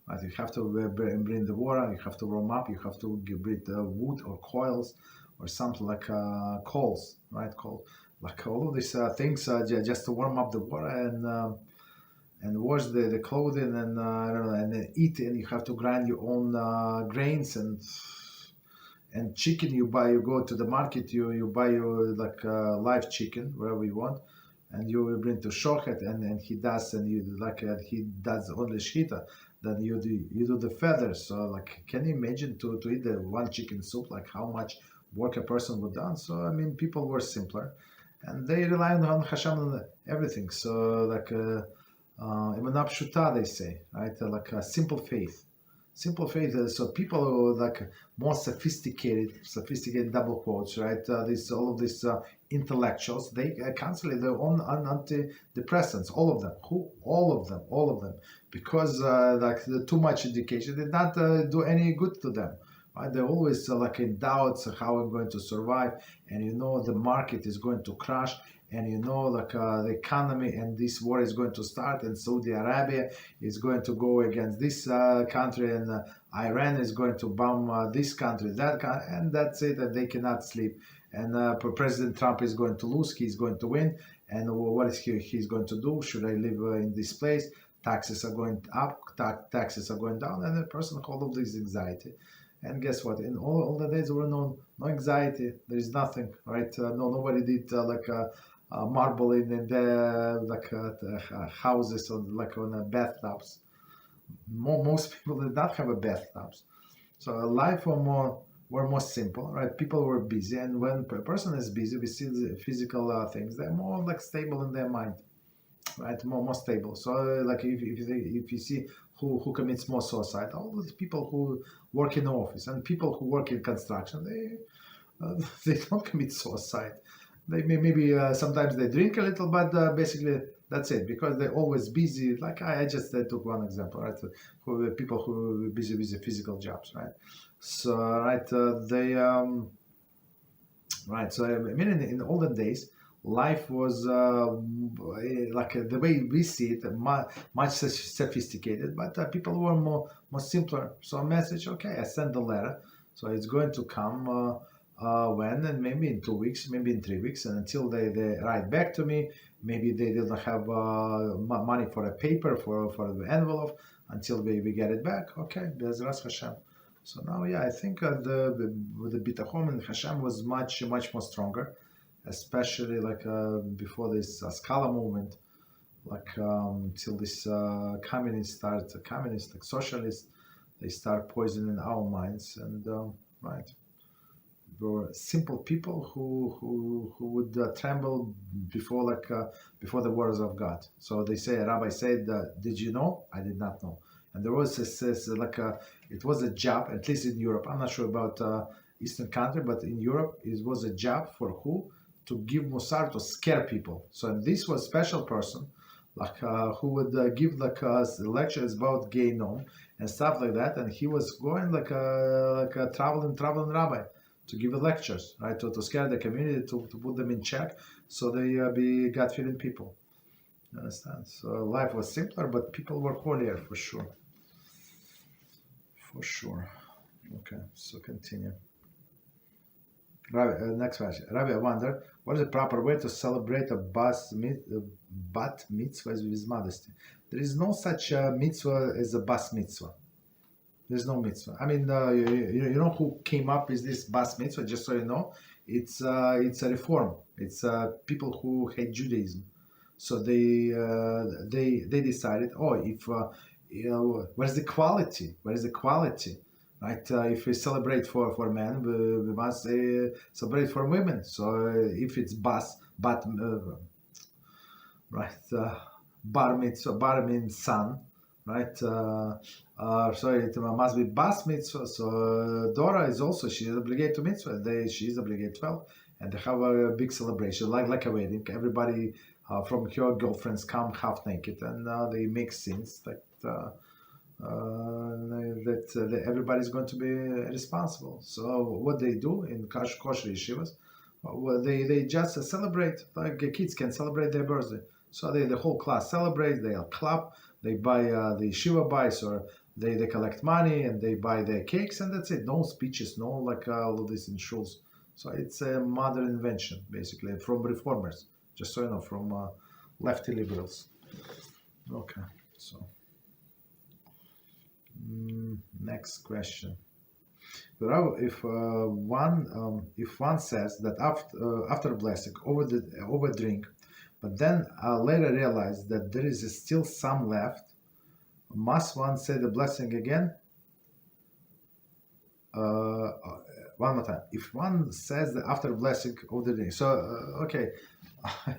Right? You have to bring the water, you have to warm up, you have to bring wood or coils or something like coals, right? Like all of these things just to warm up the water and wash the clothing and I don't know, and then eat, and you have to grind your own grains and chicken. You go to the market, you buy your like live chicken wherever you want, and you will bring to shochet, and he does, and you like he does only shita. Then you do the feathers. So like, can you imagine to eat the one chicken soup? Like how much work a person would done? So I mean, people were simpler, and they relied on HaShem on everything. So like emunah pshuta, they say, right? Like a simple faith. Simple faith. So people who are like more sophisticated double quotes, right? All of these intellectuals, they constantly their own antidepressants, all of them. All of them, because like the too much education did not do any good to them. Right? They're always like in doubts of how I'm going to survive, and the market is going to crash, and like the economy and this war is going to start, and Saudi Arabia is going to go against this country, and Iran is going to bomb this country, that country, and that's it, and they cannot sleep. And President Trump is going to lose, he's going to win, and what is he's going to do? Should I live in this place? Taxes are going up, taxes are going down, and the person all of this anxiety. And guess what? In all the days there were no anxiety. There is nothing, right? Nobody did like marble in the houses or like on bathtubs. Most people did not have a bathtubs, so life were more simple, right? People were busy, and when a person is busy, we see the physical things. They're more like stable in their mind, right? More stable. So like if you see who commits more suicide, all these people who work in the office and people who work in construction, they don't commit suicide. They maybe sometimes they drink a little, but basically that's it, because they're always busy. Like I just took one example, right? People who are busy with the physical jobs, right? So right, right. So I mean, in the olden days, life was like the way we see it, much sophisticated, but people were more simpler. So a message, okay, I send the letter, so it's going to come when, and maybe in 2 weeks, maybe in 3 weeks, and until they write back to me, maybe they didn't have money for a paper for the envelope until we get it back. Okay, BeEzrat HaShem. So now, yeah, I think the Bitachon and HaShem was much more stronger, especially like before this Scala movement, like till this communists, like socialists, they start poisoning our minds, and right, were simple people who would tremble before before the words of God. So they say, a rabbi said, "Did you know?" I did not know. And there was it was a job, at least in Europe. I'm not sure about Eastern country, but in Europe, it was a job for who? To give musar, to scare people. So and this was special person, who would give lectures about Gehinom and stuff like that, and he was going like a traveling rabbi to give lectures, right, to scare the community, to put them in check, so they be God-fearing people. You understand? So life was simpler, but people were holier for sure. For sure. Okay, so continue. Rabbi, next question. Rabbi, I wonder, what is the proper way to celebrate a bat mitzvah with modesty? There is no such mitzvah as a Bas Mitzvah. There's no mitzvah. I mean, you know who came up with this Bas Mitzvah? Just so you know, it's a reform. It's people who hate Judaism. So they decided, where's the quality? Where is the quality? Right? If we celebrate for men, we must celebrate for women. So if it's bar mitzvah, bar means son, right? So it must be Bas Mitzvah. So Dora is also, she is obligated to mitzvah. She is obligated 12, and they have a big celebration, like a wedding. Everybody from her girlfriends come half naked, and they make scenes that everybody's going to be responsible. So what they do in kosher yeshivas, they just celebrate, like kids can celebrate their birthday. So the whole class celebrates, they'll clap, they buy the yeshiva buys, or they collect money and they buy their cakes, and that's it. No speeches, no like all of this in shuls. So it's a modern invention, basically, from reformers, just so you know, from lefty liberals. Okay, so next question. If one says that after blessing over drink, but then later realize that there is still some left, must one say the blessing again? One more time. If one says that after blessing over the drink, so okay,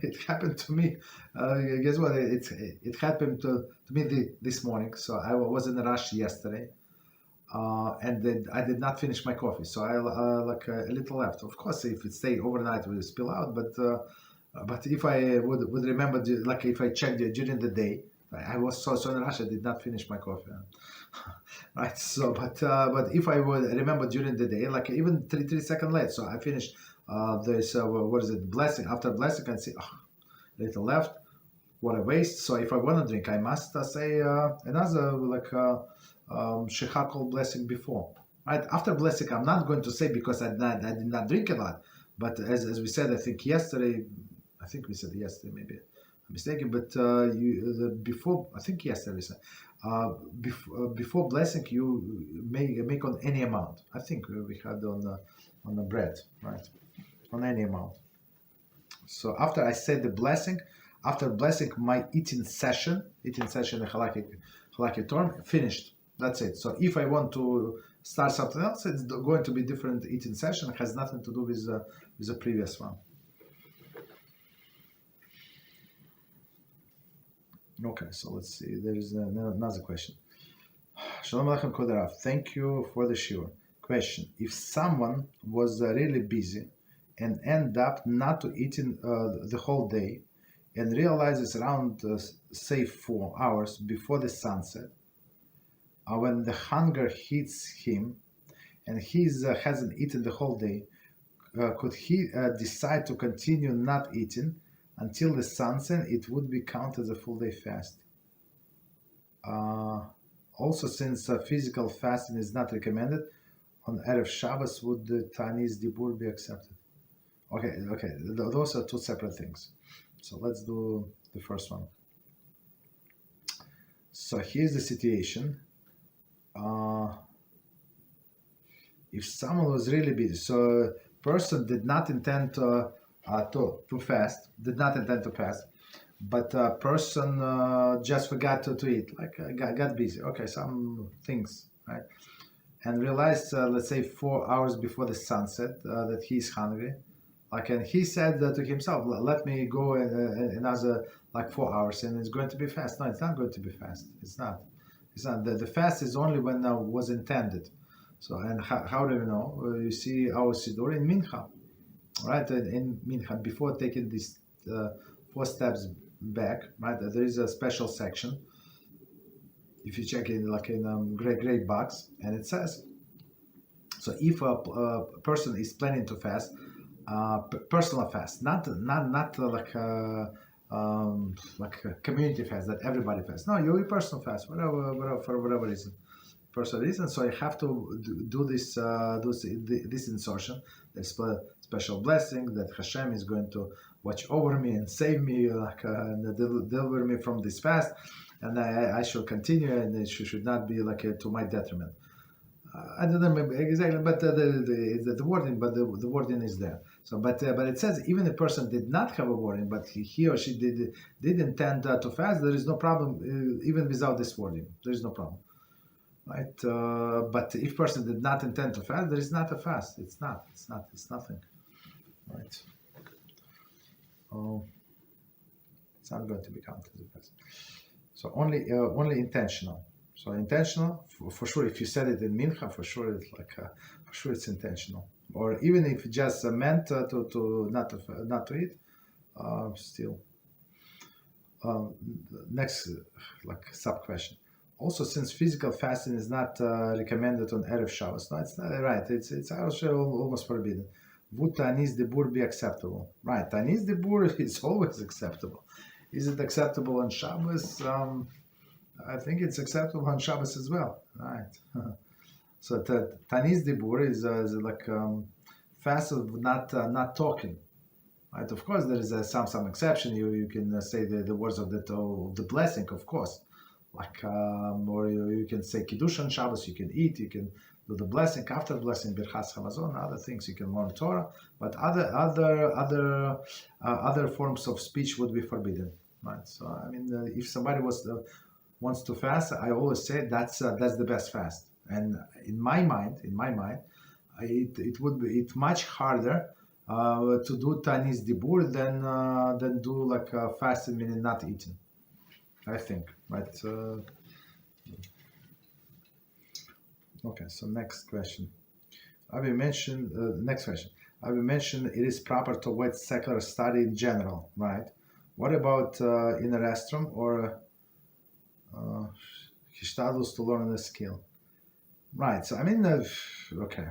it happened to me. Guess what? It happened to me this morning. So I was in a rush yesterday. And then I did not finish my coffee, so I like a little left. Of course, if it stayed overnight, it will spill out. But if I would remember, like if I checked during the day, I was so in a rush, I did not finish my coffee. Right. So, but if I would remember during the day, like even 3 seconds late, so I finished this. What is it? Blessing. After blessing, I say, little left. What a waste. So if I want to drink, I must say another like. Shechakol blessing before, right? After blessing, I'm not going to say because I did not drink a lot, but as we said, I think we said yesterday, maybe I'm mistaken, but before, I think yesterday we said, before blessing, you make on any amount. I think we had on the bread, right? On any amount. So after I said the blessing, after blessing, my eating session, the halakhic term, finished. That's it. So if I want to start something else, it's going to be different eating session. It has nothing to do with the previous one. Okay, so let's see. There is another question. Shalom Aleichem Kod Rav. Thank you for the shiur. Question: if someone was really busy and end up not to eating the whole day, and realizes around say 4 hours before the sunset, when the hunger hits him and he hasn't eaten the whole day, could he decide to continue not eating until the sunset? It would be counted as a full day fast. Also, since physical fasting is not recommended on Erev Shabbos, would the Tani's Dibur be accepted? Okay, those are two separate things. So let's do the first one. So here's the situation. If someone was really busy, so person did not intend to fast, but person just forgot to eat, like got busy. Okay, some things, right? And realized, let's say 4 hours before the sunset, that he's hungry. Like, and he said to himself, let me go another like 4 hours and it's going to be fast. No, it's not going to be fast. It's not. The fast is only when was intended. So, and how do you know? You see our Siddur in Mincha, right? In Mincha, before taking these 4 steps back, right? There is a special section. If you check in gray box, and it says, so if a person is planning to fast, personal fast, not like a community fast that everybody fasts. No, you personal fast, whatever for whatever reason, personal reason. So I have to do this insertion. There's special blessing that HaShem is going to watch over me and save me, deliver me from this fast, and I should continue, and it should not be to my detriment. I don't know exactly, but the wording, but the wording is there. So, but it says even a person did not have a wording, but he or she did intend to fast. There is no problem, even without this wording. There is no problem, right? But if person did not intend to fast, there is not a fast. It's nothing, right? It's not going to be counted as a fast. So only intentional. So intentional, for sure. If you said it in mincha, for sure it's for sure it's intentional. Or even if you just meant to not to eat, still. Next, sub question. Also, since physical fasting is not recommended on erev Shabbos, no, it's not right. It's also almost forbidden. Would tanis dibur be acceptable? Right, tanis dibur is always acceptable. Is it acceptable on Shabbos? I think it's acceptable on Shabbos as well, right? So tanis dibur is fast of not talking, right? Of course, there is some exception. You can say the words of the blessing, of course, or you can say kiddush on Shabbos. You can eat. You can do the blessing after the blessing, birchas hamazon, other things. You can learn Torah, but other forms of speech would be forbidden, right? So I mean, if somebody wants to fast, I always say that's the best fast. And in my mind, it would be much harder to do tanis dibur than do fasting, meaning not eating. I think, right? Okay. So next question. Next question. I will mention it is proper to avoid secular study in general, right? What about in a restroom or hishtadlus to learn a skill? Right. So I mean, okay.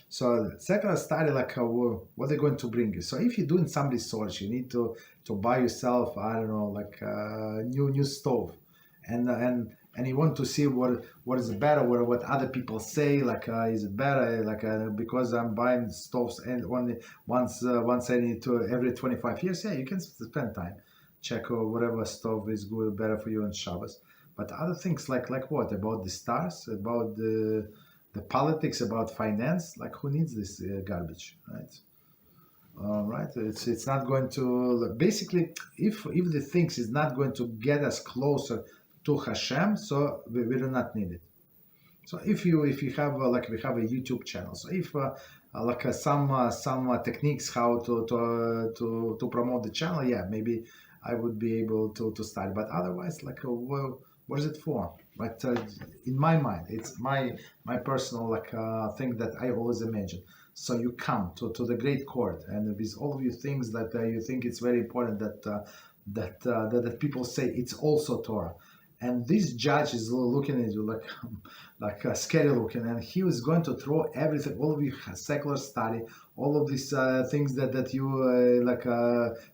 So secular study, what they're going to bring you. So if you're doing some research, you need to buy yourself, I don't know, a new stove, and you want to see what is better, what other people say, is it better, because I'm buying stoves and only once every 25 years. Yeah, you can spend time, check whatever stove is good, better for you on Shabbos. But other things like what about the stars, about the politics, about finance, who needs this garbage, right? Right, it's not going to basically if the things is not going to get us closer to HaShem, so we do not need it. So if you have we have a YouTube channel, so if some techniques how to promote the channel, yeah, maybe I would be able to start. But otherwise, well, what is it for? But in my mind, it's my personal thing that I always imagine. So you come to the great court, and with all of you things that you think it's very important that people say it's also Torah. And this judge is looking at you scary looking, and he was going to throw everything, all of your secular study, all of these things that you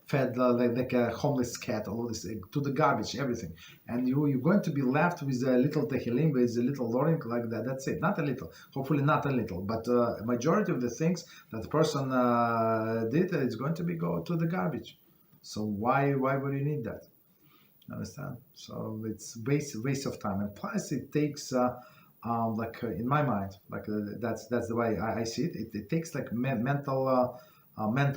fed like a homeless cat, all of this to the garbage, everything. And you're going to be left with a little tehillim, with a little learning like that. That's it. Not a little, hopefully not a little, but majority of the things that the person did is going to be go to the garbage. So why would you need that? Understand? So it's waste of time, and plus it takes in my mind, that's the way I see it. It takes mental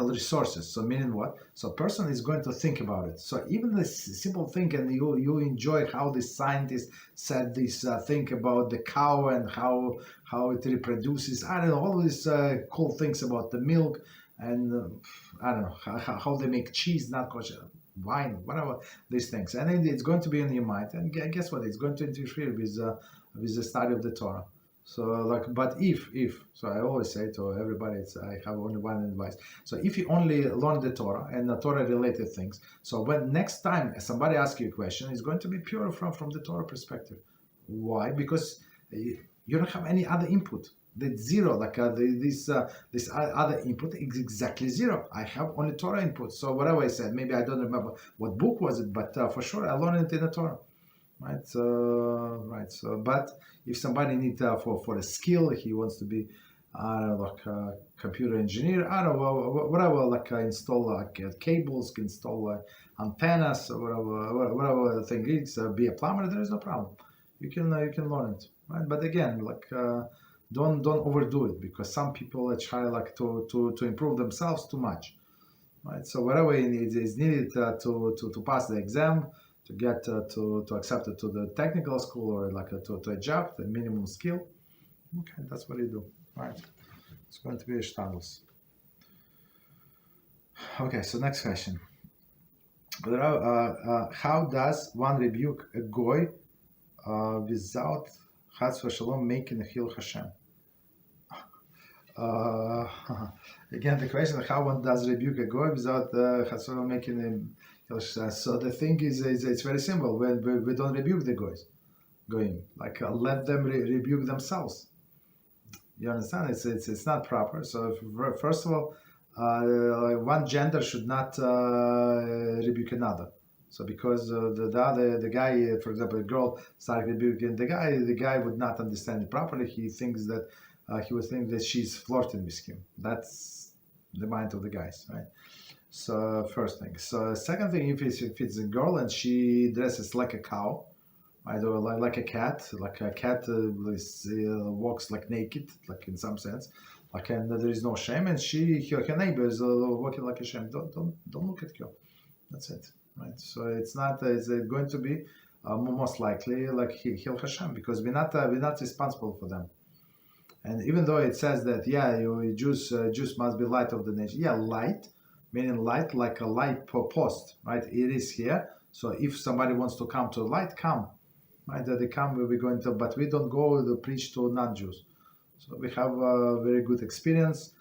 resources. So meaning what? So a person is going to think about it. So even this simple thing, and you enjoy how the scientist said this thing about the cow and how it reproduces. I don't know, all these cool things about the milk, and I don't know how they make cheese, not kosher, wine, whatever, these things. And then it's going to be in your mind. And guess what? It's going to interfere with the study of the Torah. So like, but if so, I always say to everybody, I have only one advice. So if you only learn the Torah and the Torah related things, so when next time somebody asks you a question, it's going to be pure from the Torah perspective. Why? Because you don't have any other input. The zero, like this other input is exactly zero. I have only Torah input. So whatever I said, maybe I don't remember what book was it, but for sure I learned it in the Torah. Right. So, but if somebody needs for a skill, he wants to be, I don't know, like a computer engineer, I don't know, whatever, like install cables, install antennas, or whatever the thing is, be a plumber. There is no problem. You can learn it, right? But again, like don't overdo it, because some people try like to improve themselves too much, right? So whatever is needed to pass the exam, to get to accepted to the technical school, or like to a job, the minimum skill. Okay, that's what you do. Right. It's going to be a status. Okay, so next question. How does one rebuke a goy without chas v'shalom making a chillul HaShem? Again, the question: how one does rebuke a goy without chas v'shalom making him. So the thing is it's very simple. When we don't rebuke the goyim, like let them rebuke themselves. You understand? It's not proper. So first of all, one gender should not rebuke another. So because the guy, for example, a girl started rebuking the guy would not understand it properly. He thinks that he would think that she's flirting with him. That's the mind of the guys, right? So first thing. So second thing, if it's a girl and she dresses like a cow, right, or like a cat, walks like naked, like in some sense, like, and there is no shame, and her neighbor is walking like a shame. Don't look at her. That's it, right? So it's not. It's going to be most likely like Chillul HaShem, because we're not responsible for them. And even though it says that Jews must be light of the nation, light. Meaning light, like a light post, right? It is here. So if somebody wants to come to the light, come, right? They come, we're going to, but we don't go to preach to non-Jews. So we have a very good experience,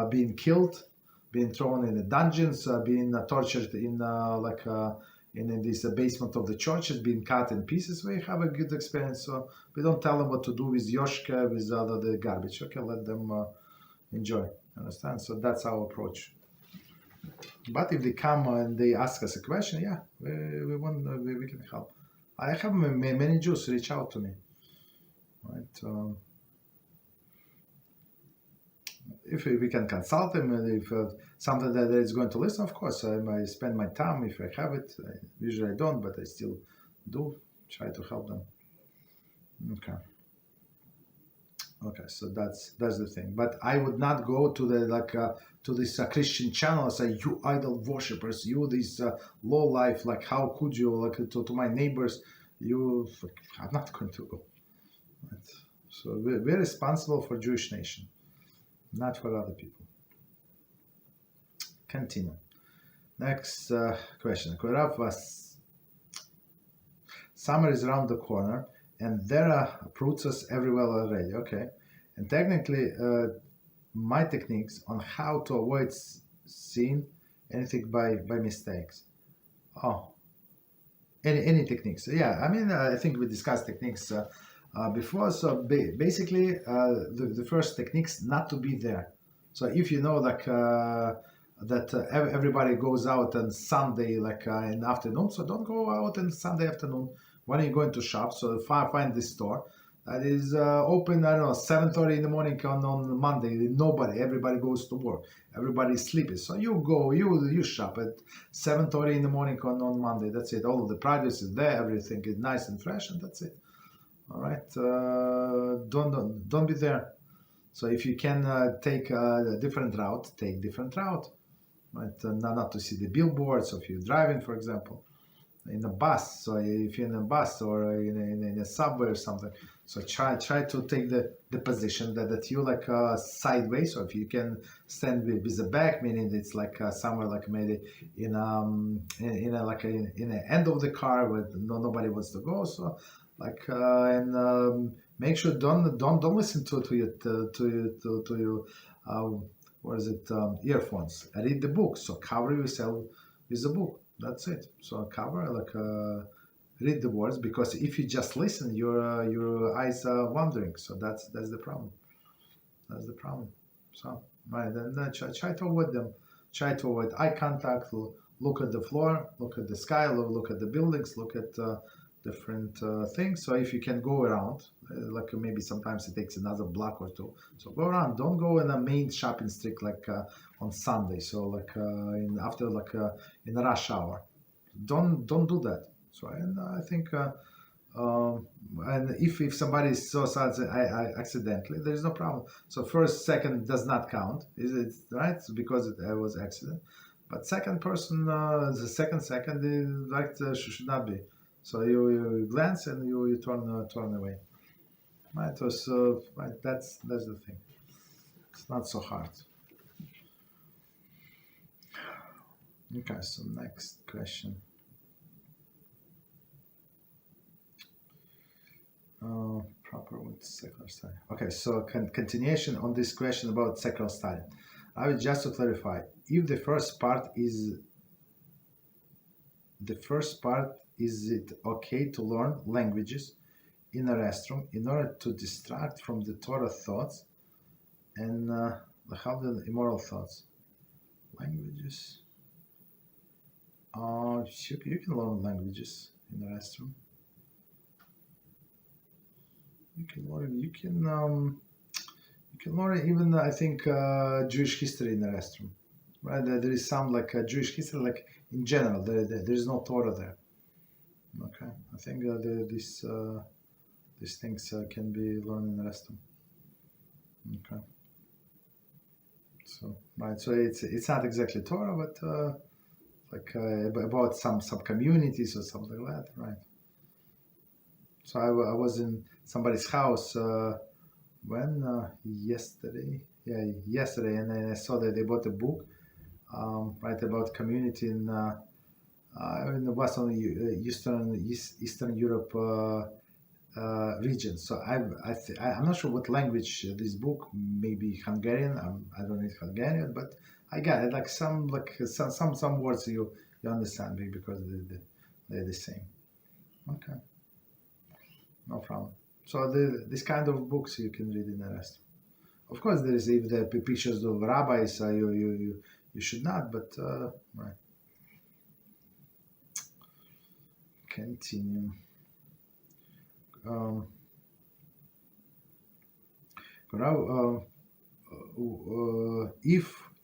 being killed, being thrown in the dungeons, being tortured in this basement of the churches, being cut in pieces. We have a good experience. So we don't tell them what to do with yoshka, with the garbage. Okay, let them enjoy. Understand? So that's our approach. But if they come and they ask us a question, we can help. I have many Jews reach out to me, right? If we can consult them, and if something that is going to listen, of course, I spend my time if I have it. Usually I don't, but I still do try to help them. Okay, so that's the thing. But I would not go to the to this Christian channel and say, you idol worshippers, you this low life, like how could you, like to my neighbors, I'm not going to go. Right? So we're responsible for Jewish nation, not for other people. Continue. Next question. Summer is around the corner, and there are fruits everywhere already. Okay, and technically, my techniques on how to avoid seeing anything by mistakes. Oh, any techniques? Yeah, I mean, I think we discussed techniques before. So basically, the first techniques not to be there. So if you know like that everybody goes out on Sunday like in the afternoon, so don't go out on Sunday afternoon. When are you going to shop? So find this store that is open, I don't know, 7:30 in the morning on Monday. Everybody goes to work. Everybody's sleeping. So you go, you shop at 7:30 in the morning on Monday. That's it. All of the produce is there. Everything is nice and fresh, and that's it. All right. Don't be there. So if you can take a different route, take different route. Right. Not to see the billboards. So if you're driving, for example, in a bus, so if you're in a bus or in a subway or something, so try to take the position that you like sideways. So if you can stand with the back, meaning it's like somewhere like maybe in the end of the car where nobody wants to go. So like and Make sure don't listen to your earphones. Read the book. So cover yourself with the book. That's it. So cover read the words, because if you just listen, your eyes are wandering. So that's the problem. That's the problem. So right, then try to avoid them. Try to avoid eye contact. Look at the floor. Look at the sky. Look at the buildings. Look at different things. So if you can go around, like maybe sometimes it takes another block or two. So go around. Don't go in a main shopping street like on Sunday. So like in a rush hour. Don't do that. So and I think. And if somebody saw something I accidentally, there is no problem. So first, second does not count, is it right? Because it was accident. But second person, the second is like should not be. So you glance and you turn away. Right. So right. That's the thing. It's not so hard. Okay. So next question. Proper with secular study. Okay, so continuation on this question about secular study. I will just to clarify, if the first part is it okay to learn languages in a restroom in order to distract from the Torah thoughts and the immoral thoughts? Languages. You can learn languages in the restroom. You can learn even I think Jewish history in the restroom, right? There is some like Jewish history, like in general. There is no Torah there. Okay, I think these things can be learned in the restroom. Okay, so right, so it's not exactly Torah, but like about some communities or something like that, right? So I was in somebody's house yesterday, and then I saw that they bought a book, right, about community in the Western Eastern Europe region. So I'm not sure what language this book, maybe Hungarian. I don't need Hungarian, but I got it. Like some words you understand because they're the same. Okay. No problem. So this kind of books you can read in the rest. Of course, there is if the pictures of rabbis, you should not. But right. Continue.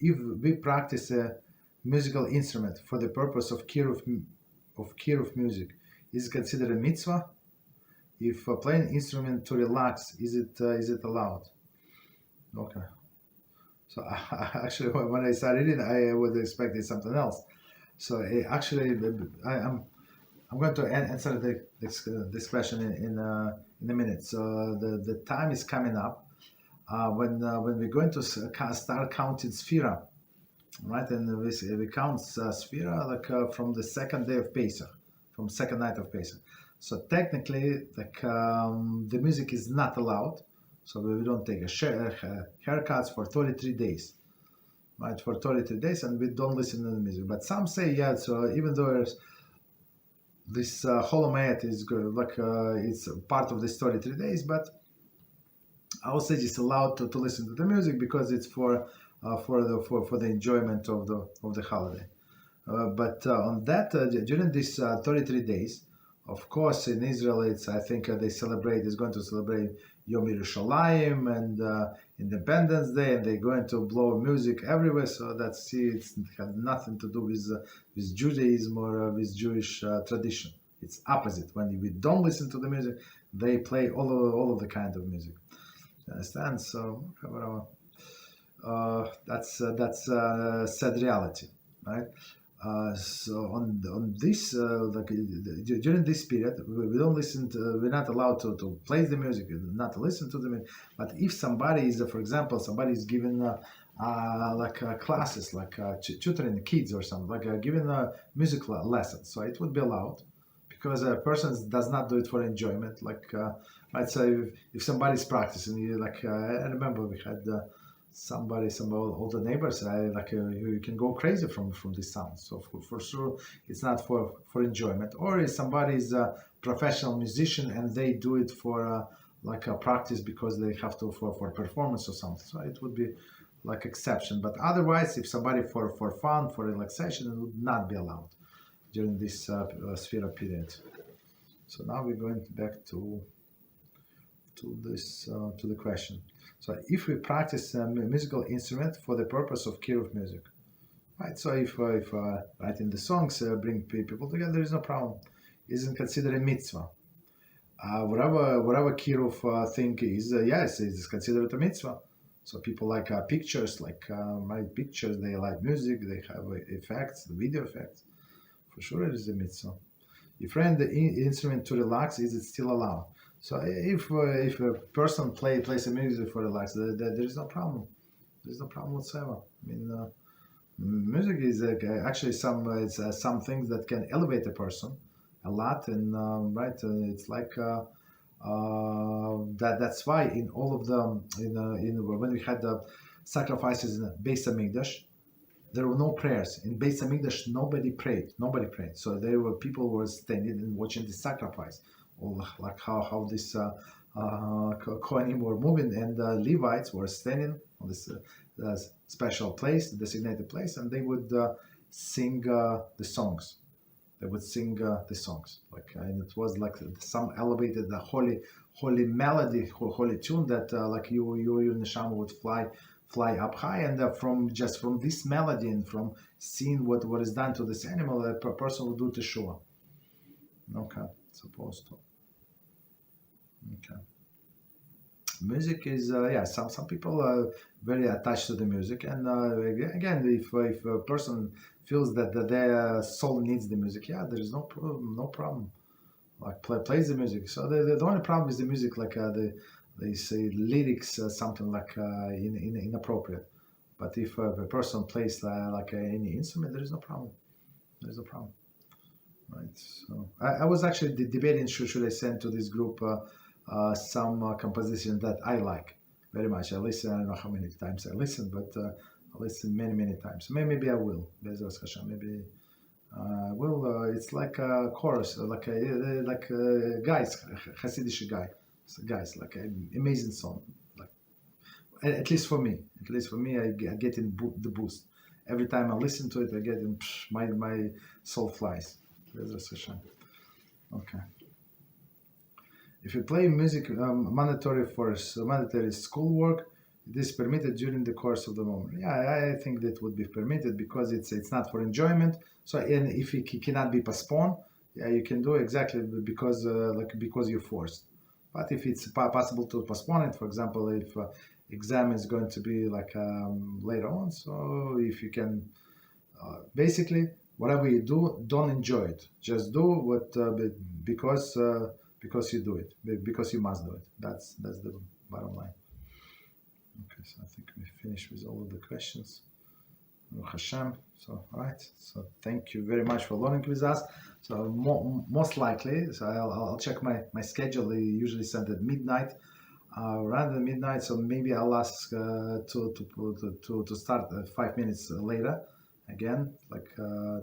If we practice a musical instrument for the purpose of care of music, is it considered a mitzvah? If playing instrument to relax, is it allowed? Okay. So actually, when I started reading, I was expecting something else. So actually, I'm going to answer this question in a minute. So the time is coming up when we're going to start counting Sphira, right? And we count Sphira like from the second day of Pesach, from second night of Pesach. So technically, like the music is not allowed. So we don't take haircuts for 33 days, right? For 33 days, and we don't listen to the music. But some say, yeah. So even though this Holomayat is good, like it's part of this 33 days, but I would say it's allowed to listen to the music because it's for the enjoyment of the holiday. But on that during these 33 days. Of course, in Israel, I think it's going to celebrate Yom Yerushalayim and Independence Day, and they're going to blow music everywhere. So it has nothing to do with Judaism or with Jewish tradition. It's opposite. When we don't listen to the music, they play all of the kind of music. You understand? So that's sad reality, right? So on this, during this period, we don't listen to, we're not allowed to play the music, not to listen to the music. But if somebody is, for example, somebody is given classes, like tutoring kids or something, like giving a music lesson, so it would be allowed, because a person does not do it for enjoyment, like right? So if somebody's practicing, you like, I remember we had some older neighbors, you can go crazy from this sound. So for sure, it's not for enjoyment. Or if somebody's a professional musician and they do it for like a practice because they have to for performance or something. So it would be like exception. But otherwise, if somebody for fun, for relaxation, it would not be allowed during this sphere period. So now we're going back to this to the question. So if we practice a musical instrument for the purpose of kiruv music, right? So if writing the songs bring people together, there is no problem. Isn't considered a mitzvah. Whatever kiruv thing is, yes, it's considered a mitzvah. So people like pictures, write pictures. They like music. They have effects, the video effects. For sure, it is a mitzvah. If you rent the instrument to relax, is it still allowed? So if a person plays a music for relax, there is no problem. There's no problem whatsoever. I mean, music is actually some things that can elevate a person a lot, and right, it's like that's why in all of them when we had the sacrifices in the Beis Hamikdash, there were no prayers. In Beis Hamikdash, nobody prayed. So there were people who were standing and watching the sacrifice, or like how this kohanim were moving, and the Levites were standing on this special place, designated place, and they would sing the songs. They would sing the songs, and it was like some elevated, holy melody, holy tune that your neshama would fly up high, and from this melody and from seeing what is done to this animal, a person will do teshuvah. Okay, supposed to. Okay. Music is some people are very attached to the music, and again, if a person feels that their soul needs the music, there is no problem. Like plays the music. So the only problem is the music, they say lyrics something inappropriate. But if a person plays any instrument, there is no problem. Right. So I was actually debating should I send to this group some composition that I like very much. I listen. I don't know how many times I listen, but I listen many times. Maybe I will. BeEzrat HaShem. Maybe I will. It's like a chorus, like guys, Hasidic guys, like an amazing song. Like at least for me, I get in the boost every time I listen to it. I get in my soul flies. BeEzrat HaShem. Okay. If you play music mandatory schoolwork, it is permitted during the course of the moment. Yeah, I think that would be permitted because it's not for enjoyment. So, and if it cannot be postponed, you can do exactly because you're forced. But if it's possible to postpone it, for example, if exam is going to be later on, so if you can, basically whatever you do, don't enjoy it. Just do what because you do it, because you must do it. That's the bottom line. Okay, so I think we finished with all of the questions. HaShem. So, all right. So, thank you very much for learning with us. So, most likely, so I'll check my schedule. They usually send at midnight, around midnight. So maybe I'll ask to start 5 minutes later. Again,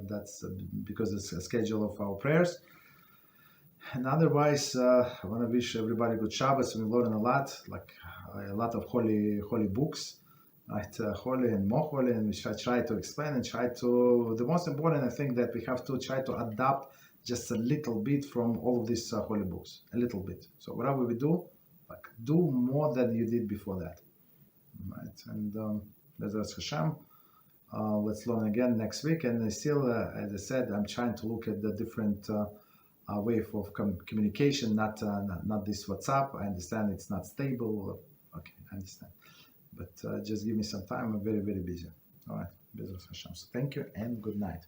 that's because it's a schedule of our prayers. And otherwise, I want to wish everybody good Shabbos. We learn a lot, a lot of holy books, right? Holy and more holy, and we try to explain and try to. The most important, I think, that we have to try to adapt just a little bit from all of these holy books, a little bit. So whatever we do, do more than you did before that, right? And BeEzrat HaShem. Let's learn again next week. And still, as I said, I'm trying to look at the different. Way of communication, not this WhatsApp. I understand it's not stable. Okay, I understand. But just give me some time. I'm very busy. All right, BeEzrat HaShem. So thank you and good night.